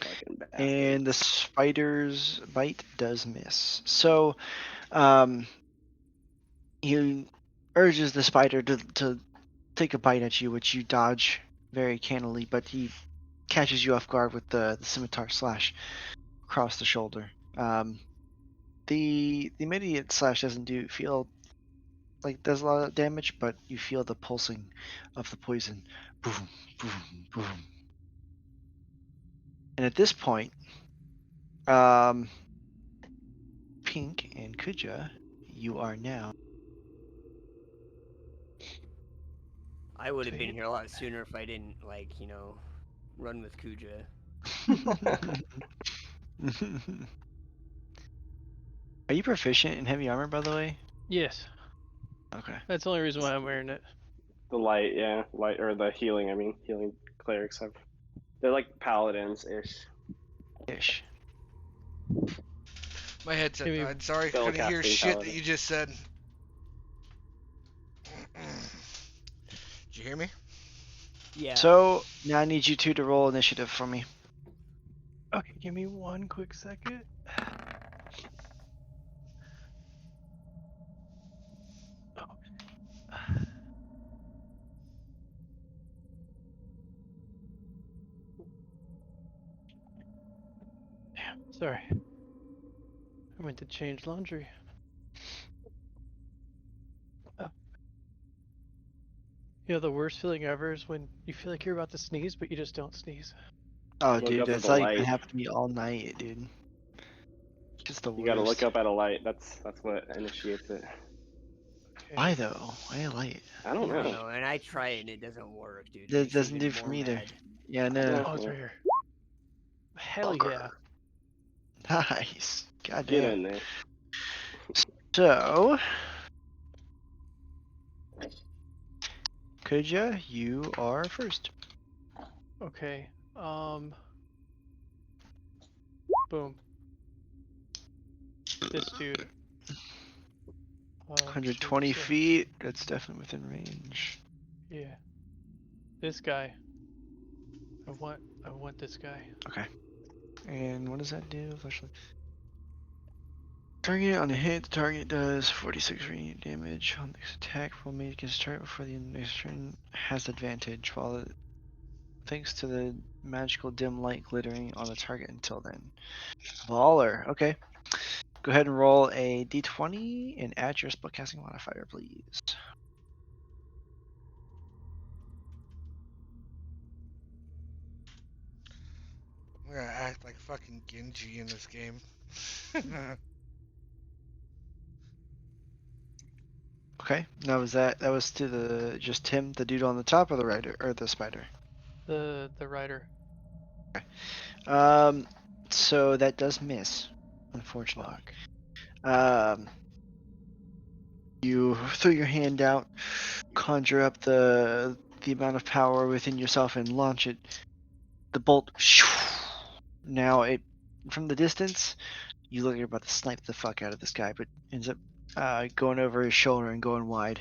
Fucking bastard. And the spider's bite does miss. So, he urges the spider to take a bite at you, which you dodge very cannily, but he catches you off guard with the scimitar slash across the shoulder. The immediate slash doesn't feel like does a lot of damage, but you feel the pulsing of the poison. Boom, boom, boom. And at this point, Pink and Kuja, you are now. I would have been Take it. here a lot sooner if I didn't, like, run with Kuja. Are you proficient in heavy armor, by the way? Yes, Okay. that's the only reason why I'm wearing it. The light, yeah, light or the healing. I mean, healing clerics have. They're like paladins ish. Ish. My headset Give me- died. Sorry, couldn't hear Spellcasting shit that paladin. you just said. Did you hear me? Yeah. So now I need you two to roll initiative for me. Okay, give me one quick second. Oh. Damn, sorry. I meant to change laundry. Oh. You know, the worst feeling ever is when you feel like you're about to sneeze, but you just don't sneeze. Oh, Look dude, up at that's the like light. been happening to me all night, dude. Just the You worst. gotta look up at a light. That's what initiates it. Okay. Why though? Why a light? I don't I don't know. know, and I try it and it doesn't work, dude. It That makes me doesn't even do for more me either. mad. Yeah, no. Oh, it's Yeah. right here. Hell Bugger. yeah. Nice. God Get damn. in there. So, Kuja, you are first. Okay. Boom. This dude. 120 so- feet. That's definitely within range. Yeah. This guy. I want this guy. Okay. And what does that do? Flashlight. Target on a hit, the target does 46 radiant damage on this attack. Roll made against target before the next turn has advantage, while it, thanks to the magical dim light glittering on the target until then. Baller. Okay. Go ahead and roll a d20 and add your spellcasting modifier, please. I'm gonna act like fucking Genji in this game. Okay. Now that was to the just him, the dude on the top, or the rider or the spider? The rider. Um. So that does miss, unfortunately. Fuck. You throw your hand out, conjure up the amount of power within yourself, and launch it. The bolt. Now it from the distance, you look like you're about to snipe the fuck out of this guy, but ends up going over his shoulder and going wide.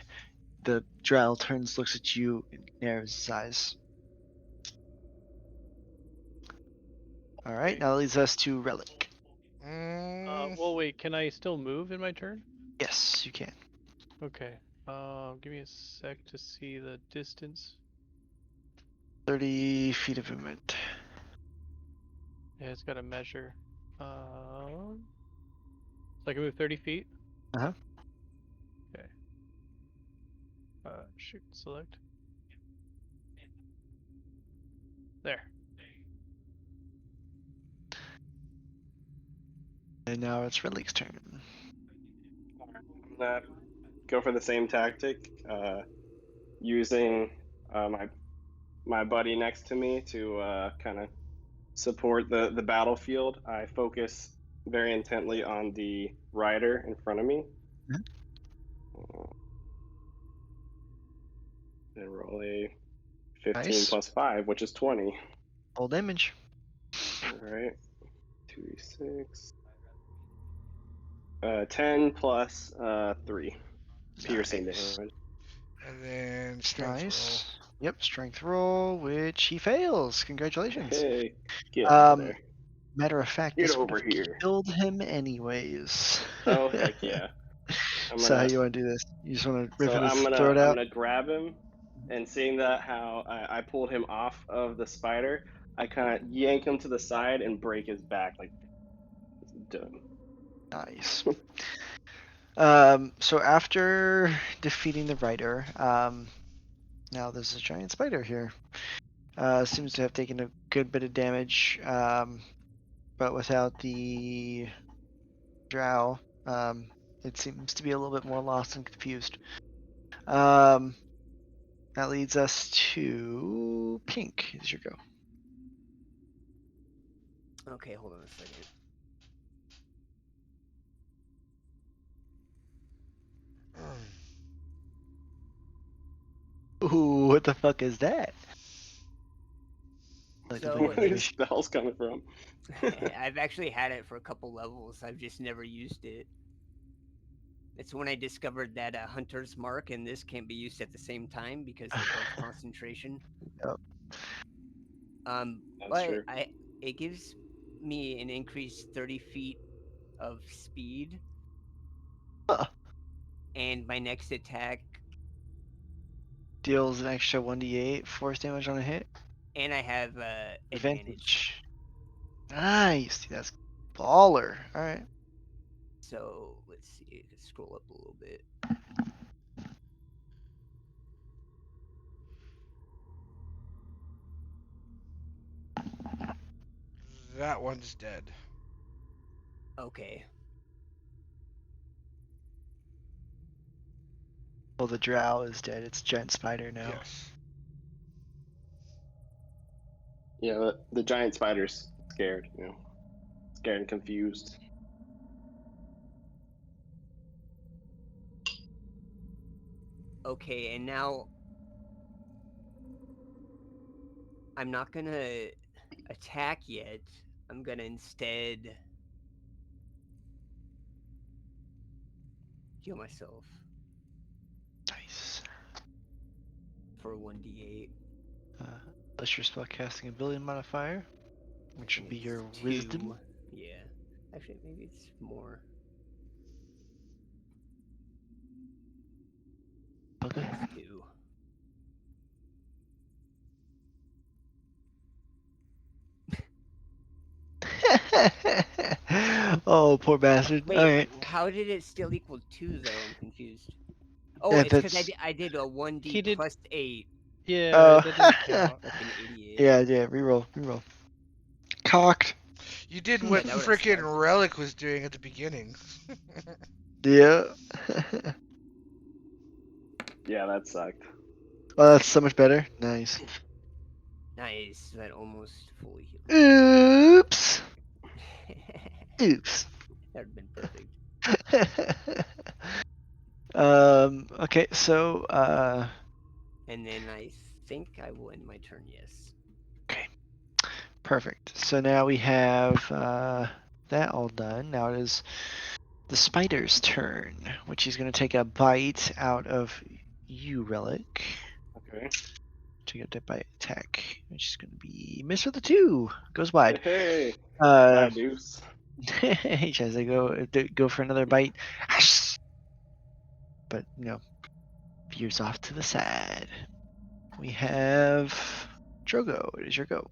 The drow turns, looks at you, and narrows his eyes. All right, Okay. now that leads us to Relic. Well, wait. Can I still move in my turn? Yes, you can. Okay. Give me a sec to see the distance. 30 feet of movement. Yeah, it's got to measure. So I can move 30 feet. Uh-huh. Okay. Shoot, select. There. And now it's Relic's turn. I'm gonna go for the same tactic, using my buddy next to me to kind of support the battlefield. I focus very intently on the rider in front of me. Mhm. And roll a 15 Nice. plus 5, which is 20. Full damage. All right. 2d6. 10 plus 3 piercing Nice. damage. And then strength Nice. Yep, strength roll, which he fails. Congratulations. Hey, get over Um, there. matter of fact, Get this would over have here. killed him anyways. Oh heck yeah! I'm So how gonna you want to do this? You just want to rip so his I'm throat gonna I'm out? gonna grab him, and seeing that how I pulled him off of the spider, I kind of yank him to the side and break his back like done. Nice. So after defeating the rider, now there's a giant spider here. Seems to have taken a good bit of damage, but without the drow, it seems to be a little bit more lost and confused. That leads us to Pink. Is your go? Okay, hold on a second. Ooh, what the fuck is that? Like a So- big Where are these animation. spells coming from? I've actually had it for a couple levels. I've just never used it. It's when I discovered that Hunter's Mark and this can't be used at the same time because they're both concentration. Yep. That's But true. it gives me an increased 30 feet of speed, Huh. and my next attack, Deals an extra 1d8 force damage on a hit. and I have advantage. Nice. Dude, that's baller. All right. So let's see. Let's scroll up a little bit. That one's dead. Okay. Well, the drow is dead. It's giant spider now. Yes. Yeah, the giant spider's scared. Scared and confused. Okay, and now I'm not gonna attack yet. I'm gonna instead heal myself Nice. for 1d8. Unless you're spellcasting ability modifier, which would be your It's wisdom. 2. Yeah. Actually, maybe it's more. Okay. It's 2. Oh, poor bastard. Wait, All right. how did it still equal 2 though? I'm confused. Oh, Yeah, it's because that's- I did a 1d He did- plus 8 Yeah, Oh. that doesn't count. like an idiot. Yeah. Reroll. Cocked. You did Yeah, what that would've freaking sucked. Relic was doing at the beginning. Yeah. Yeah, that sucked. Oh, that's so much better. Nice. Nice. That almost fully healed. Oops. Oops. That would've been perfect. Okay, so And then I think I will end my turn, yes. perfect. So now we have that all done. Now it is the spider's turn, which is going to take a bite out of you, Relic. Okay. Take a bite attack, which is going to be miss with a 2. Goes wide. Hey, Uh, bye, Deuce. he tries to go for another bite, but veers off to the side. We have Drogo, it is your go.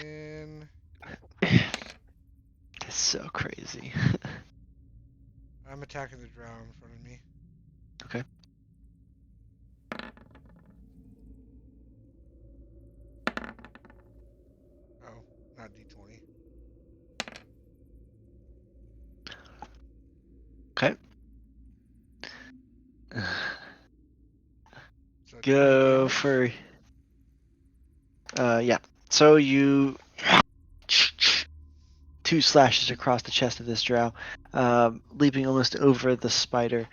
And then That's so crazy. I'm attacking the drow in front of me. Okay. Oh, not D20. Okay. So 20 Go damage. for. Yeah. So you. 2 slashes across the chest of this drow, leaping almost over the spider,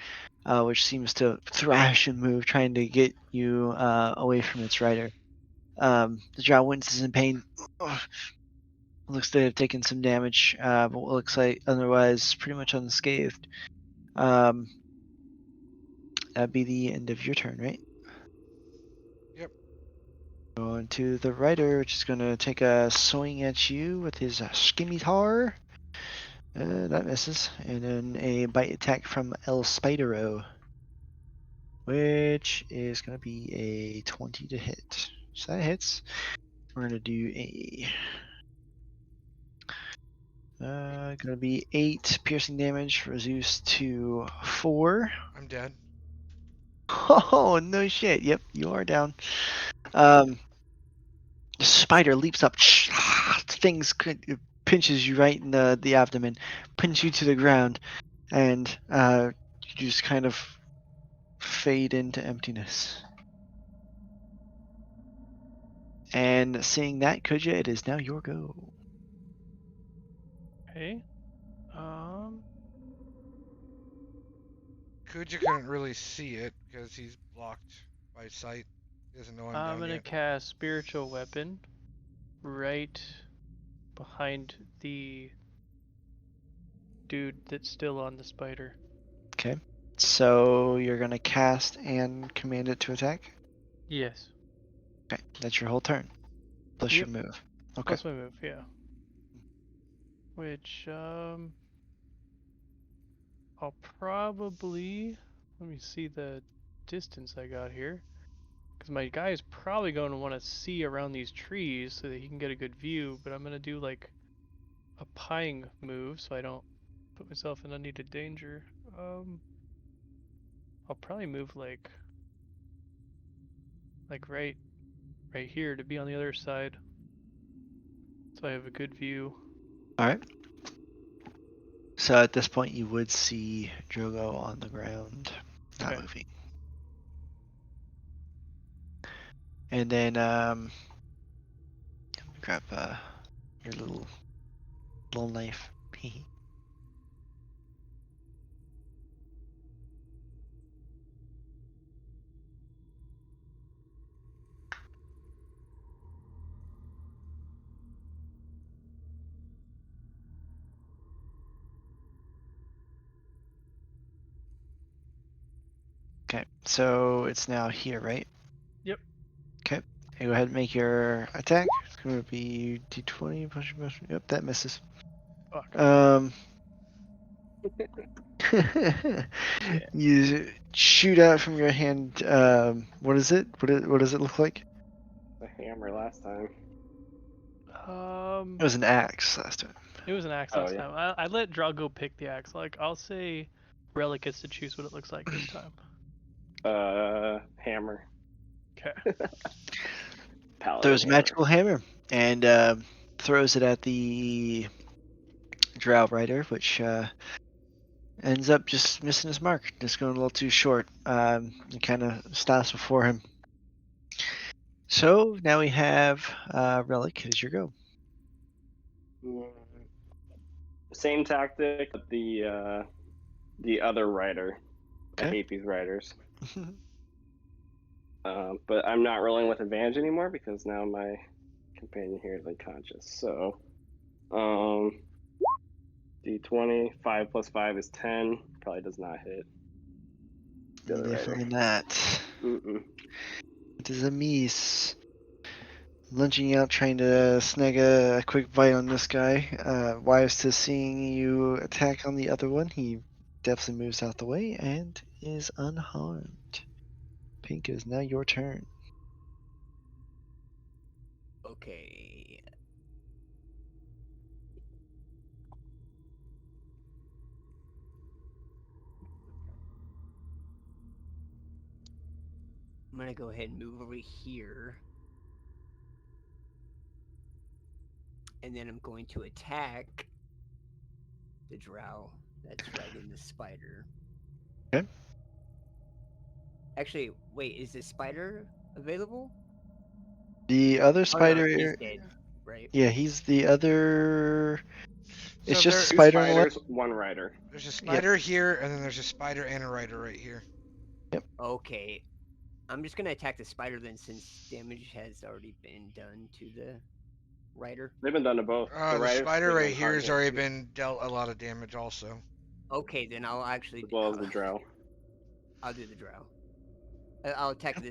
which seems to thrash and move, trying to get you away from its rider. The drow winces in pain. Looks to have taken some damage, but looks like otherwise pretty much unscathed. That'd be the end of your turn, right? Yep. Going to the rider, which is going to take a swing at you with his scimitar. That misses. And then a bite attack from El Spidero, which is going to be a 20 to hit. So that hits. We're going to do a. Going to be 8 piercing damage, reduced to 4. I'm dead. Oh, no shit. Yep, you are down. The spider leaps up. Things pinches you right in the abdomen, pins you to the ground, and you just kind of fade into emptiness. And seeing that, Kuja, it is now your go. Okay. Um. Kuja couldn't really see it because he's blocked by sight. He doesn't know I'm I'm down gonna yet. cast spiritual weapon right behind the dude that's still on the spider. Okay. So you're gonna cast and command it to attack. Yes. Okay, that's your whole turn. Plus Yep. your move. Okay. Plus my move, yeah. Which I'll probably let me see the distance I got here. Because my guy is probably going to want to see around these trees so that he can get a good view, but I'm going to do like a pieing move so I don't put myself in unneeded danger. I'll probably move like right here to be on the other side so I have a good view. All right. So at this point, you would see Drogo on the ground, not Okay. moving. And then grab your little knife. Okay, so it's now here, right? Yep. Okay, go ahead and make your attack. It's going to be D20. Yep, that misses. Fuck. Yeah. You shoot out from your hand. What is it? What does it look like? The hammer last time. It was an axe last time. It was an axe Oh, last yeah. time. I let Drago pick the axe. Like, I'll say Relic gets to choose what it looks like this time. Hammer. Okay. Paladin Throws a hammer. magical hammer and throws it at the drow rider, which ends up just missing his mark, just going a little too short. He kind of stops before him. So now we have Relic. Here's your go. Same tactic, but the other rider. I Okay. hate these riders. But I'm not rolling with advantage anymore because now my companion here is unconscious. So, D20, 5 plus 5 is 10. Probably does not hit. The other Definitely rider. not. Mm-mm. It is a miss. lunging out, trying to snag a quick bite on this guy. Wise to seeing you attack on the other one, he definitely moves out the way and is unharmed. Pink, it is now your turn. Okay. I'm gonna go ahead and move over here. And then I'm going to attack the drow that's right in the spider. Okay. Actually, wait, is the spider available? The other Oh no, spider. he's dead. Right. Yeah, he's the other. It's So just a there, Two spider on the left. spiders, one rider. there's a Yep. spider here, and then there's a spider and a rider right here. Okay. I'm just gonna attack the spider then, since damage has already been done to the rider. They've been done to both. The The riders spider right taking here hard has hits, already been dealt a lot of damage also. Okay, then I'll actually as well as the drow. I'll do the drow. I'll attack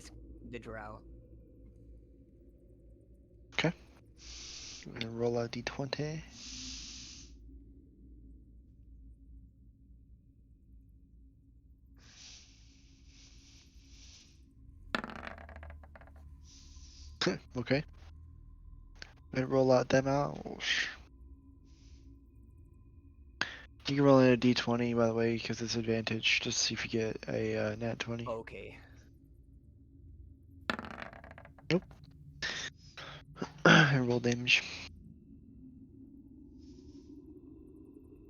the drow. Okay. I'm gonna roll a d20. Okay. I roll out them out. You can roll in a d20, by the way, because it's advantage. Just see if you get a nat 20. Okay. Nope. And roll damage.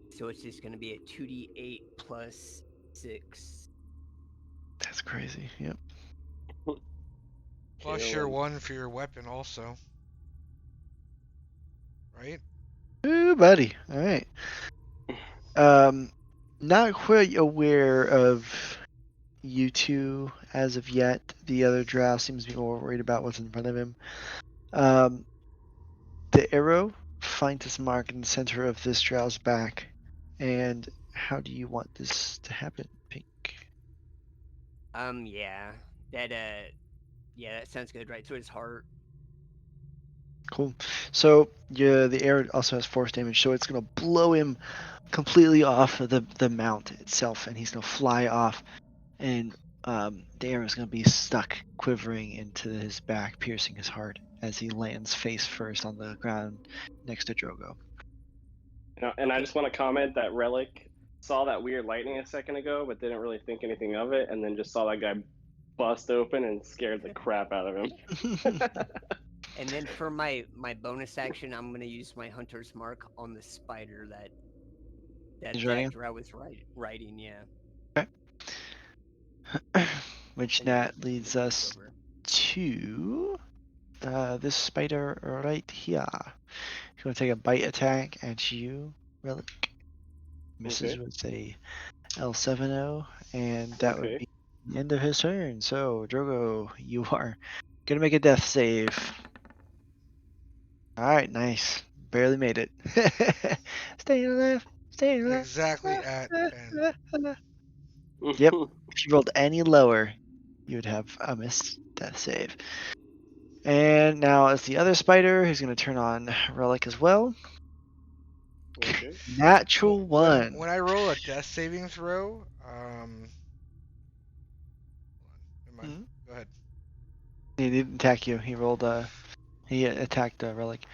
So it's just gonna be a 2d8 plus 6. That's crazy. Yep. Plus your 1 for your weapon also. Right? Ooh, buddy. All right. Not quite aware of you two as of yet. The other drow seems to be more worried about what's in front of him. The arrow finds its mark in the center of this drow's back. And how do you want this to happen, Pink? Yeah. That yeah, that sounds good, right to his heart. Cool. So yeah, the arrow also has force damage, so it's gonna blow him completely off of the mount itself, and he's gonna fly off, and the arrow is gonna be stuck, quivering into his back, piercing his heart as he lands face first on the ground next to Drogo. And I Okay. just want to comment that Relic saw that weird lightning a second ago, but didn't really think anything of it, and then just saw that guy bust open and scared the crap out of him. And then for my bonus action, I'm gonna use my hunter's mark on the spider He's riding. drow was riding. Yeah. Which And then that leads move us over. to this spider right here. He's gonna take a bite attack at you, Relic. Misses Okay. with a L70, and that would Okay. be the end of his turn. So, Drogo, you are gonna make a death save. Alright, nice. Barely made it. Staying alive, staying alive. Exactly at Ben. Yep. If you rolled any lower, you would have a missed death save. And now it's the other spider who's going to turn on Relic as well. Okay. Natural one. When I roll a death saving throw, never mind. Go ahead. He didn't attack you. He rolled he attacked Relic.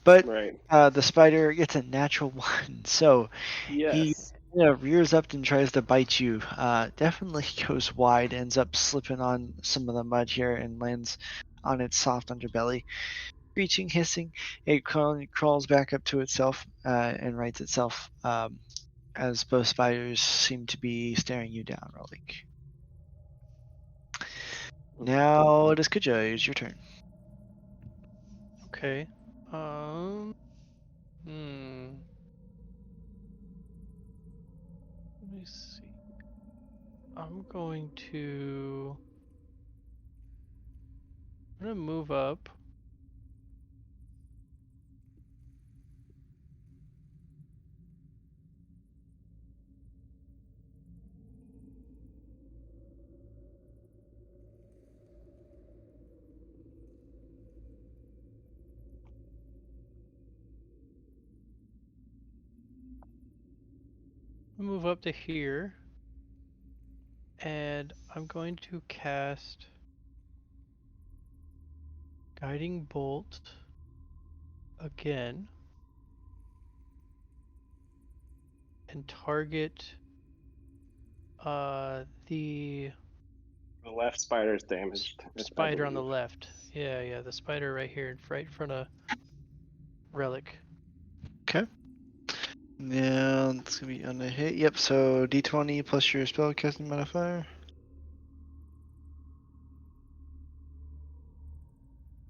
But Right. the spider gets a natural one. So he Yes. rears up and tries to bite you. Definitely goes wide, ends up slipping on some of the mud here and lands on its soft underbelly. Screeching, hissing, it crawls back up to itself and rights itself as both spiders seem to be staring you down, Relic. Now it is Kuja. It's your turn. Okay. Hmm. Let me see. I'm gonna move up. move up to here, and I'm going to cast Guiding Bolt again, and target the left spider's damaged. spider on the left. Yeah, the spider right here, right in front of Relic. Okay. Now it's gonna be on the hit. Yep. So D20 plus your spellcasting modifier.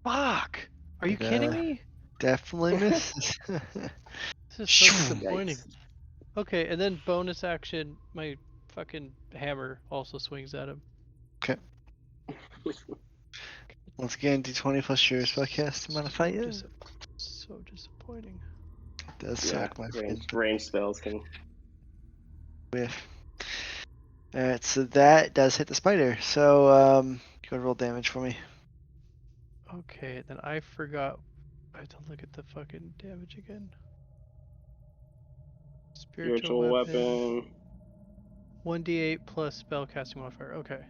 Fuck! Are you kidding me? Definitely misses. This is so Shoo. disappointing. Okay, and then bonus action, my fucking hammer also swings at him. Okay. Once again, D20 plus your spellcasting modifier. So disappointing. It does suck, my friend. Range spells can. Whiff. Alright, so that does hit the spider. So, go roll damage for me. Okay, then I forgot. I have to look at the fucking damage again. Spiritual weapon. 1d8 plus spellcasting modifier. Okay.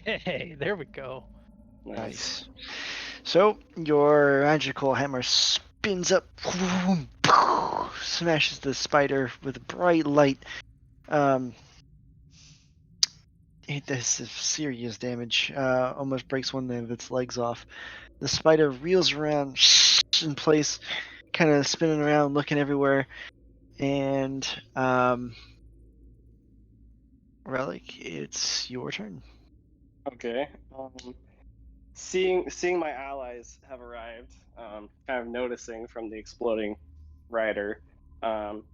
Hey, there we go. Nice. So, your magical hammer spins up, smashes the spider with bright light. It does serious damage. Almost breaks one of its legs off. The spider reels around in place, kind of spinning around, looking everywhere. And, Relic, it's your turn. Okay. Seeing my allies have arrived, kind of noticing from the exploding rider, I'm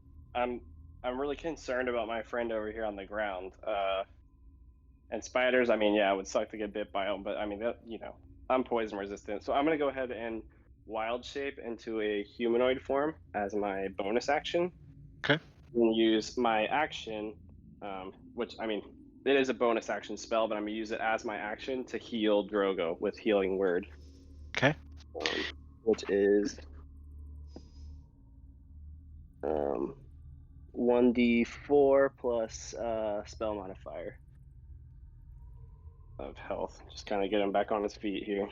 really concerned about my friend over here on the ground. And spiders, I mean, yeah, it would suck to get bit by them, but I mean, I'm poison resistant, so I'm gonna go ahead and wild shape into a humanoid form as my bonus action. Okay. And use my action, which I mean, it is a bonus action spell, but I'm gonna use it as my action to heal Drogo with Healing Word. Okay. Which is 1d4 plus spell modifier of health. Just kind of get him back on his feet here.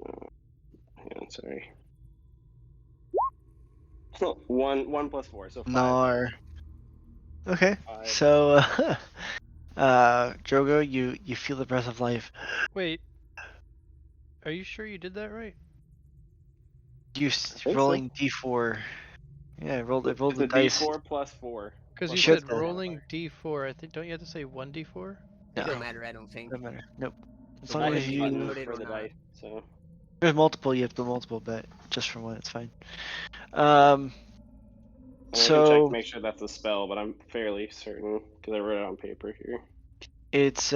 Hang on, sorry. 1 plus 4, so 5. Nar. Okay. 5. So, Drogo, you feel the breath of life. Wait. Are you sure you did that right? You think rolling D4. Yeah, I rolled It's the a dice. d4 plus 4. Because you Should said say. rolling d4. I think don't you have to say 1d4? No, It don't matter, I don't think. doesn't matter. Nope. As I long hit as the you button put it for or the not. dice, so. there's multiple, you have to put multiple, but just from one, it's fine. I'm gonna check So to make sure that's a spell, but I'm fairly certain because I wrote it on paper here. it's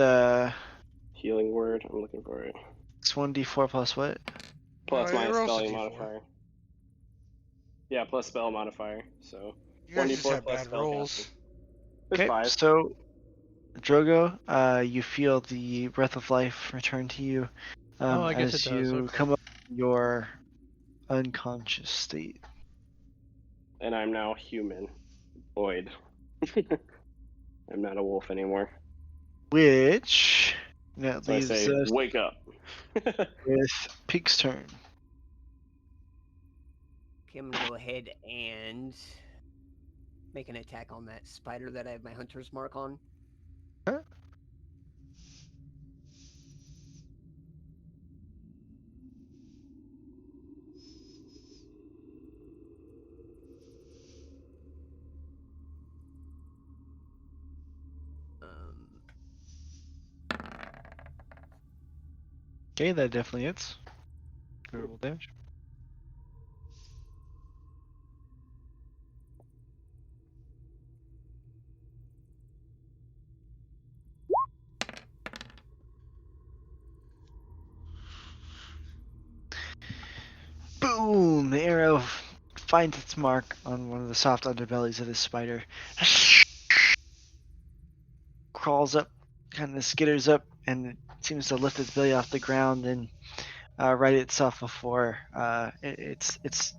Healing Word. I'm looking for it. it's 1d4 plus what? Plus No, my you're also spelling D4. modifier. Yeah, plus spell modifier. So You guys just 1d4 have plus bad spell rolls. casting. There's Okay, 5. so Drogo, you feel the breath of life return to you Oh, I guess as it does, you okay. come up from your unconscious state. And I'm now human. Void. I'm not a wolf anymore. Which that So I leaves say, us wake up. with Peak's turn. Okay, I'm gonna go ahead and make an attack on that spider that I have my hunter's mark on. Huh? Okay, that definitely hits. Go roll damage. Boom! The arrow finds its mark on one of the soft underbellies of this spider. Crawls up, kind of skitters up, and it seems to lift its belly off the ground and right itself before it's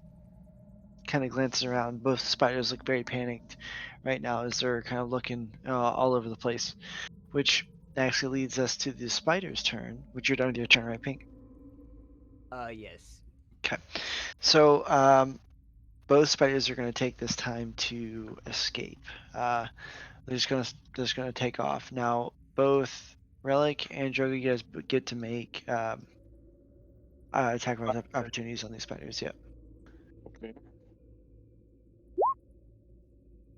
kind of glances around. Both spiders look very panicked right now as they're kind of looking all over the place, which actually leads us to the spider's turn, which you're done with your turn, right, Pink? Yes. Okay. So both spiders are going to take this time to escape. They're just gonna take off. Now both Relic and Drogo, you guys get to make attack opportunities on these spiders. Yep. Okay.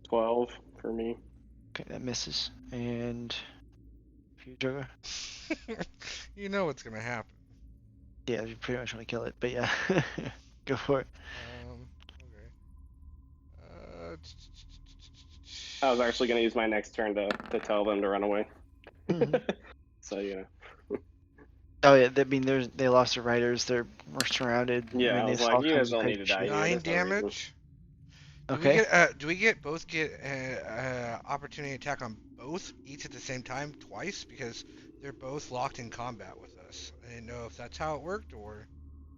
12 for me. Okay, that misses. And for you, Drogo? You know what's gonna happen. Yeah, you pretty much want to kill it, but yeah, go for it. Okay. I was actually going to use my next turn to tell them to run away. Mhm. So, you know. Oh yeah, I mean, they lost their riders. We're surrounded. Yeah, I mean, I they was saw like, all you guys kinds of don't need crazy to die shit. here. 9 There's no reason. damage. Okay. Do we get both get opportunity attack on both each at the same time twice because they're both locked in combat with us? I didn't know if that's how it worked or.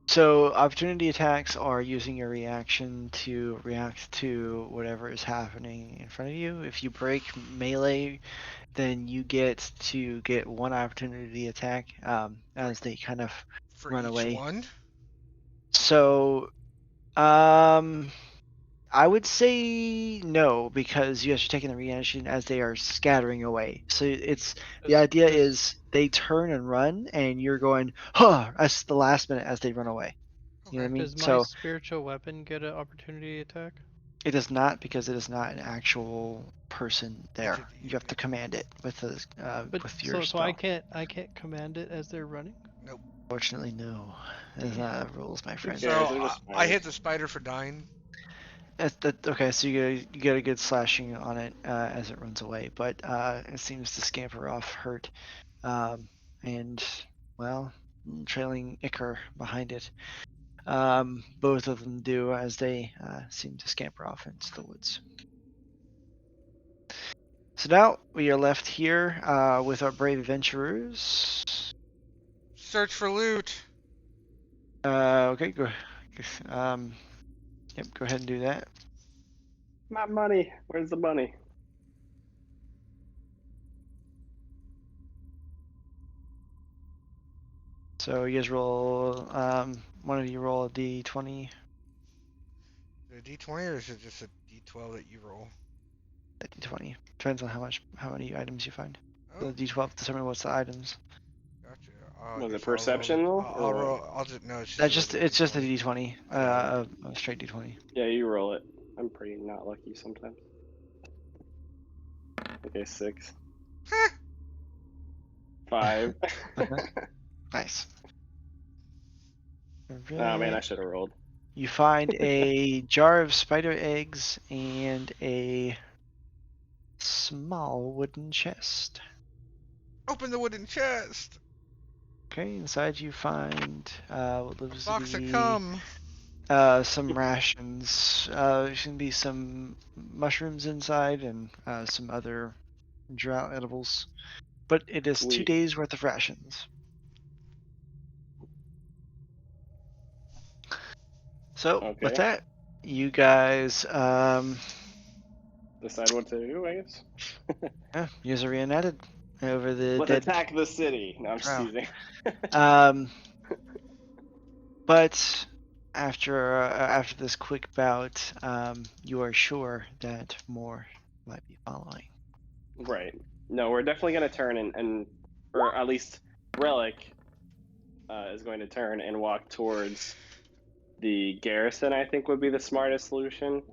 So opportunity attacks are using your reaction to react to whatever is happening in front of you. If you break melee, then you get to get one opportunity attack as they kind of For run each away. one? So I would say no, because you guys are taking the reaction as they are scattering away. So it's the idea is they turn and run, and you're going, huh, that's the last minute as they run away. You know what I Okay. mean? Does my So spiritual weapon get an opportunity attack? it does not, because it is not an actual person there. Entity. You have to command it with But with your so I spell. can't command it as they're running. Nope. Fortunately, no. That is not the rules, my Who friend. cares? So They're just I hit spiders. the spider for 9. Okay, so you get a good slashing on it as it runs away, but it seems to scamper off hurt, and well, trailing Icar behind it. Both of them do as they seem to scamper off into the woods. So now we are left here with our brave adventurers. Search for loot. Okay, go. Um, yep, go ahead and do that. My money. Where's the money? So you guys roll. One of you roll a d20. A D20 or is it just a D12 that you roll? A d20 depends on how many items you find. Oh, The d12 determine what's the items. gotcha. Was it Guess perception though, or I'll what? roll. I'll just no. It's That's just a regular it's just a D20. d20. I got it. A straight d20. Yeah, you roll it. I'm pretty not lucky sometimes. Okay, 6. 5. Okay, nice. Oh man, I Alright. should have rolled. You find a jar of spider eggs and a small wooden chest. Open the wooden chest. Okay, inside you find what looks to Box of be cum. some rations. There's gonna be some mushrooms inside and some other drought edibles. But it is 2 Sweet. days worth of rations. So with Okay. that, you guys Decide what to do, I guess. yeah, you guys are reunited over the Let's dead attack the city. No, I'm just drow. teasing. But after this quick bout, you are sure that more might be following. Right. No, we're definitely gonna turn and or at least Relic is going to turn and walk towards the garrison. I think would be the smartest solution.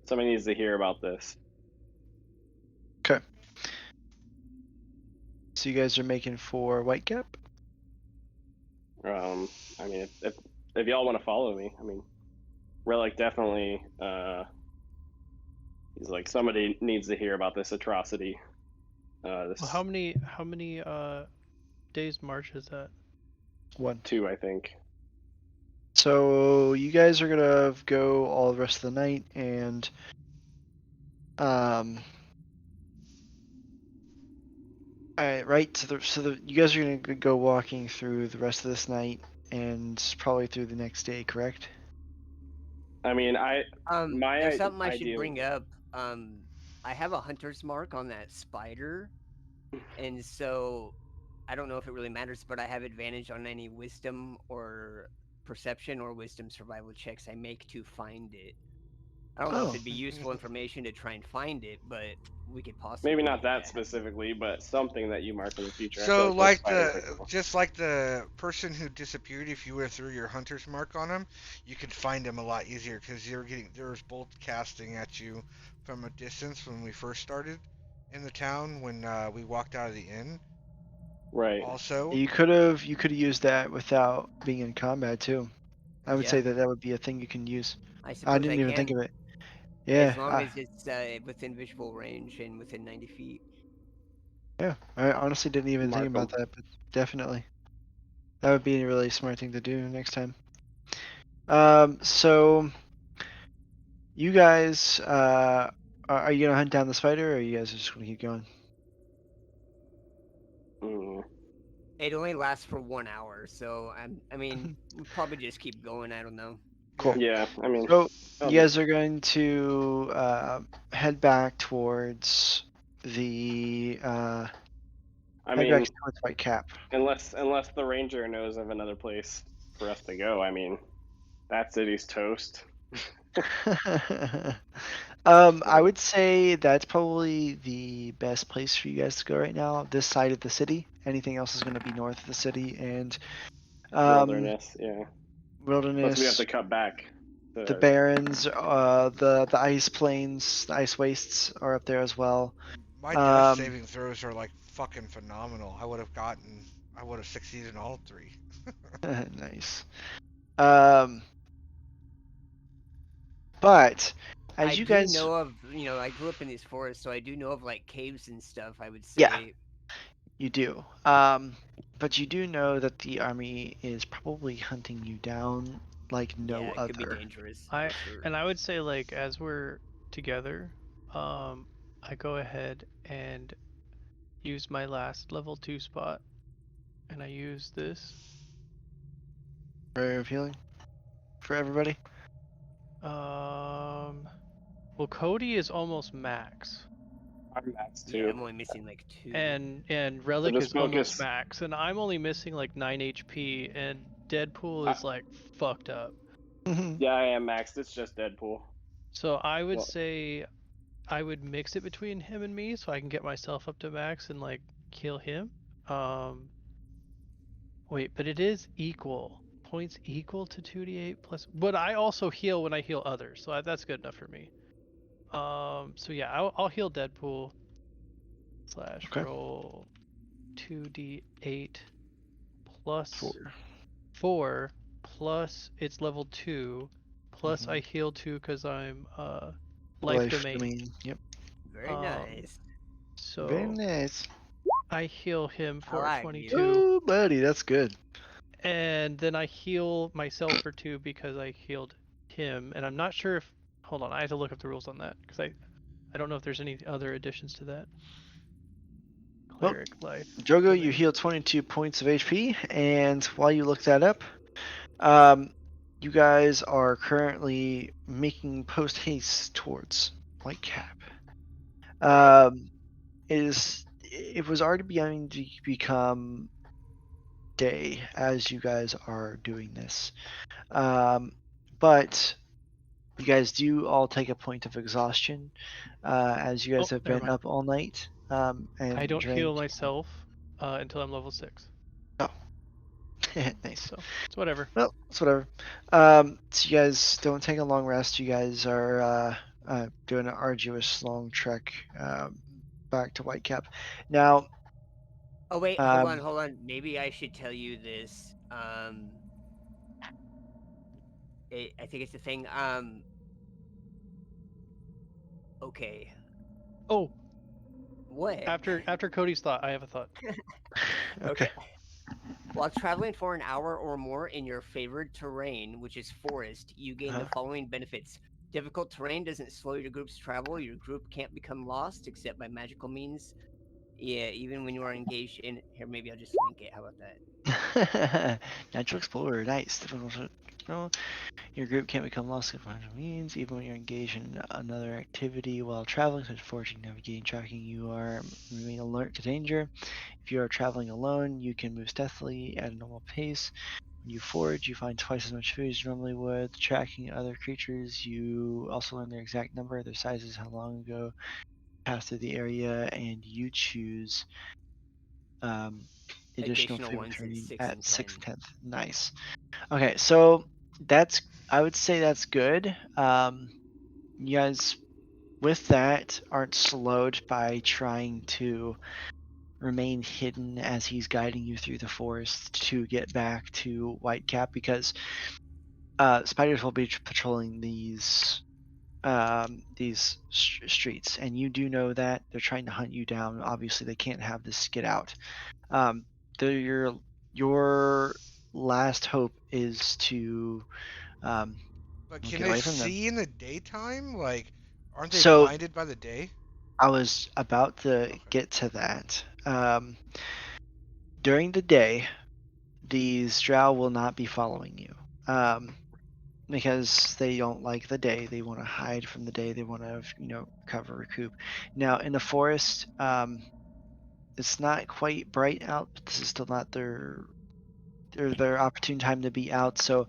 Somebody needs to hear about this. Okay. So you guys are making for Whitecap? I mean, if y'all want to follow me, I mean, Relic definitely. He's like, somebody needs to hear about this atrocity. This Well, how many days march is that? 1. 2, I think. So you guys are gonna go all the rest of the night, and All right, right. So you guys are gonna go walking through the rest of this night and probably through the next day, correct? I mean, There's my something I should idea. bring up. I have a hunter's mark on that spider, and so I don't know if it really matters, but I have advantage on any wisdom or perception or wisdom survival checks I make to find it. I don't know if Oh, it'd be useful information to try and find it, but we could Maybe possibly not make that that happen. specifically, but something that you mark in the future. I feel So like those like spiders are the cool. just like the person who disappeared, if you would have threw your hunter's mark on him, you could find him a lot easier because there was bolt casting at you from a distance when we first started in the town when we walked out of the inn. Right. Also, you could have used that without being in combat too. I would Yeah, say that would be a thing you can use. I I suppose I didn't even think can, of it. as Yeah, long as it's within visual range and within 90 feet. yeah. I honestly didn't even think Mark about 'em. that, but definitely that would be a really smart thing to do next time. So you guys, are you gonna hunt down the spider, or are you guys just gonna keep going? Mm. It only lasts for 1 hour, so I mean, we'll probably just keep going. I don't know. Cool. Yeah, I mean, So that'll you be guys are going to head back towards the I head back mean, towards White Cap. unless the ranger knows of another place for us to go. I mean, that city's toast. I would say that's probably the best place for you guys to go right now. This side of the city. Anything else is going to be north of the city and um, Wilderness, yeah. Plus, we have wilderness, to cut back. the To, barrens, the ice plains, the ice wastes are up there as well. my death Um, saving throws are like fucking phenomenal. I would have succeeded in all three. nice. Um, but I as you do guys, know of, I grew up in these forests, so I do know of like caves and stuff. I would yeah, say, you do. But you do know that the army is probably hunting you down like yeah, no it could be other. dangerous for I sure. and I would say like as we're together, I go ahead and use my last level 2 spot, and I use this. Very appealing for everybody. Well, Cody is almost max, I'm max Yeah, too. I'm only missing like 2. and So Relic just is almost focus. max, and I'm only missing like 9 HP, and Deadpool I, is like fucked up. yeah, I am maxed. It's just Deadpool. So I would Well, say I would mix it between him and me, so I can get myself up to max and like kill him. Um, Wait, but it is equal. Points equal to 2d8 plus. But I also heal when I heal others, so that's good enough for me. So yeah, I'll heal Deadpool slash Okay. roll 2d8 plus 4. 4 plus it's level 2 plus I Mhm. heal 2 because I'm life Life domain. domain. Yep. Very Um, nice. Very so nice. I heal him I for like you. 22. Oh, buddy, that's good. And then I heal myself for 2 because I healed him. And I'm not sure if. Hold on, I have to look up the rules on that because I don't know if there's any other additions to that. Well, Cleric life Drogo, you domain. heal 22 points of HP, and while you look that up, you guys are currently making post haste towards Whitecap. It was already beginning to become day as you guys are doing this. But you guys do all take a point of exhaustion as you Oh, guys have never been mind. up all night I and don't heal drank. myself until I'm level 6. Oh, nice. So it's whatever. Well, it's whatever. So you guys don't take a long rest. You guys are doing an arduous long trek back to Whitecap. Now, Oh wait, um, hold on. Maybe I should tell you this. I think it's a thing. Okay. Oh, What? after Cody's thought, I have a thought. okay. Okay. While traveling for an hour or more in your favored terrain, which is forest, you gain the Uh-huh. following benefits. Difficult terrain doesn't slow your group's travel. Your group can't become lost except by magical means. Yeah, even when you are engaged in here, maybe I'll just link it. How about that? Natural explorer, nice. Your group can't become lost if means, even when you're engaged in another activity while traveling, such as foraging, navigating, tracking, you are remain alert to danger. If you are traveling alone, you can move stealthily at a normal pace. When you forage, you find twice as much food as you normally would. Tracking other creatures, you also learn their exact number, their sizes, how long ago passed through the area, and you choose additional Additional food ones in returning 6 at and 6th 10. 10th. Nice. Okay, so that's I would say that's good. You guys with that aren't slowed by trying to remain hidden as he's guiding you through the forest to get back to Whitecap because spiders will be patrolling these streets, and you do know that they're trying to hunt you down. Obviously, they can't have this get out. Um, your last hope is to um, But can get they away from them. see in the daytime? Like, aren't they So blinded by the day? I was about to Okay. get to that. During the day, these drow will not be following you because they don't like the day. They want to hide from the day. They want to, recover, recoup. Now in the forest, it's not quite bright out, but this is still not their opportune time to be out. So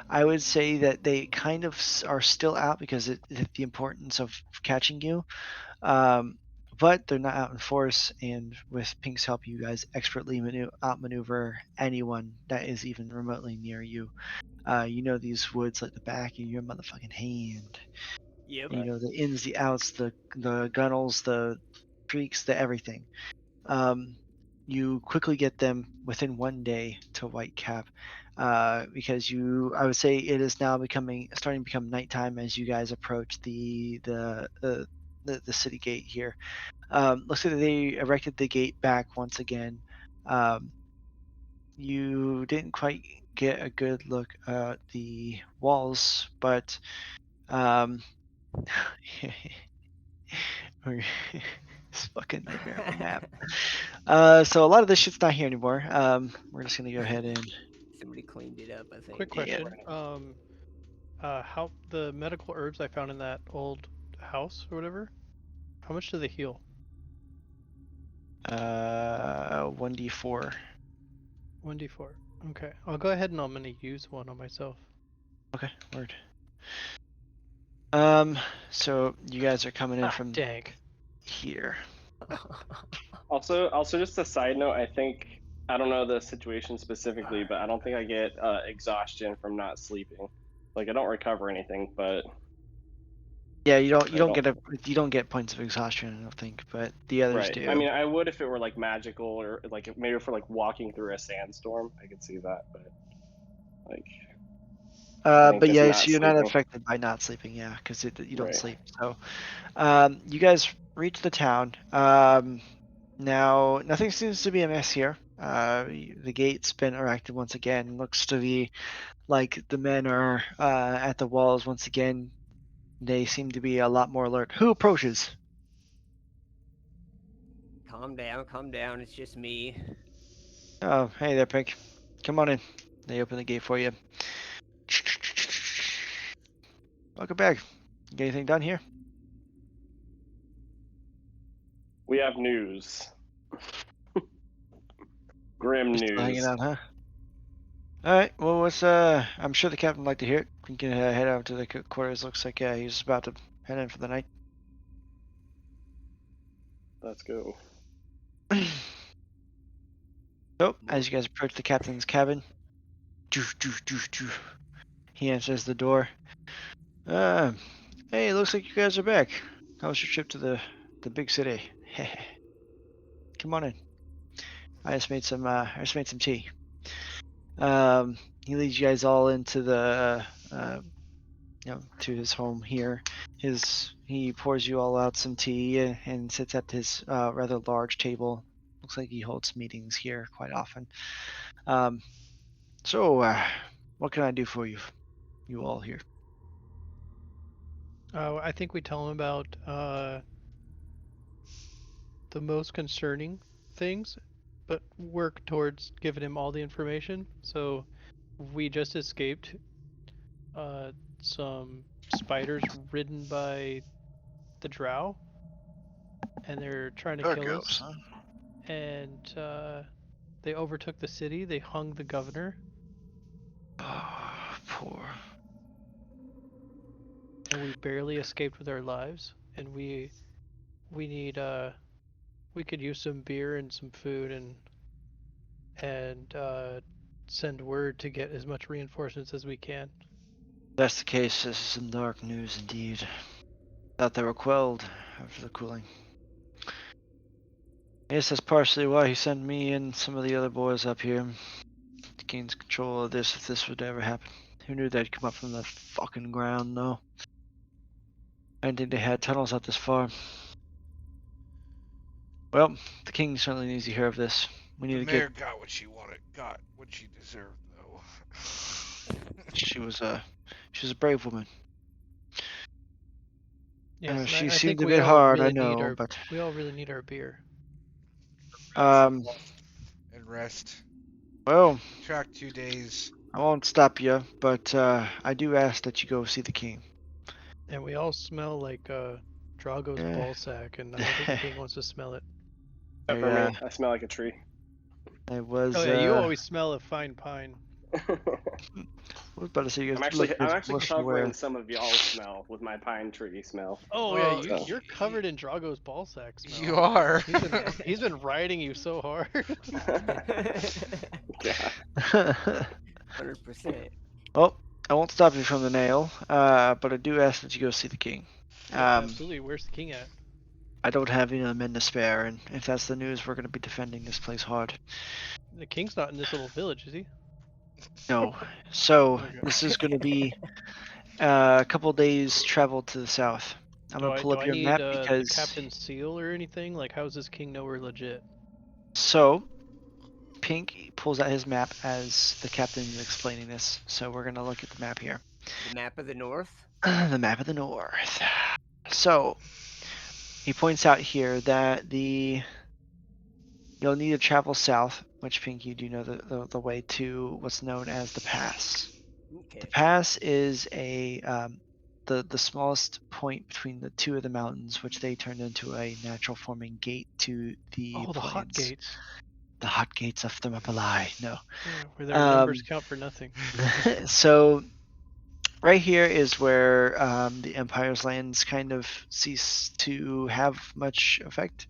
I would say that they kind of are still out because the importance of catching you. Um, but they're not out in force, and with Pink's help, you guys expertly outmaneuver anyone that is even remotely near you. You know these woods like the back of your motherfucking hand. Yep. And you know the ins, the outs, the gunnels, the creeks, the everything. Um, you quickly get them within 1 day to Whitecap, because I would say it is now starting to become nighttime as you guys approach the city gate here. Looks like they erected the gate back once again. Um, you didn't quite get a good look at the walls, but um, it's fucking nightmare of a map. So a lot of this shit's not here anymore. We're just gonna go ahead and Somebody cleaned it up, I Quick think. yeah. question. How the medical herbs I found in that old house or whatever? How much do they heal? 1d4. 1d4. Okay, I'll go ahead and I'm gonna use one on myself. Okay, word. So you guys are coming in Ah, from dang. here. Also, just a side note, I think I don't know the situation specifically, but I don't think I get exhaustion from not sleeping. Like I don't recover anything, but Yeah, you don't I don't. you don't get points of exhaustion, I don't think, but the others Right. I do. mean, I would if it were like magical or like maybe for like walking through a sandstorm, I could see that, but like I think But just yeah, so not you're not sleeping. affected by not sleeping, yeah, because you don't Right. sleep. So, you guys reach the town. Now nothing seems to be amiss here. The gate's been erected once again. Looks to be like the men are at the walls once again. They seem to be a lot more alert. Who approaches? Calm down, calm down. It's just me. Oh, hey there, Pink. Come on in. They open the gate for you. Welcome back. Get anything done here? We have news. Grim You're still hanging news. out, huh? All right. Well, I'm sure the captain would like to hear it. We can head out to the quarters. Looks like he's about to head in for the night. Let's go. So, as you guys approach the captain's cabin, he answers the door. Uh, hey, looks like you guys are back. How was your trip to the big city? Come on in. I just made some tea. He leads you guys all into to his home here. He pours you all out some tea and sits at his rather large table. Looks like he holds meetings here quite often. Um, so, what can I do for you all here? I think we tell him about the most concerning things, but work towards giving him all the information. So we just escaped some spiders ridden by the drow, and they're trying to kill Gargoyles, us. huh? And they overtook the city. They hung the governor, Oh, poor. and we barely escaped with our lives. And we need we could use some beer and some food and send word to get as much reinforcements as we can. If that's the case, this is some dark news indeed. Thought they were quelled after the cooling. I guess that's partially why he sent me and some of the other boys up here to gain control of this if this would ever happen. Who knew they'd come up from the fucking ground, though? I didn't think they had tunnels out this far. Well, the king certainly needs to hear of this. We need The to mayor get. got what she wanted, got what she deserved, though. She was a brave woman. Yes, and She I seemed think a we bit all hard, I really need know, our but beer. um, And rest. well, Track 2 days. I won't stop you, but I do ask that you go see the king. And we all smell like Drago's Yeah. ball sack, and I don't think the king wants to smell it. Except for Yeah. me, I smell like a tree. I was. Oh yeah, you always smell a fine pine. I was about to say you guys look I'm as actually worse covering aware. some of y'all's smell with my pine tree smell. Oh yeah, Well, you're covered in Drago's ball sack smell. You are. He's been riding you so hard. Yeah. 100%. Well, I won't stop you from the nail, but I do ask that you go see the king. Yeah, absolutely. Where's the king at? I don't have any other men to spare, and if that's the news, we're going to be defending this place hard. The king's not in this little village, is he? No. So, Okay. this is going to be a couple days travel to the south. I'm going to pull Do up I your need map the because. captain's seal or anything? Like, how does this king know we're legit? So, Pink pulls out his map as the captain is explaining this. So, we're going to look at the map here. The map of the north? The map of the north. So, he points out here that you'll need to travel south, which Pink, you do know the way to what's known as the pass. The Okay. pass is the smallest point between the two of the mountains, which they turned into a natural forming gate to the Oh, the hot plains. gates. The hot gates of Thermopylae. No. Yeah, where their numbers count for nothing. So right here is where the Empire's lands kind of cease to have much effect.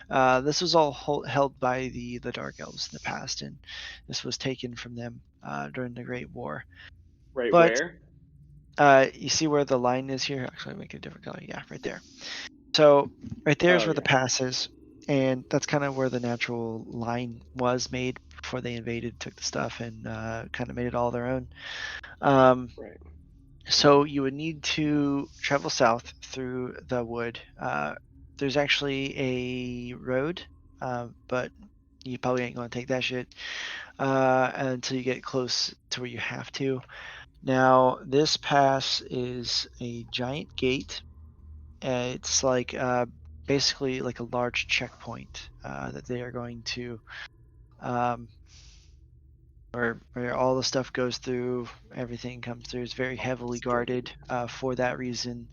This was all held by the Dark Elves in the past, and this was taken from them during the Great War. Right But, where? You see where the line is here? Actually, make it a different color. Yeah, right there. So right there is where the pass is, and that's kind of where the natural line was made before they invaded, took the stuff, and kind of made it all their own. Right. So you would need to travel south through the wood. There's actually a road, but you probably ain't going to take that shit until you get close to where you have to. Now, this pass is a giant gate. It's like basically like a large checkpoint that they are going to, where all the stuff goes through, everything comes through. It's very heavily guarded for that reason,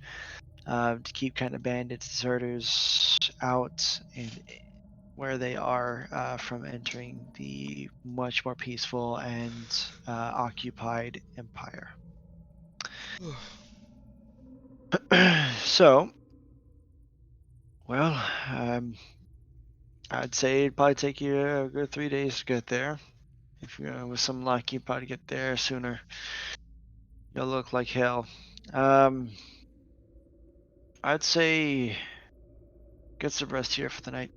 to keep kind of bandits, deserters out and where they are from entering the much more peaceful and occupied empire. So, well, I'd say it'd probably take you a good 3 days to get there. If you're with some luck, you probably get there sooner. You'll look like hell. I'd say get some rest here for the night.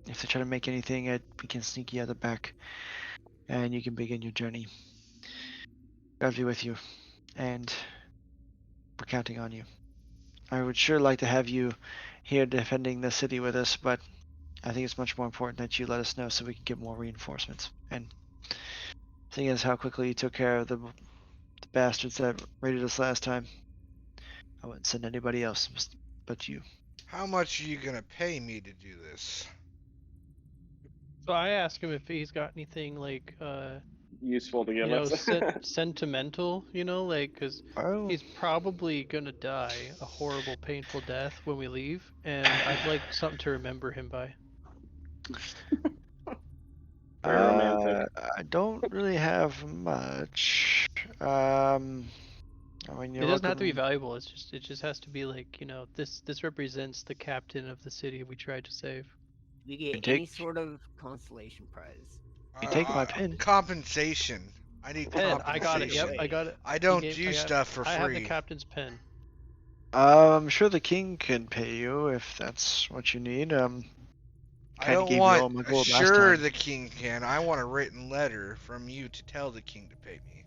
If they try to make anything, we can sneak you out the back, and you can begin your journey. God be with you, and we're counting on you. I would sure like to have you here defending the city with us, but I think it's much more important that you let us know so we can get more reinforcements. And thing is, how quickly you took care of the bastards that raided us last time. I wouldn't send anybody else but you. How much are you gonna pay me to do this? So I ask him if he's got anything like, Useful to give you know, us. sentimental, you know, like, because Oh, he's probably gonna die a horrible, painful death when we leave, and I'd like something to remember him by. Very romantic. I don't really have much. I mean, It you're doesn't have to be welcome. valuable. It just has to be like, you know, this represents the captain of the city we tried to save. We You get can any take, sort of consolation prize. you take my pin. Compensation. I need Pen, I got it. Right Yep, compensation. away. I got it. I He don't gave. do stuff for I have the free. captain's pen. I'm sure the king can pay you if that's what you need. I Kind of don't gave you want. all my gold last Sure, time. the king can. I want a written letter from you to tell the king to pay me.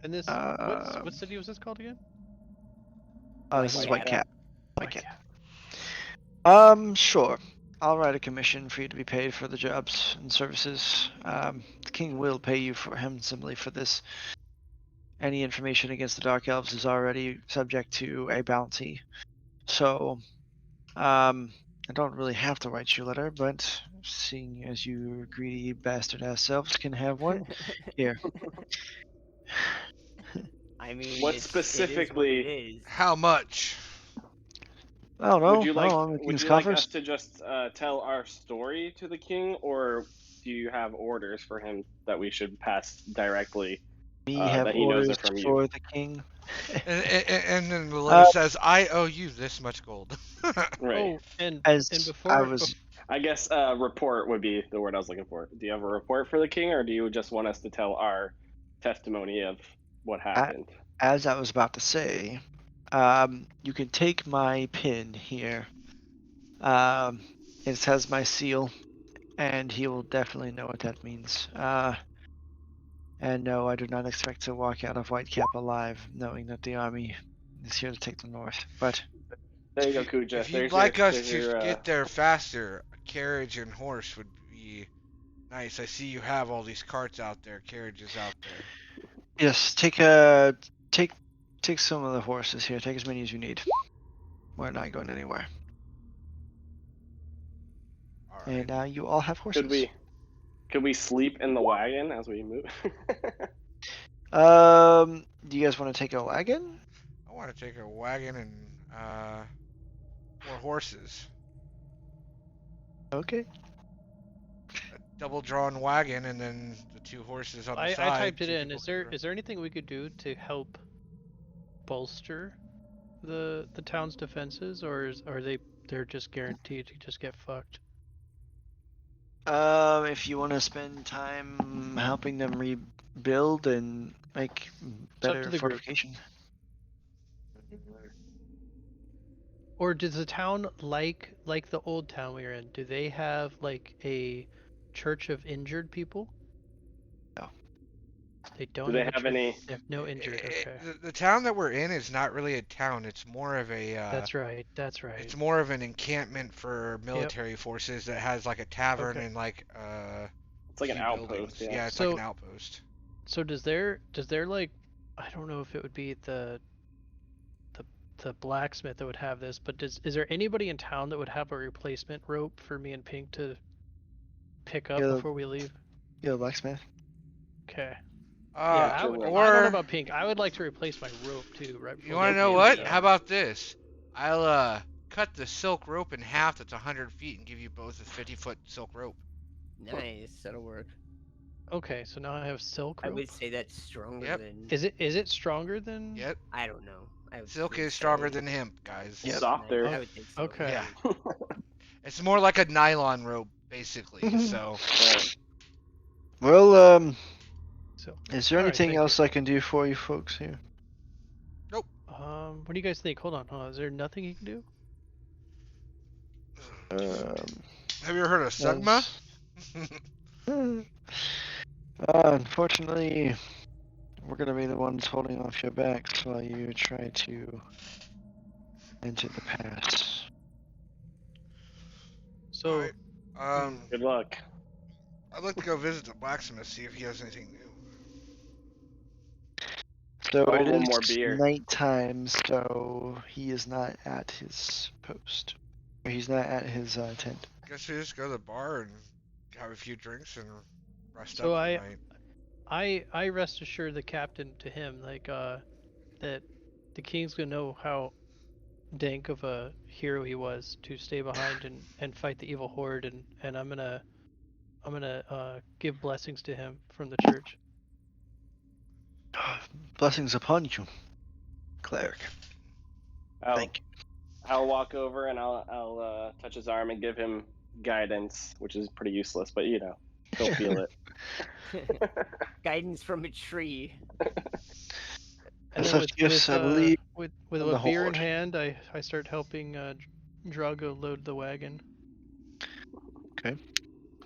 And this, Uh, what city was this called again? this is White White Cap. Cap. White White Cap. Cap. Sure. I'll write a commission for you to be paid for the jobs and services. The king will pay you for handsomely for this. Any information against the Dark Elves is already subject to a bounty. So, I don't really have to write you a letter, but seeing as you greedy bastard ass elves can have one, here. I mean, What it is what it specifically is. How much? I don't would know. you I don't like? know. I'm the Would king's you like us coffers. to just tell our story to the king, or do you have orders for him that we should pass directly? We have That he knows orders are from you. for the king. And then the letter Uh, says, "I owe you this much gold." Right. Oh, and as I before, was, I guess report would be the word I was looking for. Do you have a report for the king, or do you just want us to tell our testimony of what happened? as I was about to say, you can take my pin here. It has my seal, and he will definitely know what that means. And no, I do not expect to walk out of Whitecap alive, knowing that the army is here to take the north. But There you go, Kuja. If you'd There's your like us there's to your get there faster, a carriage and horse would be nice. I see you have all these carts out there, carriages out there. yes, take some of the horses here. Take as many as you need. We're not going anywhere. All right. And you all have horses. could we sleep in the wagon as we move? Do you guys want to take a wagon? I want to take a wagon and 4 horses. Okay. A double-drawn wagon, and then the 2 horses on the I side. typed it 2 in. people Is can there anything we could do to help bolster the town's defenses, or are they're just guaranteed to just get fucked? If you want to spend time helping them rebuild and make It's up to better the group. fortification. Or does the town like the old town we were in? Do they have like a church of injured people? No. They don't Do they have a have church. any? They have no injured. Okay. The town that we're in is not really a town. It's more of a. That's right. That's right. It's more of an encampment for military forces that has like a tavern Okay. and like It's like an few outpost. buildings. Yeah. It's So- like an outpost. So does their like, I don't know if it would be the blacksmith that would have this, but is there anybody in town that would have a replacement rope for me and Pink to pick up Yeah. before we leave? Yeah, blacksmith. Okay. Uh, I don't know or about Pink. I would like to replace my rope too, right before you want to we know leave. what? Yeah. How about this? I'll cut the silk rope in half. That's 100 feet, and give you both a 50-foot silk rope. Nice, that'll work. Okay, so now I have silk I rope. would say that's stronger Yep. than. Is it stronger than? Yep. I don't know. I would Silk would is stronger say- than hemp, guys. Yep. Softer. I would think so. Okay. Yeah. It's more like a nylon rope, basically. So. Right. Well, So, is there All right, anything thank else I can do for you folks here? what do you guys think? Hold on. Is there nothing you can do? Have you ever heard of Sugma? Unfortunately, we're gonna be the ones holding off your backs while you try to enter the pass. So, Alright. Good luck. I'd like to go visit the blacksmith, see if he has anything new. So Oh, it one is more beer. nighttime, so he is not at his post. Or he's not at his tent. Guess we just go to the bar and have a few drinks and rest up So for the night. I rest assured the captain to him that the king's gonna know how dank of a hero he was to stay behind and fight the evil horde, and I'm gonna give blessings to him from the church. Blessings upon you, cleric. I'll Thank you. I'll walk over and I'll touch his arm and give him guidance, which is pretty useless, but you know, he'll feel it. Guidance from a tree. And As then such gifts, I believe, with in the a beer in horde. hand, I start helping Drago load the wagon. Okay.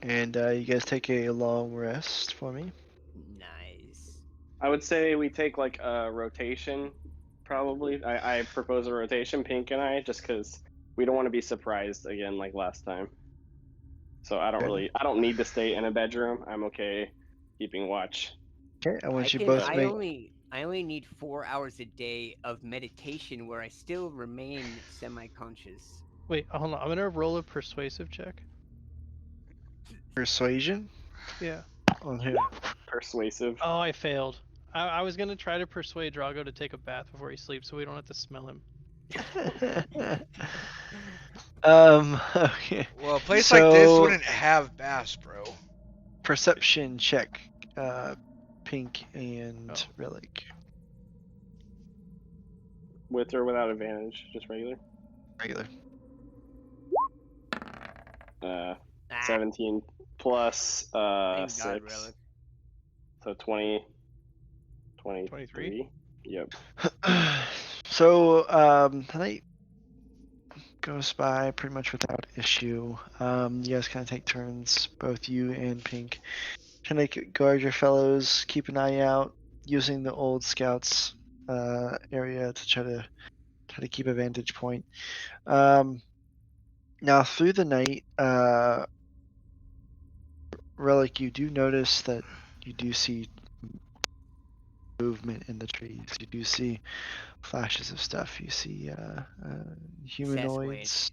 And you guys take a long rest for me. Nice. I would say we take like a rotation, probably. I propose a rotation, Pink and I, just because we don't want to be surprised again like last time. So I don't need to stay in a bedroom. I'm okay keeping watch. Okay, I I want you can. both to make. I only need 4 hours a day of meditation where I still remain semi-conscious. Wait, hold on. I'm gonna roll a persuasive check. Persuasion Yeah. on who? Persuasive. Oh, I failed. I was gonna try to persuade Drago to take a bath before he sleeps, so we don't have to smell him. Okay. Well, a place like this So- wouldn't have bass, bro. Perception check. Pink and Oh. Relic. With or without advantage, just regular. Regular. Uh, Ah, 17 plus thank 6. God, Relic. So 20, 23? 23. Yep. So the night goes by pretty much without issue. You guys kind of take turns, both you and Pink. Kind of guard your fellows, keep an eye out, using the old scouts area to try to keep a vantage point. Now through the night, Relic, you do notice that you do see movement in the trees. You do see flashes of stuff. You see humanoids,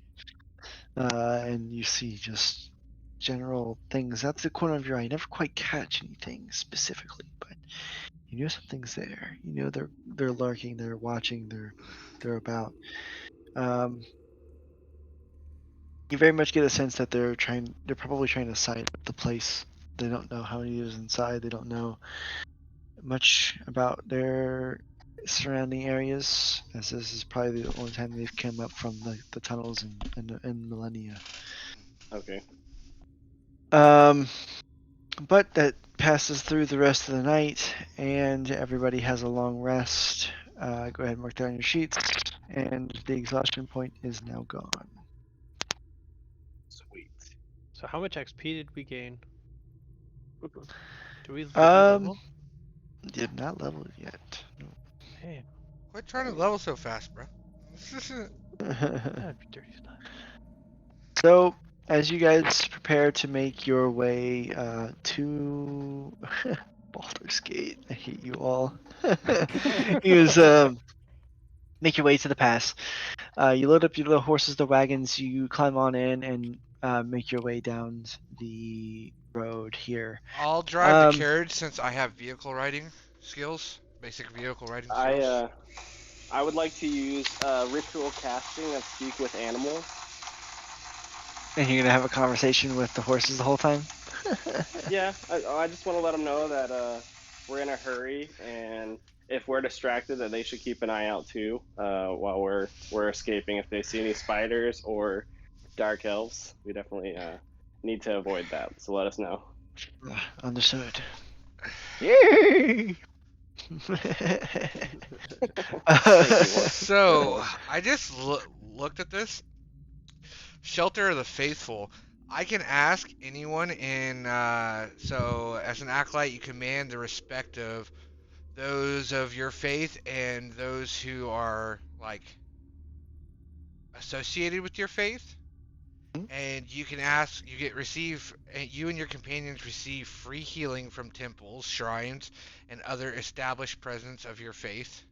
and you see just general things. That's the corner of your eye. You never quite catch anything specifically, but you know something's there. You know they're lurking, they're watching, they're about. You very much get a sense that they're probably trying to sight the place. They don't know how many is inside. They don't know much about their surrounding areas, as this is probably the only time they've come up from the tunnels in millennia. Okay. But that passes through the rest of the night, and everybody has a long rest. Go ahead and mark that on your sheets, and the exhaustion point is now gone. Sweet. So how much XP did we gain? Did we Um, level? Did not level it yet. Man, Quit trying to level so fast, bro. that'd be dirty stuff. So, as you guys prepare to make your way to Baldur's Gate, I hate you all. Make your way to the pass. You load up the horses, the wagons. You climb on in and make your way down the road here. I'll drive the carriage since I have vehicle riding skills, basic vehicle riding skills. I would like to use ritual casting of speak with animals. And you're gonna have a conversation with the horses the whole time. Yeah, I just want to let them know that we're in a hurry, and if we're distracted, that they should keep an eye out too while we're escaping. If they see any spiders or dark elves, we definitely need to avoid that. So let us know. Understood. Yay! So I just looked at this. Shelter of the Faithful. I can ask anyone in. So as an acolyte, you command the respect of those of your faith and those who are like associated with your faith. And you can ask, you and your companions receive free healing from temples, shrines, and other established presence of your faith.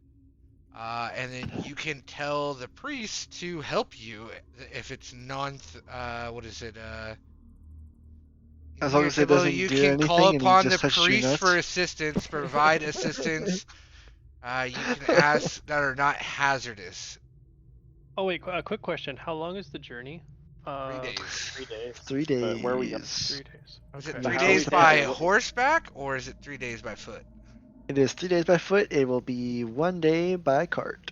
And then you can tell the priest to help you if it's As long Here, as it Sybil, doesn't you do can call anything and he upon the just touches your priest for nuts. assistance, provide assistance. You can ask that are not hazardous. Oh wait, a quick question. How long is the journey? 3 days. 3 days. 3 But where are we going? days. 3 days. Is it Okay. But 3 how are we days Just by getting? horseback or is it 3 days by foot? It is 3 days by foot. It will be 1 day by cart.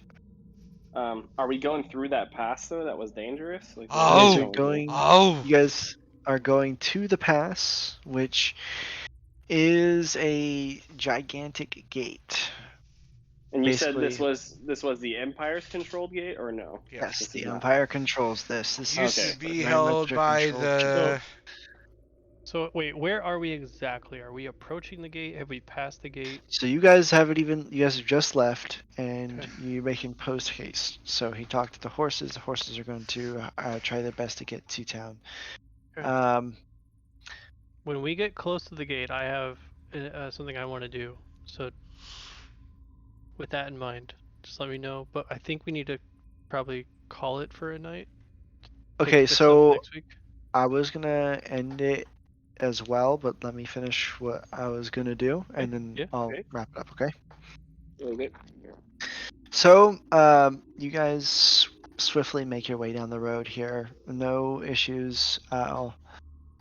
Are we going through that pass though? That was dangerous. Like, what You guys Oh, are direction are we going? going. oh. You guys are going to the pass, which is a gigantic gate. And you said Basically, this was the Empire's controlled gate, or no? Yes. yes, This is the not. Empire controls this. This Used is to Okay. be very much held a by controlled gate. the. So wait, where are we exactly? Are we approaching the gate? Have we passed the gate? So you guys haven't even. You guys have just left, and Okay. you're making post haste. So he talked to the horses. The horses are going to try their best to get to town. Okay. When we get close to the gate, I have something I want to do. So with that in mind, just let me know. But I think we need to probably call it for a night. Okay, Pick this up so next week. I was gonna end it as well, but let me finish what I was gonna do, and then Yeah. I'll Okay. wrap it up. Okay. Okay. So, you guys swiftly make your way down the road here. No issues.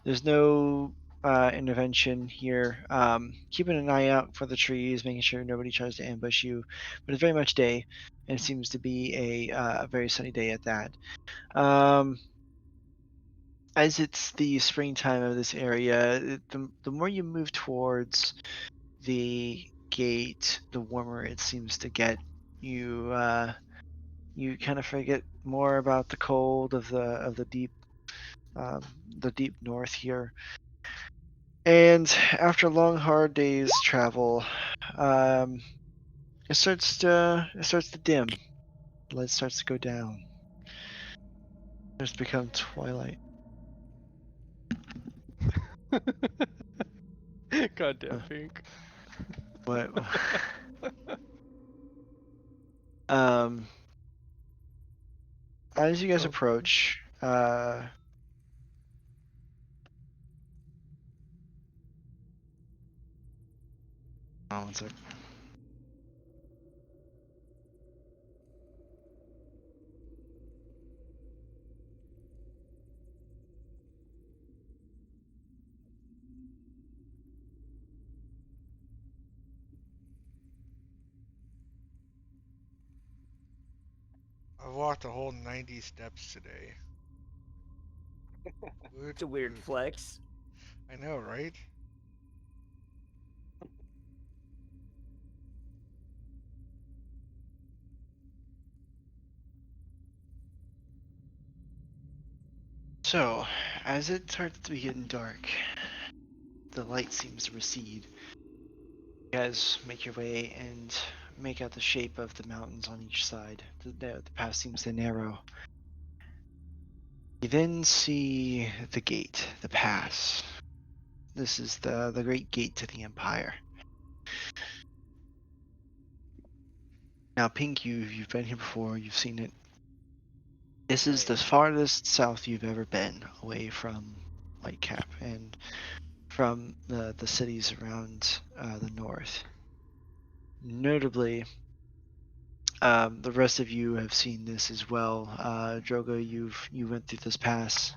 There's no intervention here. Keeping an eye out for the trees, making sure nobody tries to ambush you. But it's very much day, and it seems to be a very sunny day at that. As it's the springtime of this area, the more you move towards the gate, the warmer it seems to get. You kind of forget more about the cold of um, the deep north here. And after long hard days travel, um, it starts to dim. The light starts to go down. It starts to become twilight. Goddamn Pink. What? um, as you guys Oh. approach, one sec. I've walked a whole 90 steps today. It's a weird flex. I know, right? So, as it starts to be getting dark, the light seems to recede. You guys make your way and make out the shape of the mountains on each side. The path seems to narrow. You then see the gate, the pass. This is the great gate to the Empire. Now, Pink, you've been here before. You've seen it. This is the Right. farthest south you've ever been, away from Whitecap and from the cities around the north. Notably, the rest of you have seen this as well. Drogo, you went through this pass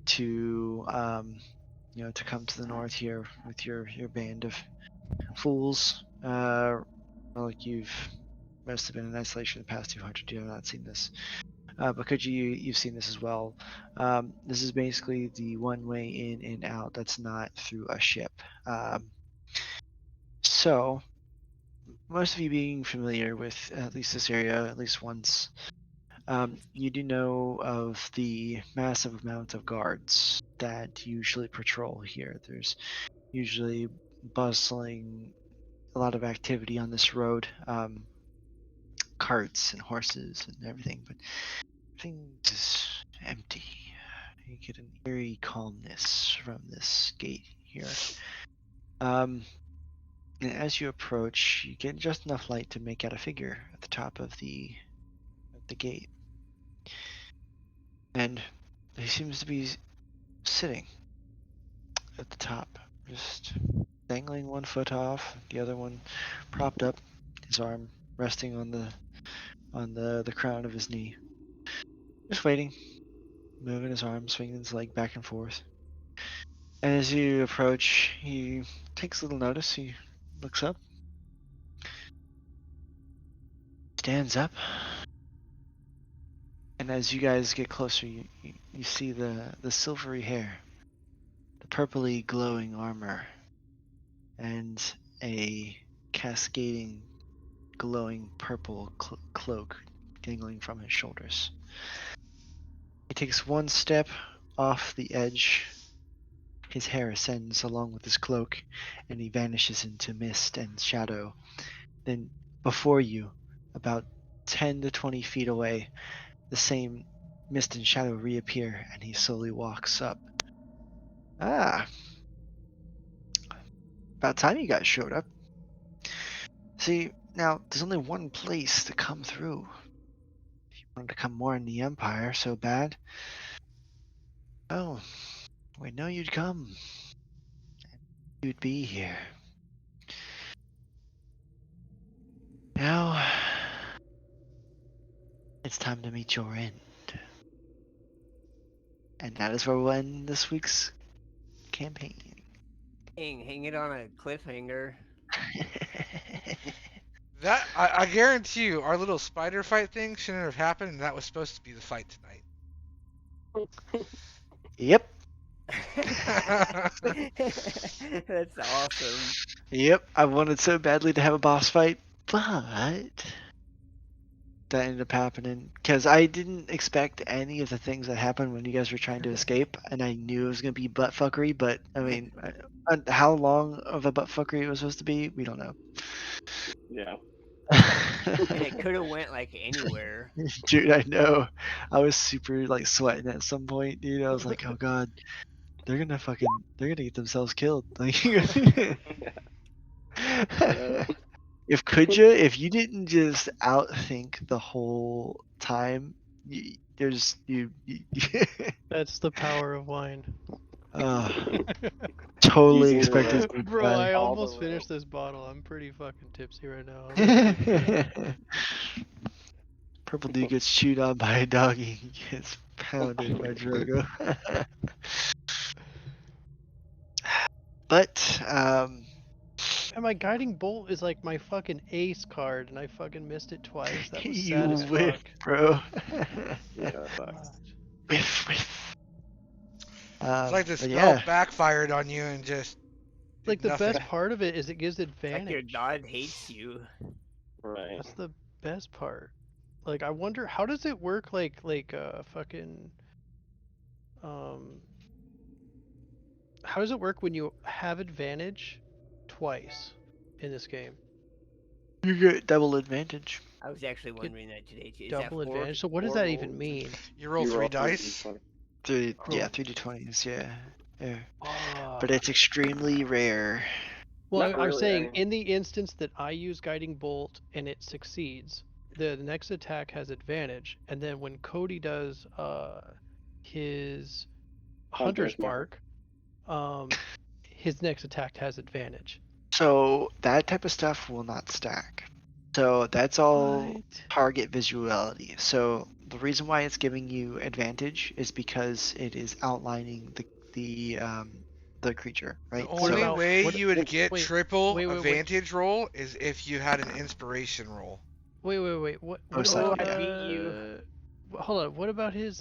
to to come to the north here with your band of fools. Like you've must have been in isolation the past 200 years. I've not seen this. But could you've seen this as well? This is basically the one way in and out that's not through a ship. So most of you being familiar with at least this area at least once, you do know of the massive amount of guards that usually patrol here. There's usually bustling, a lot of activity on this road, carts and horses and everything, but everything is empty. You get an eerie calmness from this gate here. And as you approach, you get just enough light to make out a figure at the top of the gate. And he seems to be sitting. at the top, just dangling one foot off, the other one propped up, his arm resting on the crown of his knee. Just waiting, moving his arm, swinging his leg back and forth. And as you approach, he takes a little notice. He looks up, stands up, and as you guys get closer, you see the silvery hair, the purpley glowing armor, and a cascading glowing purple cloak dangling from his shoulders. He takes one step off the edge. His hair ascends along with his cloak, and he vanishes into mist and shadow. Then, before you, about 10 to 20 feet away, the same mist and shadow reappear, and he slowly walks up. Ah, about time you guys showed up. See, now, there's only one place to come through. If you wanted to come more in the Empire so bad, oh, we know you'd come. You'd be here. Now, it's time to meet your end. And that is where we'll end this week's campaign. Hang it on a cliffhanger. That I guarantee you, our little spider fight thing shouldn't have happened, and that was supposed to be the fight Yep. That's awesome. Yep. I wanted so badly to have a boss fight, but that ended up happening because I didn't expect any of the things that happened when you guys were trying to escape, and I knew it was gonna be butt fuckery. But I mean, how long of a butt fuckery it was supposed to be, we don't know. Yeah. And it could have went like anywhere. Dude, I know. I was super like sweating at some point, dude. I was like, oh god, they're gonna get themselves killed. Like, if you didn't just outthink the whole time, you That's the power of wine. totally Using the expected rope. to Bro, die. I All the almost way. finished this bottle. I'm pretty fucking tipsy right now. I'm gonna take it out. Purple dude gets chewed on by a doggy. He gets pounded by Drogo. But And my guiding bolt is like my fucking ace card, and I fucking missed it twice. That was you sad as whiff, fuck. bro. Yeah. Fuck. whiff. It's like the But spell yeah, backfired on you and just did Like the nothing. best part of it is it gives Like your advantage. god hates you. Right. That's the best part. Like I wonder how does it work like fucking how does it work when you have advantage twice in this game? you get double advantage. I was actually wondering that today too. Is Double that advantage. So what does four that even rolls? mean? You roll You three roll dice. 3d20. Yeah, Oh. 3d20s, yeah. Ah. But it's extremely rare. Well, Not I'm really, saying I mean- in the instance that I use guiding bolt and it succeeds, the next attack has advantage, and then when Cody does his hunter's mark, his next attack has advantage. So that type of stuff will not stack. So that's all What? target visuality. So the reason why it's giving you advantage is because it is outlining the creature, The right? only So way what- you would get wait, triple wait. advantage roll is if you had an inspiration roll. Wait. What Most about likely, yeah. I beat you. Hold on. What about his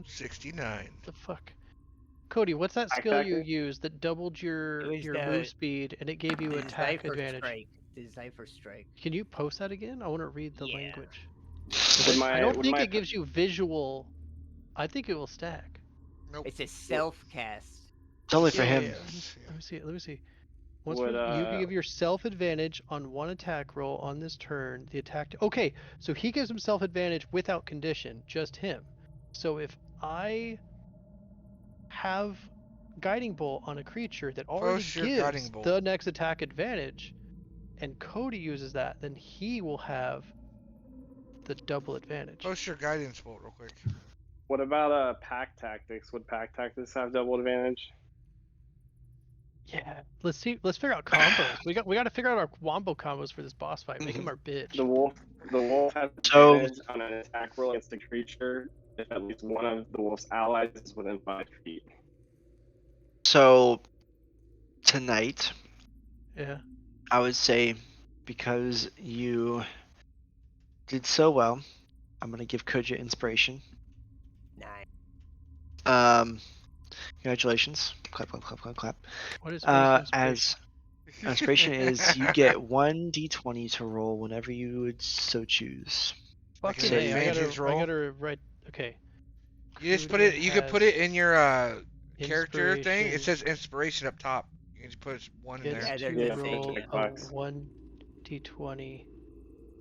69. the fuck? Cody, what's that skill you Backpacker? used that doubled your It was move speed and it gave you the attack Zypher advantage? strike. The Zypher strike. Can you post that again? I want to read the Yeah. language. Would I don't would think my it gives you visual. I think it will stack. Nope. It's a self cast. it's only for Yeah, him. yeah. Let me see. Once Would, you can give yourself advantage on one attack roll on this turn. The attack. Okay, so he gives himself advantage without condition, just him. So if I have guiding bolt on a creature that already Post your guiding gives bolt. the next attack advantage, and Cody uses that, then he will have the double advantage. Post your guidance bolt real quick. What about pack tactics? Would pack tactics have double advantage? Yeah. Let's see. Let's figure out combos. We got to figure out our wombo combos for this boss fight. Make him our bitch. The wolf has So- advantage on an attack roll against a creature if at least one of the wolf's allies is within 5 feet. So tonight, Yeah. I would say, because you did so well, I'm gonna give Koja inspiration. Nice. Congratulations! Clap, clap, clap, clap, clap. What is base inspiration? As inspiration is you get 1d20 to roll whenever you would so choose. Like Fucking an So A, you- advantage I roll? gotta write. Okay. You just put it. You could put it in your character thing. It Inspiration. says inspiration up top. You can just put one in Gets there. Yeah, they're to the same, roll yeah. a Xbox. 1d20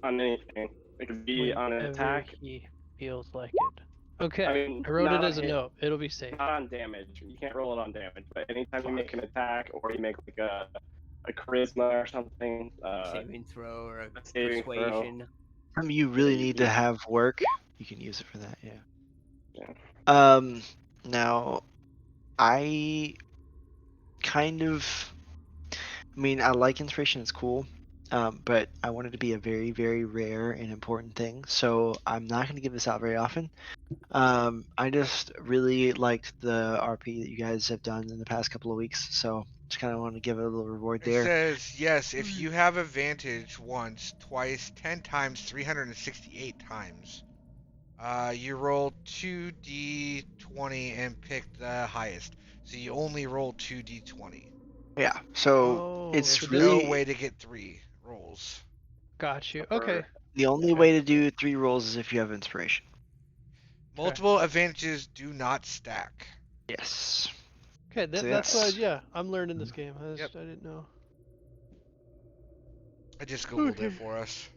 On anything. It could be on an whenever attack. he feels like it. Okay. I mean, I wrote not it on as a hit, note. It'll be safe. not on damage. You can't roll it on damage, but anytime you make an attack or you make like a charisma or something, saving throw or a saving throw. persuasion. You really you need to can- have work. You can use it for that. Yeah. Yeah. Now, I kind of. I mean, I like inspiration. It's cool. But I want it to be a very, very rare and important thing. So I'm not going to give this out very often. I just really liked the RP that you guys have done in the past couple of weeks. So just kind of want to give it a little reward It there. says yes if you have advantage once, twice, 10 times, 368 times. You roll 2d20 and pick the highest. So you only roll 2d20. Yeah. So Oh, it's so There's really no way to get 3 rolls. Got you. Or- Okay. the only Okay. way to do 3 rolls is if you have inspiration. Multiple advantages do not stack. Yes. Okay. So That's yes. yeah. I'm learning this game. I Yep. didn't know. I just googled Okay. it for us.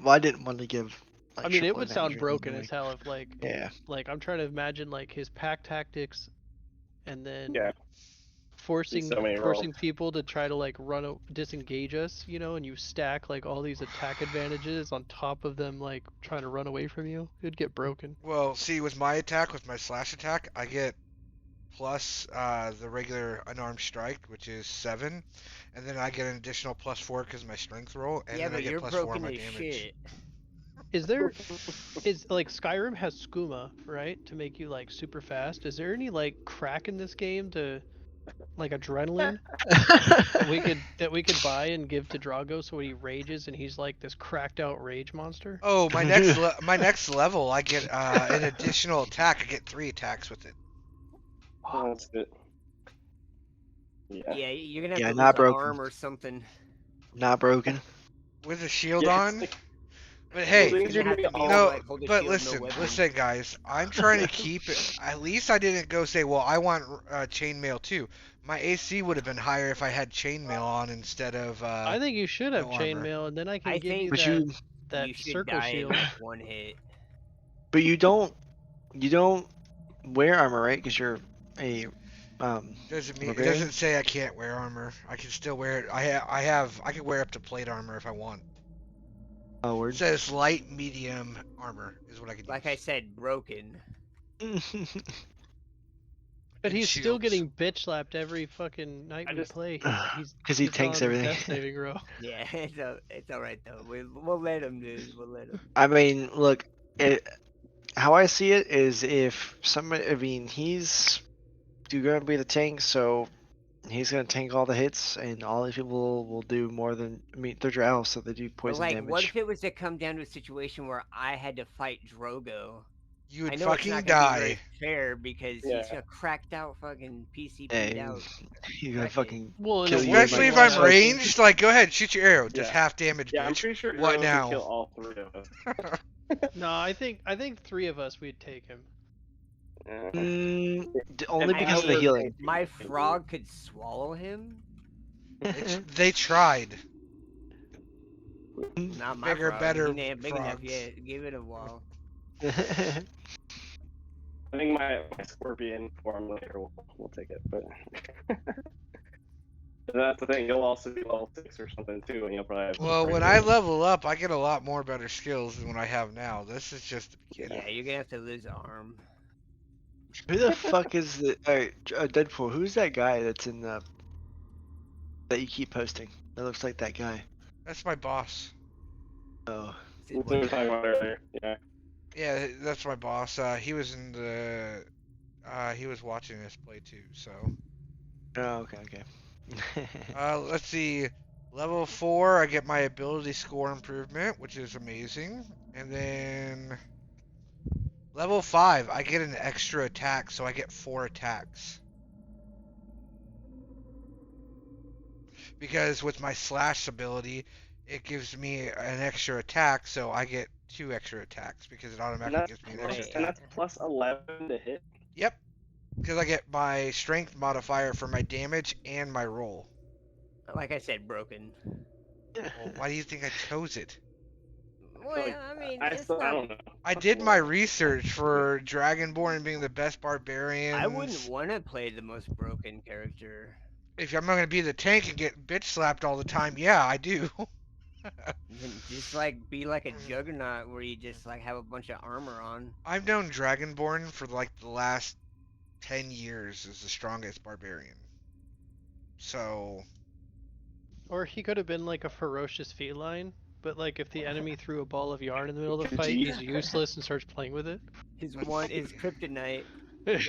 Well, I didn't want to give. Like, I mean, it triple would sound advantage or broken anything as hell if like Yeah. I'm trying to imagine like his pack tactics, and then Yeah. forcing so many forcing rolls. people to try to like disengage us, and you stack like all these attack advantages on top of them like trying to run away from you. It'd get broken. Well, see, with my attack, with my slash attack, I get plus the regular unarmed strike, which is 7, and then I get an additional +4 because of my strength roll, and Yeah, then I but get you're +4 on broken my as damage. shit. Is like Skyrim has skooma, right, to make you like super fast? Is there any like crack in this game to like adrenaline that we could buy and give to Drago so when he rages and he's like this cracked out rage monster? Oh, my next level, I get an additional attack. I get 3 attacks with it. Oh, that's good. Yeah. Yeah, you're gonna have Yeah, to not lose an broken. arm or something. Not broken. With a shield Yeah, on. it's like- But hey, Well, things You're are gonna have doing to be able all- to no, like hold a but shield, listen, no weapon. listen, guys. I'm trying to keep it. At least I didn't go say, well, I want chainmail too. My AC would have been higher if I had chainmail on instead of. I think you should have no armor. chainmail, and then I can I give you think But that you, that you should circle die shield. in like one hit. but you don't wear armor, right? Because you're a Doesn't mean it barbarian? doesn't say I can't wear armor. I can still wear it. I can wear up to plate armor if I want. Oh, It word. says light medium armor is what I can Like I use. said, broken. But And he's still shields. getting bitch slapped every fucking night I we just- play. 'Cause he it's tanks on everything. Death saving row. Yeah, it's alright though. We'll let him, dude. We'll let him. I mean, look, how I see it is if somebody, I mean, he's going to be the tank, so he's going to tank all the hits, and all these people will do more than, I mean, they're drow, so they do But poison like, damage. what if it was to come down to a situation where I had to fight Drogo? You I would know it's fucking not gonna be very die. fair because Yeah. he's a cracked out fucking PCP'd Hey, out. you're going to Wreck it. fucking Well, in kill a you world Especially like if like I'm that- ranged, like go ahead, shoot your arrow. Just Yeah. half damage, Yeah, I'm bitch. pretty sure What Drogo now? can kill all 3 of us. No, I think 3 of us we'd take him. Yeah. only And because of the I- healing. My frog could swallow him. They tried. Not my Bigger, frog. better He ain't big enough frogs. yet. Give it a while. I think my scorpion form later will take it, but that's the thing. You'll also be level 6 or something too, and you'll probably have. Well, when I level up, I get a lot more better skills than what I have now. This is just the beginning. Yeah, you're gonna have to lose an arm. Who the fuck is the Deadpool? Who's that guy that's in the that you keep posting? That looks like that guy. That's my boss. Oh, Said What what we were talking guy? about earlier. Yeah. Yeah, that's my boss. He was in the. He was watching us play too. So. okay, okay. Let's see. Level 4, I get my ability score improvement, which is amazing. And then level 5, I get an extra attack, so I get 4 attacks. Because with my slash ability, it gives me an extra attack, so I get 2 extra attacks because it automatically gives me an extra Wait. And attack. that's plus 11 to hit. Yep, because I get my strength modifier for my damage and my roll. Like I said, broken. Well, why do you think I chose it? Well, Like, I mean, I it's still, I not. don't know. I did my research for Dragonborn being the best barbarians. I wouldn't want to play the most broken character. If I'm not gonna be the tank and get bitch slapped all the time, yeah, I do. Then just like be like a juggernaut where you just like have a bunch of armor on. I've known Dragonborn for like the last 10 years as the strongest barbarian. So, Or he could have been like a ferocious feline, but like if the enemy threw a ball of yarn in the middle of the Could fight, you- he's useless and starts playing with it. His one is kryptonite. Then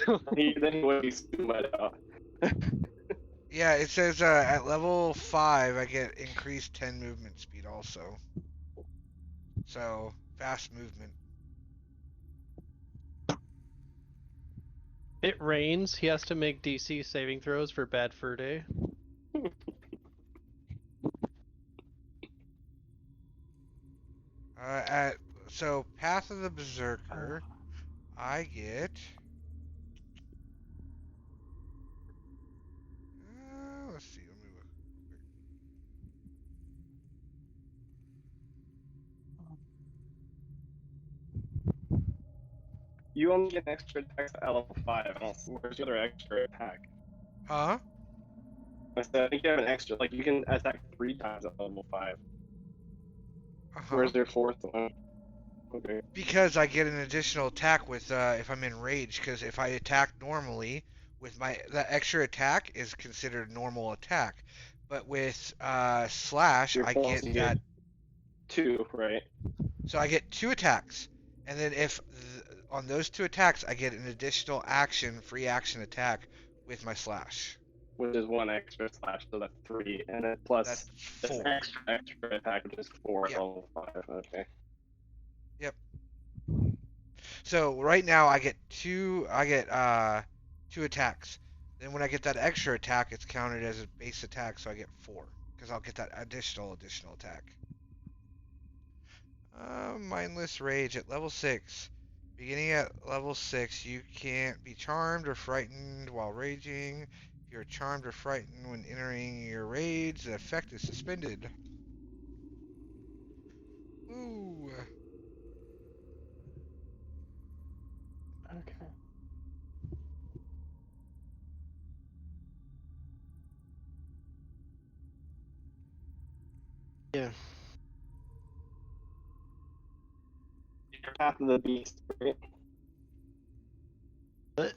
he would be scuba out. yeah, it says at level 5 I get increased 10 movement speed also. So, fast movement. It rains. He has to make DC saving throws for bad fur day. So Path of the Berserker, I get. Let's see. Let me look. You only get an extra attack at level 5. I don't. Where's the other extra attack? Huh? I said I think you have an extra. Like you can attack 3 times at level 5. Uh-huh. Where's your 4th one? Okay. Because I get an additional attack with if I'm in rage. Because if I attack normally, with that extra attack is considered normal attack, but with slash Your I plus get you that. 2, right? So I get 2 attacks, and then if on those 2 attacks I get an additional action, free action attack with my slash. Which is 1 extra slash, so that's 3, and then plus That's this 4. extra attack, which is 4 at Yep. level 5. Okay. So right now I get 2 attacks. Then when I get that extra attack, it's counted as a base attack, so I get 4 because I'll get that additional attack. Mindless Rage at level 6. Beginning at level 6, you can't be charmed or frightened while raging. If you're charmed or frightened when entering your rage, the effect is suspended. Ooh. Okay. Yeah. Your Path of the Beast, right? What?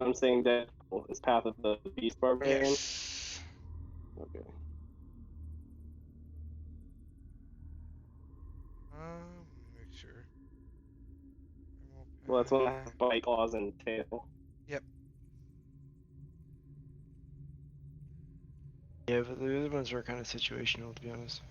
I'm saying Deadpool is Path of the Beast Barbarian. Yes. Okay. Make sure. Well, that's one that has bite claws and tail. Yep. Yeah, but the other ones were kind of situational, to be honest.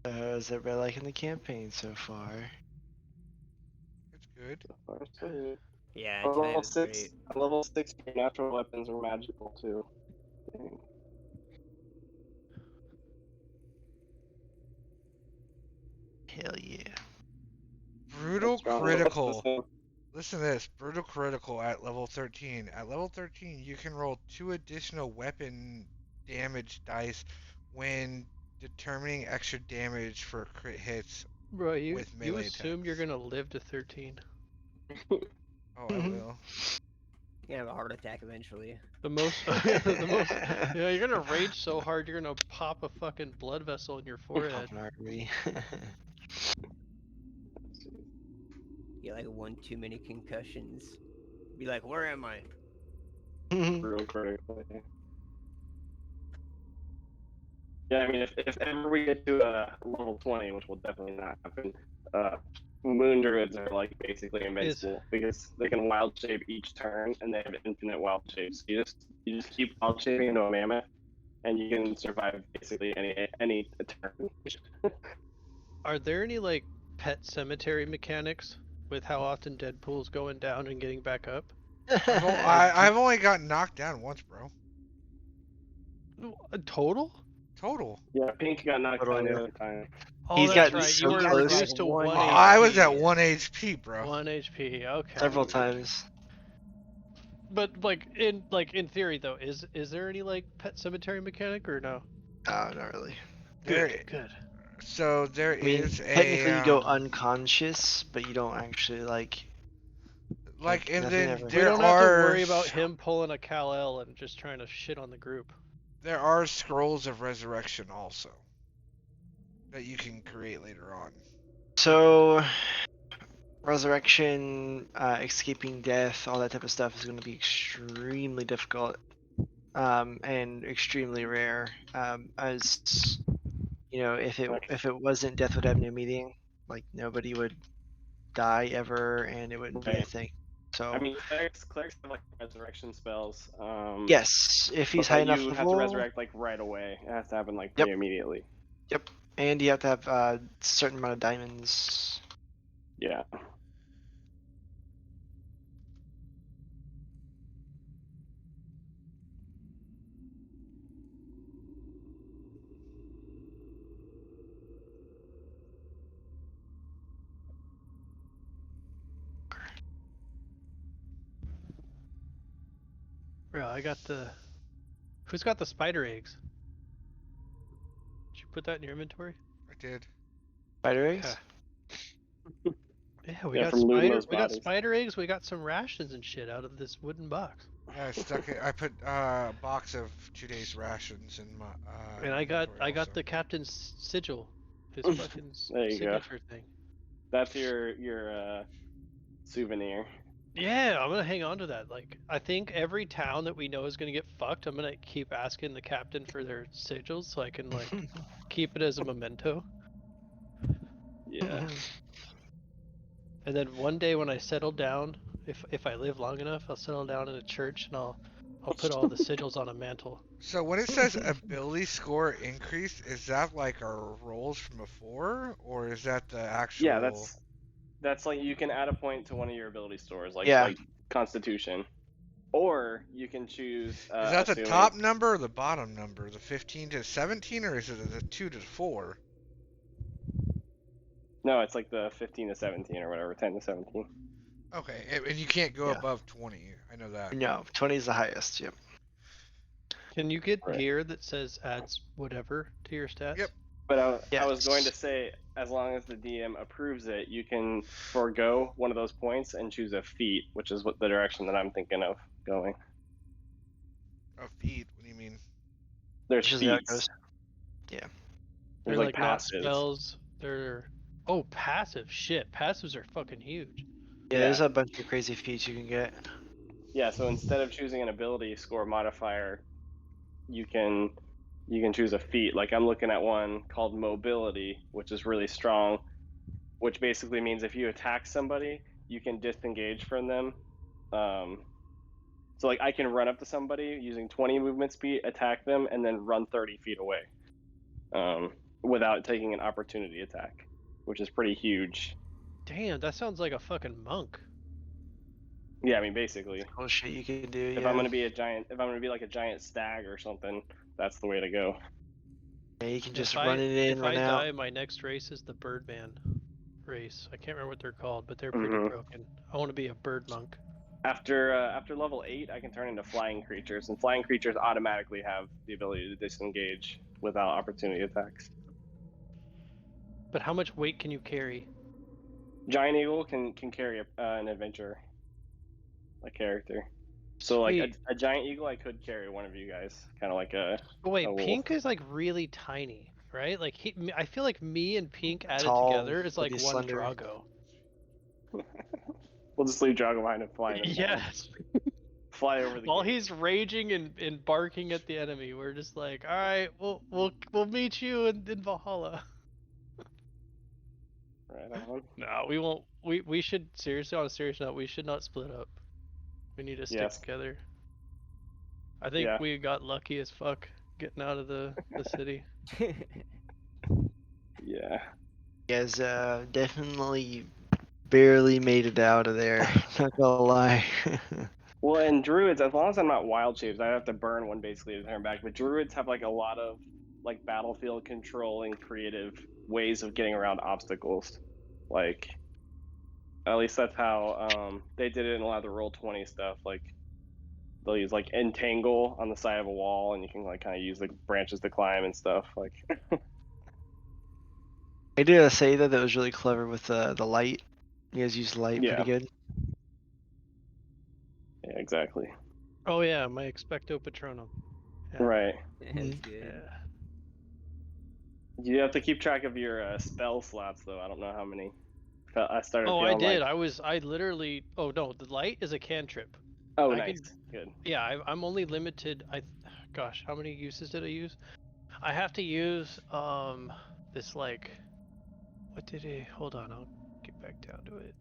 Is everybody liking the campaign so far? It's good. So far, so good. Yeah, At level tonight was 6, great. at level 6, your natural weapons are magical too. Dang. Hell yeah. Brutal What's wrong with critical. this one? Listen to this. Brutal critical at level 13. At level 13, you can roll 2 additional weapon damage dice when determining extra damage for crit hits Bro, you with melee assume you're attacks. gonna live to 13. Oh, I will. You have a heart attack eventually. The most, the most. Yeah, you're gonna rage so hard you're gonna pop a fucking blood vessel in your forehead. Pop an artery. You like one too many concussions. Be like, where am I? Real critically. Yeah, I mean, if ever we get to level 20, which will definitely not happen, moon druids are like basically invincible because they can wild shape each turn and they have infinite wild shapes. You just keep wild shaping into a mammoth, and you can survive basically any turn. Are there any like pet cemetery mechanics with how often Deadpool's going down and getting back up? I've only gotten knocked down once, bro. Total? Total. Yeah, Pink got knocked Totally. down the other time. Oh, He's that's gotten right. so You were close. reduced to Like 1 one- HP. I was at 1 HP, bro. 1 HP. Okay. Several times. But like in theory though, is there any like pet cemetery mechanic or no? No, not really. Good. So there I mean, is technically a you go unconscious, but you don't actually like. like, and nothing then ever. We there don't have to are worry about him pulling a Kal-El and just trying to shit on the group. there are scrolls of resurrection also that you can create later on. So, resurrection, escaping death, all that type of stuff is going to be extremely difficult, and extremely rare. As you know, if it wasn't death would have no meaning, like nobody would die ever, and it wouldn't be a Right. thing. So, I mean, clerics have like resurrection spells. yes, if he's but high that enough you level, have to resurrect like right away. It has to happen like pretty immediately. Yep, and you have to have a certain amount of diamonds. Yeah. Bro, I got the. Who's got the spider eggs? Did you put that in your inventory? I did. Spider eggs. Yeah, we Yeah, got from looting spider. those We got bodies. spider eggs. We got some rations and shit out of this wooden box. Yeah, I stuck it. I put a box of 2 days rations in my. And I got inventory also. the captain's sigil, his fucking There you go. signature thing. That's your souvenir. Yeah, I'm gonna hang on to that. Like, I think every town that we know is gonna get fucked, I'm gonna keep asking the captain for their sigils so I can like keep it as a memento. Yeah. And then one day when I settle down, if I live long enough, I'll settle down in a church and I'll put all the sigils on a mantle. So when it says ability score increase, is that like our rolls from before, or is that the actual? Yeah, that's like you can add a point to one of your ability stores, like Yeah. like Constitution, or you can choose. Is that the assuming- top number or the bottom number? The 15 to 17, or is it the 2 to 4? No, it's like the 15 to 17 or whatever, 10 to 17. Okay, and you can't go Yeah. above 20. I know that. No, 20 is the highest. Yep. Can you get Right. gear that says adds whatever to your stats? Yep. But I was Yes. going to say, as long as the DM approves it, you can forego one of those points and choose a feat, which is what the direction that I'm thinking of going. A feat? What do you mean? There's Which is how it feats. goes. They're There's like not passives. spells. They're passive shit. Passives are fucking huge. Yeah, there's a bunch of crazy feats you can get. Yeah, so instead of choosing an ability score modifier, you can choose a feat. Like I'm looking at one called mobility, which is really strong, which basically means if you attack somebody, you can disengage from them. So like I can run up to somebody using 20 movement speed, attack them, and then run 30 feet away, without taking an opportunity attack, which is pretty huge. Damn, that sounds like a fucking monk. Yeah, I mean basically, Cool shit you can do. if Yeah. I'm gonna be like a giant stag or something, that's the way to go. Yeah, you can just If run it in, if run I out. die, my next race is the Birdman race. I can't remember what they're called, but they're pretty Mhm. broken. I want to be a bird monk. After level 8, I can turn into flying creatures, and flying creatures automatically have the ability to disengage without opportunity attacks. But how much weight can you carry? Giant Eagle can carry an adventure, a character. So like Sweet. a Giant Eagle, I could carry one of you guys, kind of like a Oh, wait, wolf. Pink is like really tiny, right? Like I feel like me and Pink added Tall, together is but like he's one slender. Drago. We'll just leave Drago behind and fly him down. Yes. Fly over the While gate. he's raging and barking at the enemy, we're just like, all right, we'll meet you in Valhalla. Right on. No, we won't. We should seriously, on a serious note, we should not split up. We need to stick Yes. together. I think Yeah. we got lucky as fuck getting out of the city. Yeah. You guys definitely barely made it out of there. Not gonna lie. Well, and druids, as long as I'm not wild shapes, I have to burn one basically to turn back. But druids have like a lot of like battlefield control and creative ways of getting around obstacles. Like, at least that's how they did it in a lot of the Roll20 stuff. Like, they'll use like entangle on the side of a wall, and you can like kind of use the branches to climb and stuff. Like, I did say that was really clever with the light. You guys used light Yeah. pretty good. yeah, exactly. Oh yeah, my expecto patronum. Yeah. Right. That's good. Yeah. You have to keep track of your spell slots, though. I don't know how many. I started. Oh, I feeling did. Like, I literally. Oh no, the light is a cantrip. oh, I nice. can- Good. Yeah, I'm only limited. Gosh, how many uses did I use? I have to use this like, what did it? Hold on, I'll get back down to it.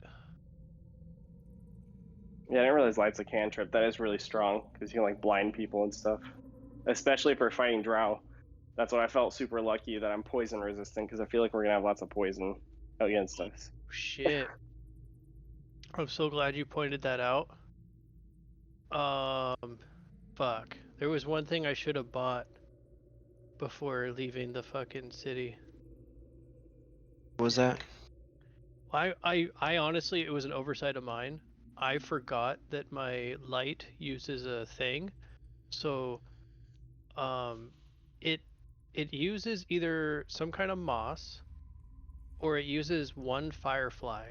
Yeah, I didn't realize light's a cantrip. That is really strong because you can like blind people and stuff, especially for fighting drow. That's why I felt super lucky that I'm poison resistant because I feel like we're gonna have lots of poison against us. Shit. I'm so glad you pointed that out. Fuck. There was one thing I should have bought before leaving the fucking city. What was that? I honestly, it was an oversight of mine. I forgot that my light uses a thing, so it uses either some kind of moss or it uses one firefly,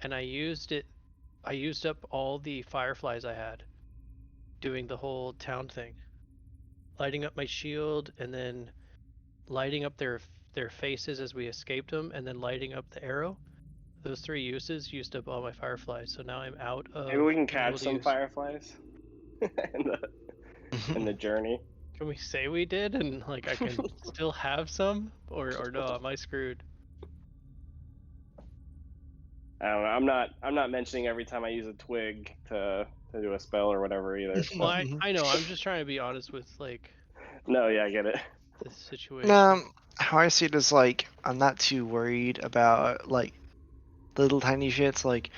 and I used up all the fireflies I had doing the whole town thing, lighting up my shield and then lighting up their faces as we escaped them, and then lighting up the arrow. Those 3 uses used up all my fireflies, so now I'm out of. Maybe we can being able catch to some use- fireflies in the journey. Can we say we did, and like I can still have some, or no? Am I screwed? I don't know. I'm not mentioning every time I use a twig to do a spell or whatever either. Well, I know. I'm just trying to be honest with like No, yeah, I get it. this situation. How I see it is like I'm not too worried about like little tiny shits like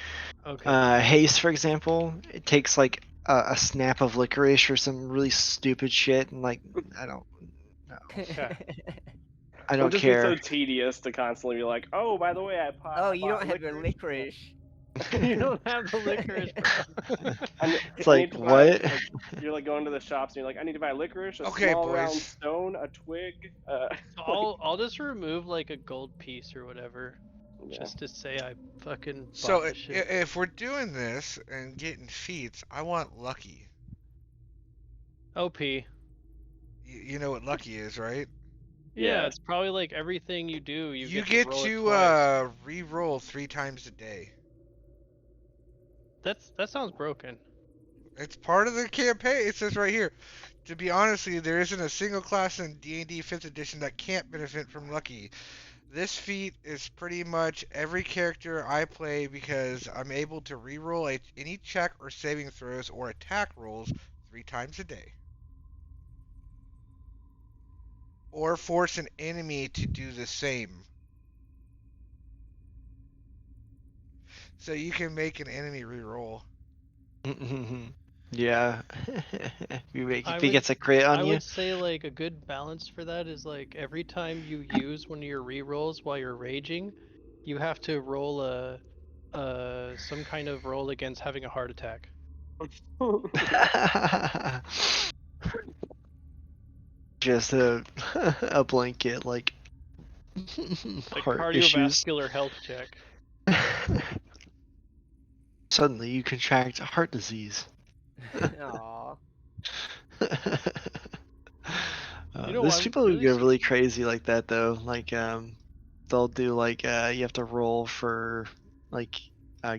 Okay. haste, for example. It takes like a snap of licorice or some really stupid shit, and like I don't know. Okay. I It'll don't just care. be so tedious to constantly be like, oh, by the way, I bought. Oh, you don't have your licorice. You don't have the licorice, bro. It's like, what? You're like going to the shops and you're like, I need to buy licorice, a Okay, small boys. round stone, a twig. I'll just remove like a gold piece or whatever, Yeah. just to say I fucking bought So the shit. if we're doing this and getting feats, I want lucky. OP. You know what lucky is, right? Yeah, Yeah. it's probably like everything you do. You get roll it to twice. re-roll 3 times a day. That sounds broken. It's part of the campaign. It says right here. To be honest with you, there isn't a single class in D&D 5th edition that can't benefit from lucky. This feat is pretty much every character I play because I'm able to re-roll any check or saving throws or attack rolls 3 times a day. Or force an enemy to do the same. So you can make an enemy re-roll. Yeah. If he would- gets a crit on I you. would say like a good balance for that is like every time you use one of your re-rolls while you're raging, you have to roll some kind of roll against having a heart attack. Just a blanket, like A Heart issues. cardiovascular health check. Suddenly you contract heart disease. Aw. You know, There's I'm people who really go really crazy like that though. Like they'll do like you have to roll for like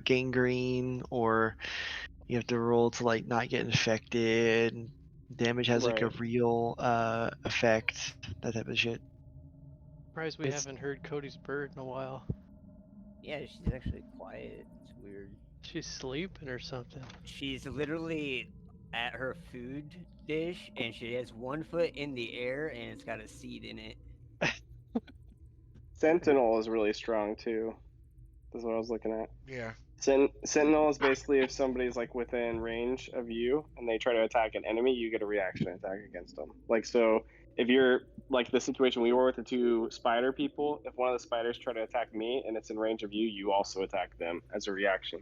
gangrene, or you have to roll to like not get infected. Damage has like a Right. real effect, that type of shit. surprised we It's haven't heard Cody's bird in a while. Yeah, she's actually quiet. It's weird. She's sleeping or something. She's literally at her food dish, and she has one foot in the air, and it's got a seed in it. Sentinel is really strong too. That's what I was looking at. Yeah. Sentinel is basically if somebody's like within range of you and they try to attack an enemy, you get a reaction attack against them. Like, so if you're like the situation we were with the two spider people, if one of the spiders try to attack me and it's in range of you, you also attack them as a reaction,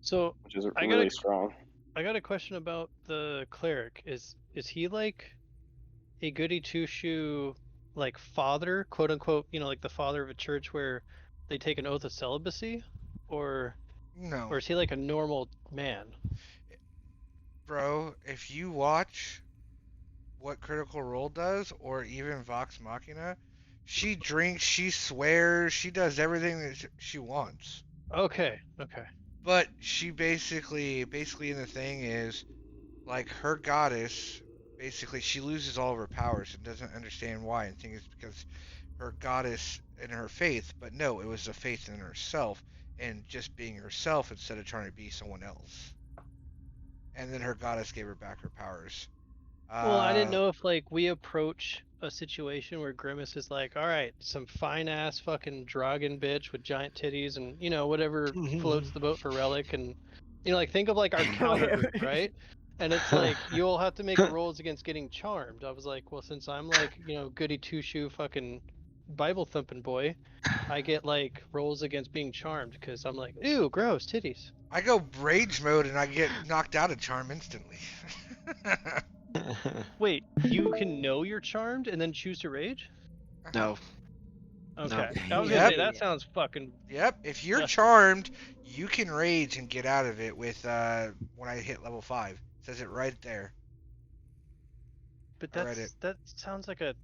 So which is I really strong. got a question about the cleric. Is he like a goody two shoe like father, quote unquote, you know, like the father of a church where they take an oath of celibacy? Or No. is he like a normal man? Bro, if you watch what Critical Role does, or even Vox Machina, she drinks, she swears, she does everything that she wants. Okay. But she basically in the thing is, like, her goddess, basically, she loses all of her powers and doesn't understand why, and thinks it's because her goddess and her faith. But no, it was the faith in herself, and just being herself instead of trying to be someone else. And then her goddess gave her back her powers. Well, I didn't know if like we approach a situation where Grimace is like, all right, some fine ass fucking dragon bitch with giant titties and you know whatever floats the boat for Relic, and you know like think of like our counter group, right? And it's like you'll have to make rolls against getting charmed. I was like, well, since I'm like you know goody two shoe fucking Bible thumping boy, I get like rolls against being charmed because I'm like, ew, gross titties. I go rage mode and I get knocked out of charm instantly. Wait, you can know you're charmed and then choose to rage? No. Okay. No. I was gonna Yep. say that sounds fucking. Yep. If you're Disgusting. charmed, you can rage and get out of it with when I hit level 5. It says it right there. But I read it. that sounds like a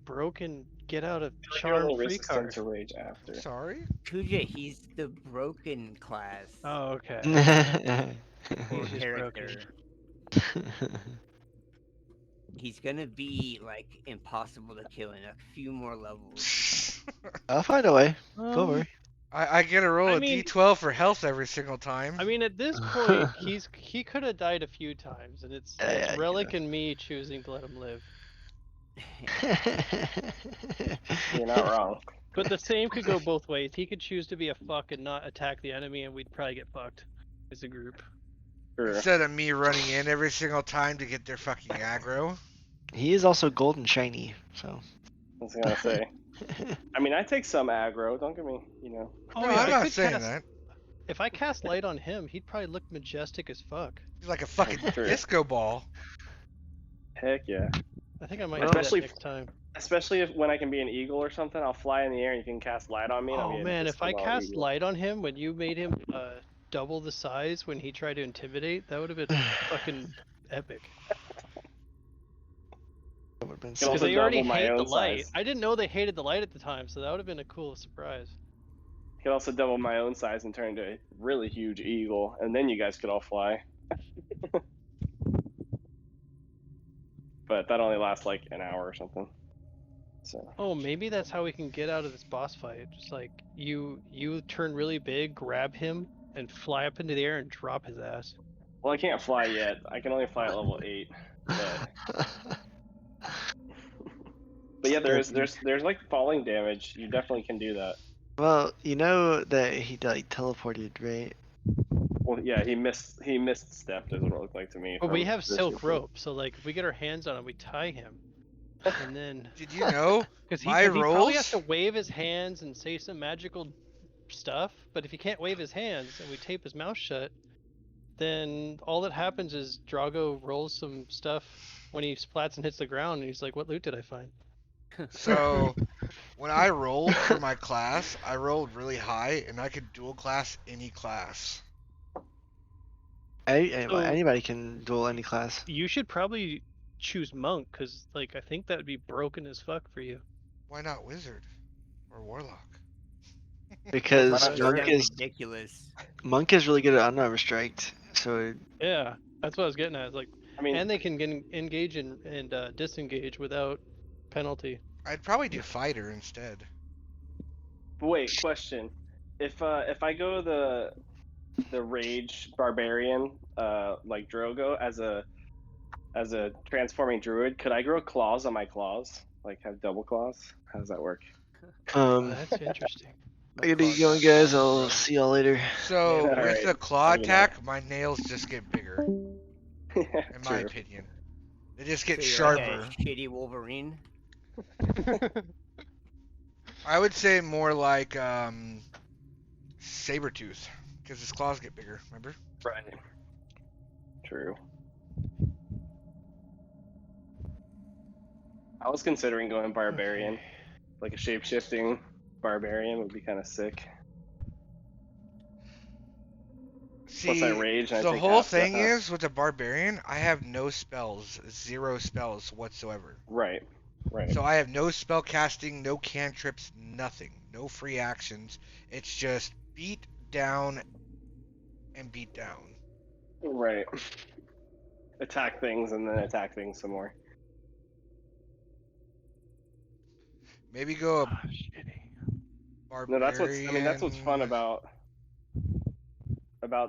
broken get out of You're charm only free resistant card. to rage after. Sorry. Kuja, he's the broken class Oh, okay. or He's just character. broken. He's gonna be like impossible to kill in a few more levels. I'll find a way. Don't worry. I get a roll I of mean- D12 for health every single time. I mean, at this point, he could have died a few times, and it's Yeah, Relic and me choosing to let him live. You're not wrong. But the same could go both ways. He could choose to be a fuck and not attack the enemy, and we'd probably get fucked as a group. Sure. Instead of me running in every single time to get their fucking aggro. He is also golden shiny, so. I was gonna say. I mean, I take some aggro. Don't get me, Oh No, yeah, I'm I not could saying cast, that. If I cast light on him, he'd probably look majestic as fuck. He's like a fucking True. disco ball. Heck yeah. I think I might Especially do that next time. Especially if when I can be an eagle or something, I'll fly in the air and you can cast light on me. And I'll Oh be a man, if disco I ball cast eagle. light on him when you made him double the size when he tried to intimidate, that would have been fucking epic. That would have been Can so Because also they already double my hate the own light. size. I didn't know they hated the light at the time, so that would have been a cool surprise. I could also double my own size and turn into a really huge eagle, and then you guys could all fly. But that only lasts like an hour or something. So Oh, maybe that's how we can get out of this boss fight. Just like you turn really big, grab him, and fly up into the air and drop his ass. well, I can't fly yet. I can only fly at level 8. But but yeah, there's like falling damage. You definitely can do that. Well, you know that he like teleported, right? Well, yeah, he missed stepped is what it looked like to me. But we from have this silk report. rope, so like if we get our hands on him, we tie him, and then Did you know because my he probably has rolls? to wave his hands and say some magical stuff. But if he can't wave his hands and we tape his mouth shut, then all that happens is Drago rolls some stuff when he splats and hits the ground, and he's like, "What loot did I find?" So When I rolled for my class, I rolled really high, and I could dual class any class. Anybody can duel any class. You should probably choose monk, because like I think that would be broken as fuck for you. Why not wizard or warlock? Because Why not Those monk druid? sound is ridiculous. really good at unoverstriked. So Yeah, that's what I was getting at. It's like, I mean, and they can engage and disengage without penalty. I'd probably do fighter instead. wait, question. If I go the rage barbarian, like Drogo as a transforming druid, could I grow claws on my claws? Like have double claws? How does that work? That's interesting. I gotta get going, guys. I'll see y'all later. So All with right. the claw Have a good night. attack, my nails just get bigger, in my True. opinion. They just get So you're sharper. like a shitty Wolverine. I would say more like Sabretooth, because his claws get bigger, remember? Right. True. I was considering going barbarian, Okay. like a shape-shifting barbarian would be kind of sick. Plus, I See, rage and I the take whole half thing stuff. is, with the barbarian, I have no spells, 0 spells whatsoever. Right. Right. So I have no spell casting, no cantrips, nothing. No free actions. It's just beat down and beat down. Right. Attack things and then attack things some more. Maybe go a Shitty. No, barbarian. that's what's fun about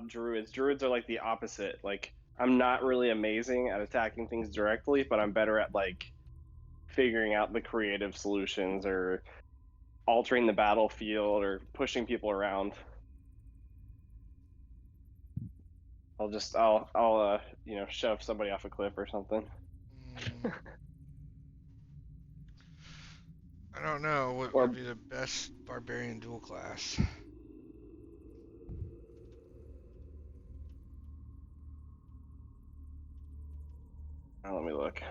druids. Druids are like the opposite. Like I'm not really amazing at attacking things directly, but I'm better at like figuring out the creative solutions or altering the battlefield or pushing people around. I'll shove somebody off a cliff or something. I don't know what Or- would be the best barbarian dual class. Let me look.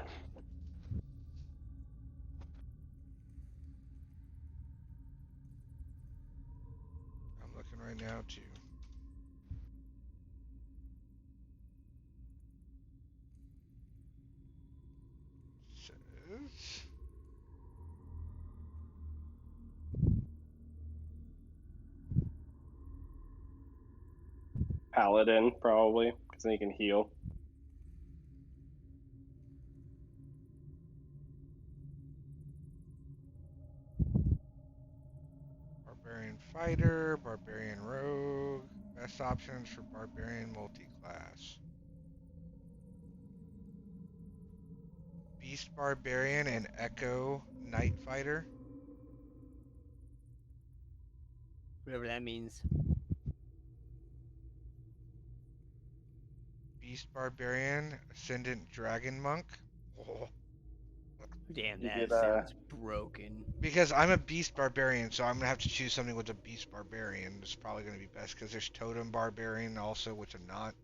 I'm looking right now too. Says Paladin probably, because then you can heal. barbarian fighter, barbarian rogue. Best options for barbarian multi-class. Beast barbarian and echo knight fighter. Whatever that means. Beast barbarian, ascendant dragon monk. Oh. Damn, You that get, sounds broken. Because I'm a beast barbarian, so I'm gonna have to choose something with a beast barbarian. It's probably gonna be best because there's totem barbarian also, which I'm not.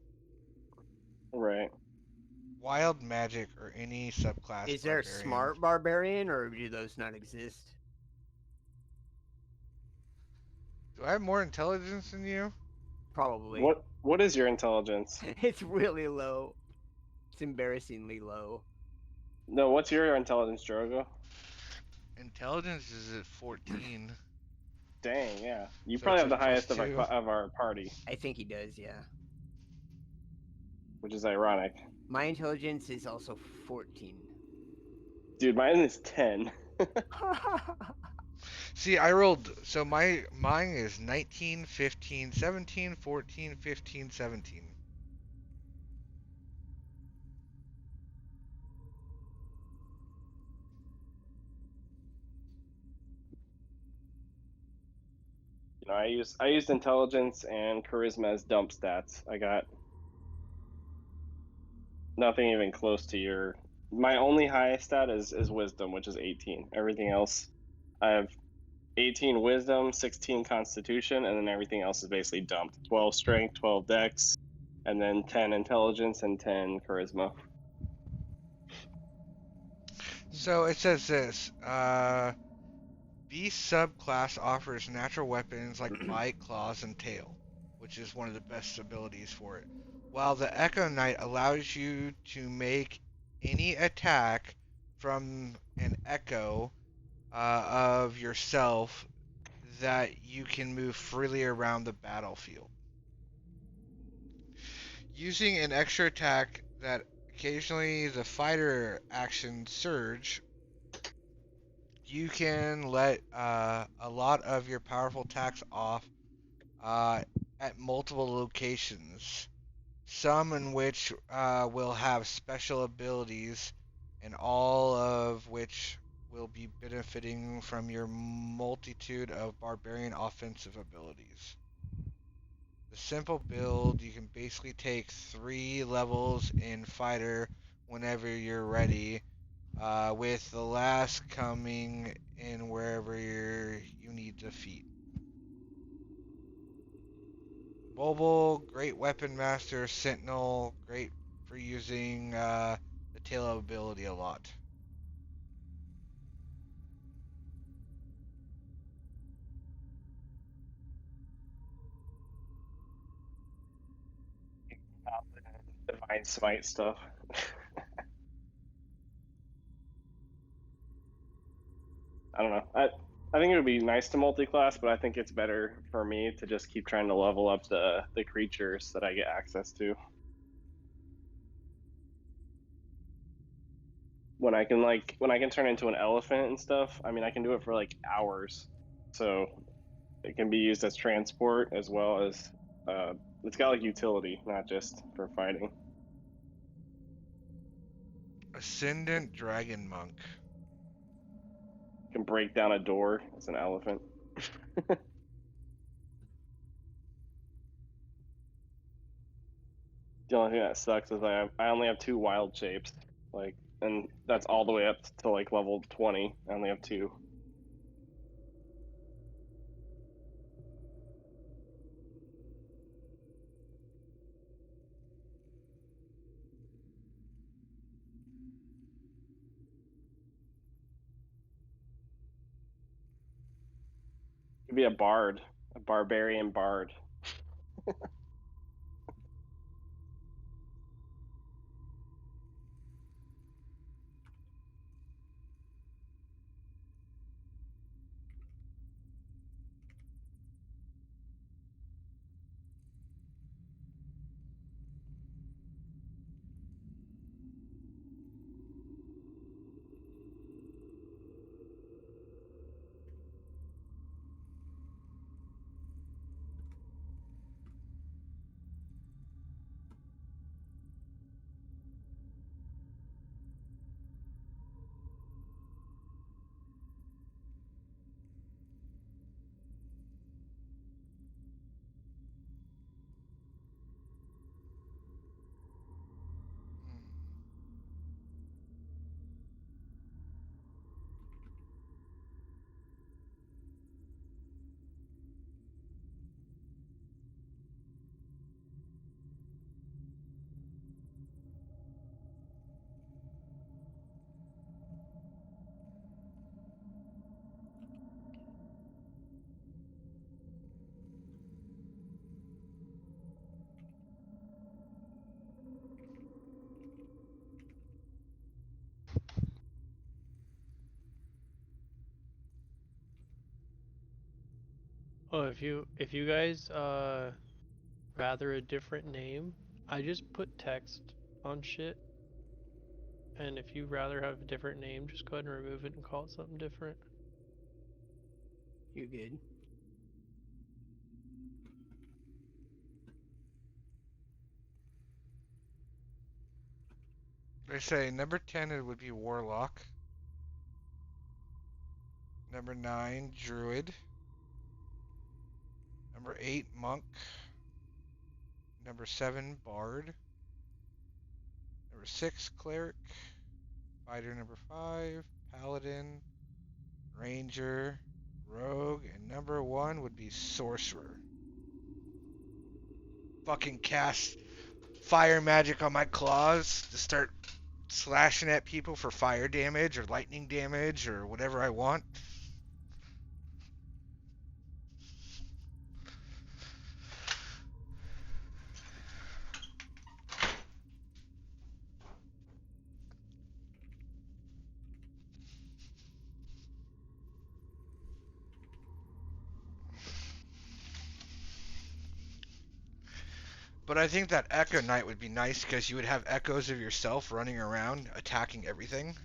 Right. Wild magic or any subclass. Is there a barbarian. smart barbarian, or do those not exist? Do I have more intelligence than you? Probably. What is your intelligence? It's really low. It's embarrassingly low. No, what's your intelligence, Drogo? Intelligence is at 14. Dang, yeah. You So probably it's have the a highest +2. of our party, I think he does, yeah. which is ironic. My intelligence is also 14. Dude, mine is 10. See, I rolled. So mine is 19, 15, 17, 14, 15, 17. I used intelligence and charisma as dump stats. I got nothing even close to your. My only highest stat is wisdom, which is 18. Everything else, I have 18 wisdom, 16 constitution, and then everything else is basically dumped. 12 strength, 12 dex, and then 10 intelligence and 10 charisma. So it says this. Beast subclass offers natural weapons like bite, claws, and tail, which is one of the best abilities for it. While the Echo Knight allows you to make any attack from an echo of yourself that you can move freely around the battlefield. Using an extra attack that occasionally the fighter action surge, you can let a lot of your powerful attacks off uh, at multiple locations. Some in which will have special abilities, and all of which will be benefiting from your multitude of barbarian offensive abilities. The simple build, you can basically take 3 levels in fighter whenever you're ready, with the last coming in wherever you need defeat. Mobile, great weapon master, sentinel, great for using the tail ability a lot. Divine Smite stuff. I don't know. I think it would be nice to multi-class, but I think it's better for me to just keep trying to level up the creatures that I get access to. When I can turn into an elephant and stuff, I mean I can do it for like hours. So it can be used as transport as well as it's got like utility, not just for fighting. Ascendant Dragon Monk. Can break down a door as an elephant. The only thing that sucks is I only have 2 wild shapes, like, and that's all the way up to like level 20. I only have 2. Could be a bard, a barbarian bard. Oh, if you guys rather a different name, I just put text on shit. And if you rather have a different name, just go ahead and remove it and call it something different. You're good. They say number 10 it would be Warlock. Number 9, Druid. Number 8, Monk. Number 7, Bard. Number 6, Cleric. Fighter number 5, Paladin. Ranger. Rogue. And number 1 would be Sorcerer. Fucking cast fire magic on my claws to start slashing at people for fire damage or lightning damage or whatever I want. But I think that Echo Knight would be nice because you would have echoes of yourself running around attacking everything.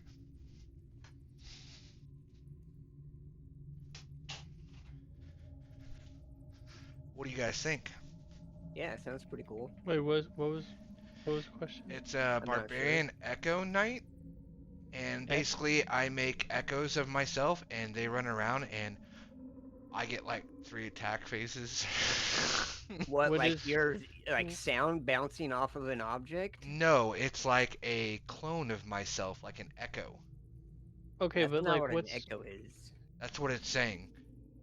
What do you guys think? Yeah, sounds pretty cool. Wait, what was the question? It's a I'm not sure. barbarian Echo Knight, and Okay. basically I make echoes of myself, and they run around, and I get like 3 attack phases. What, What like is your like sound bouncing off of an object? No, it's like a clone of myself, like an echo. okay, That's but not like what an what's echo is. That's what it's saying.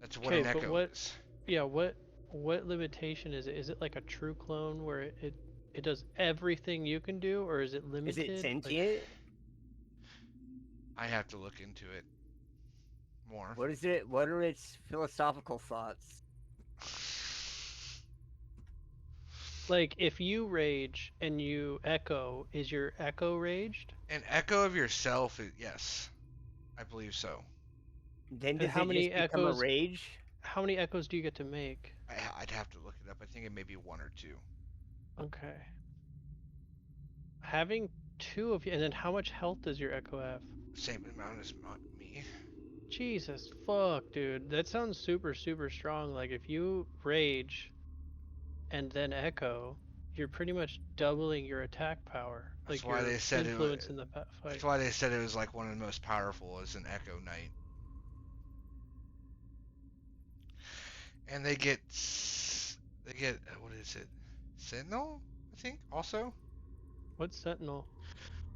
That's what okay, an but echo what is. yeah, what limitation is it? Is it like a true clone where it does everything you can do, or is it Is it limited? Like, sentient? I have to look into it more. What is it? What are its philosophical thoughts? like if you rage and you echo, is your echo raged? An echo of yourself, yes, I believe so. Then And does it just become a rage? how many echoes do you get to make? I'd have to look it up. I think it may be 1 or 2. Okay. Having 2 of you, and then how much health does your echo have? Same amount as me. Jesus fuck, dude. That sounds super, super strong. Like, if you rage and then echo, you're pretty much doubling your attack power. That's Like, why your they said influence in the That's fight. why they said it was like one of the most powerful as an Echo Knight. And they get what is it? Sentinel, I think, also. What's Sentinel?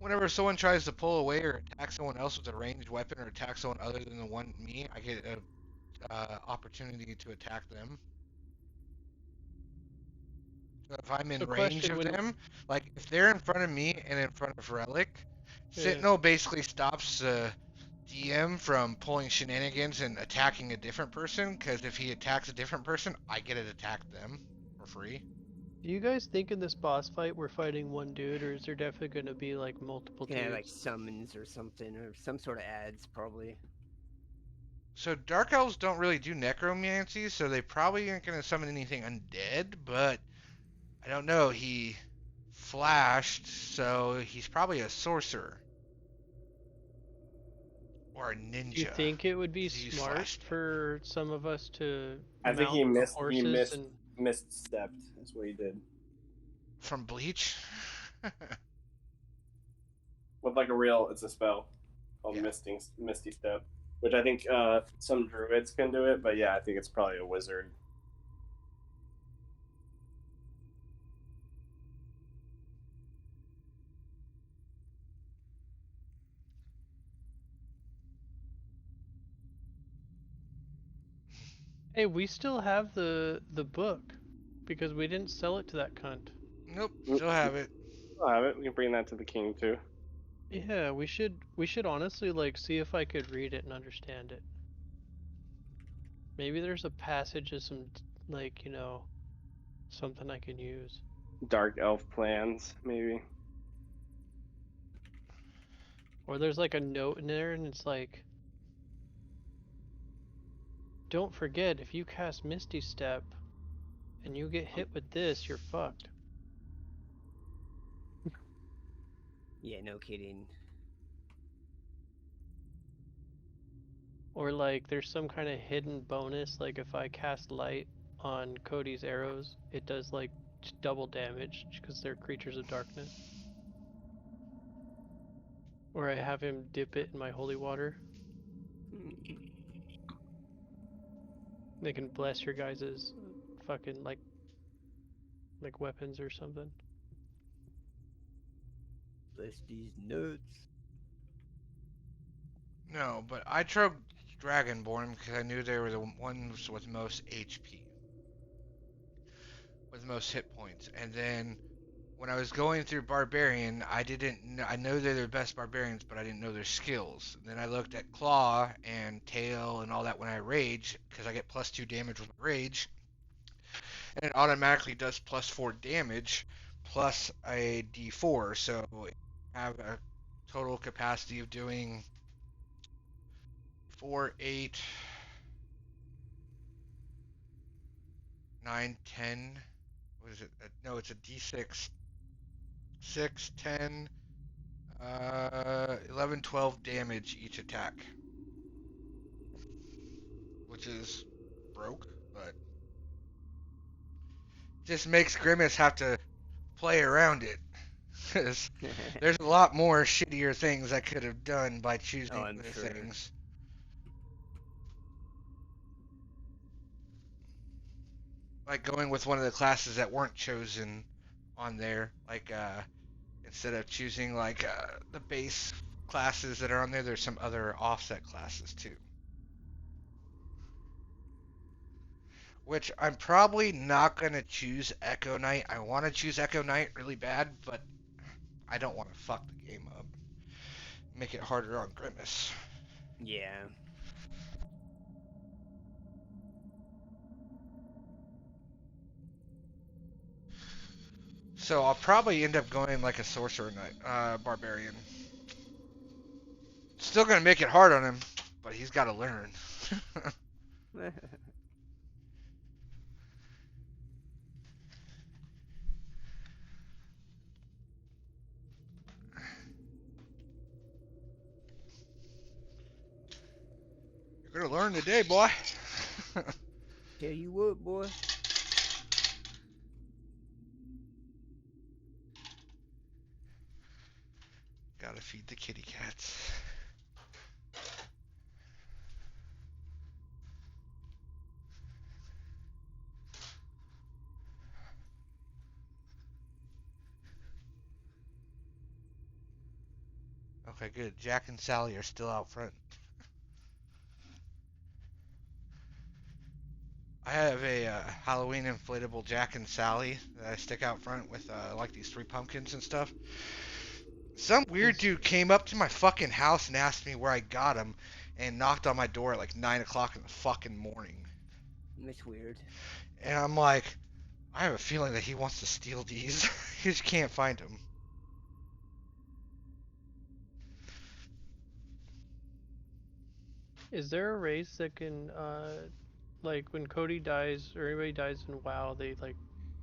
Whenever someone tries to pull away or attack someone else with a ranged weapon or attack someone other than the one me, I get a opportunity to attack them. So if I'm in So, range question of when. them, like if they're in front of me and in front of Relic, Yeah. Sentinel basically stops the DM from pulling shenanigans and attacking a different person, because if he attacks a different person, I get to attack them for free. Do you guys think in this boss fight we're fighting one dude, or is there definitely going to be like multiple Yeah, dudes? like summons or something, or some sort of ads, probably. So Dark Elves don't really do necromancy, so they probably aren't going to summon anything undead, but I don't know. He flashed, so he's probably a sorcerer. Or a ninja. Do you think it would be 'cause he used smart flash damage. for some of us to I think mount he the missed. horses and Misstepped. That's what he did. From Bleach? With like a real, it's a spell called Yeah. Misty Step, which I think some druids can do it, but yeah, I think it's probably a wizard. hey, we still have the book because we didn't sell it to that cunt. Nope, still have it. I'll have it. We can bring that to the king too. Yeah, we should honestly like see if I could read it and understand it. Maybe there's a passage of some like, something I can use. Dark elf plans, maybe. Or there's like a note in there and it's like, don't forget, if you cast Misty Step and you get hit with this, you're fucked. Yeah, no kidding. Or like there's some kind of hidden bonus, like if I cast light on Cody's arrows, it does like double damage because they're creatures of darkness. Or I have him dip it in my holy water. They can bless your guys' fucking like weapons or something. Bless these nuts. No, but I chose Dragonborn because I knew they were the ones with most HP. With most hit points. And then when I was going through Barbarian, I know they're the best Barbarians, but I didn't know their skills. And then I looked at Claw and Tail and all that when I rage, because I get +2 damage with rage. And it automatically does +4 damage plus a d4, so I have a total capacity of doing 4, 8, 9, 10 what is it? No, it's a D6. 6, 10, 11, 12 damage each attack. Which is broke, but just makes Grimace have to play around it. Because there's a lot more shittier things I could have done by choosing I'm the sure. things. Like going with one of the classes that weren't chosen on there. Like, instead of choosing, like, the base classes that are on there, there's some other offset classes too. Which I'm probably not going to choose Echo Knight. I want to choose Echo Knight really bad, but I don't want to fuck the game up. Make it harder on Grimace. Yeah. So I'll probably end up going like a Sorcerer Knight, Barbarian. Still going to make it hard on him, but he's got to learn. You're going to learn today, boy. Tell you what, boy. Gotta feed the kitty cats. Okay, good. Jack and Sally are still out front. I have a Halloween inflatable Jack and Sally that I stick out front with like these 3 pumpkins and stuff. Some weird dude came up to my fucking house and asked me where I got them and knocked on my door at like 9 o'clock in the fucking morning. That's weird. And I'm like, I have a feeling that he wants to steal these. He just can't find them. Is there a race that can, like when Cody dies or anybody dies in WoW, they like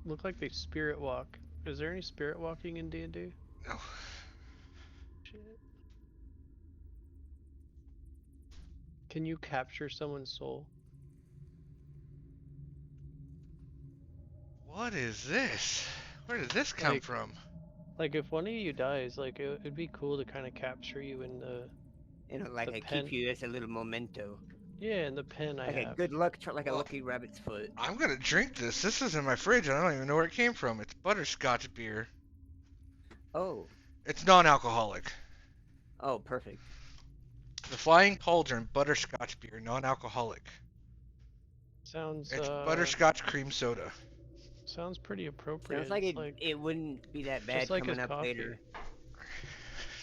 look like they spirit walk? Is there any spirit walking in D&D? No. Shit. Can you capture someone's soul? What is this? Where did this come Like- from? Like if one of you dies, like it'd be cool to kind of capture you in the Like The I pen. keep you as a little memento. in the pen I Like a have. good luck charm, like a Well, lucky rabbit's foot. I'm gonna drink this. This is in my fridge. I don't even know where it came from. It's butterscotch beer. Oh. It's non-alcoholic. Oh, perfect. The Flying Cauldron butterscotch beer, non-alcoholic. Sounds It's butterscotch cream soda. sounds pretty appropriate. Sounds like It's it wouldn't be that bad like coming his up coffee. later.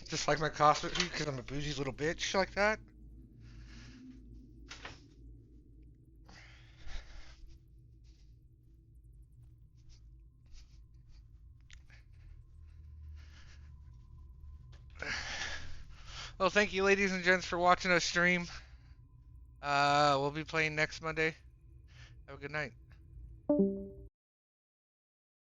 Just like my coffee, because I'm a bougie little bitch like that. Well, thank you, ladies and gents, for watching us stream. We'll be playing next Monday. Have a good night.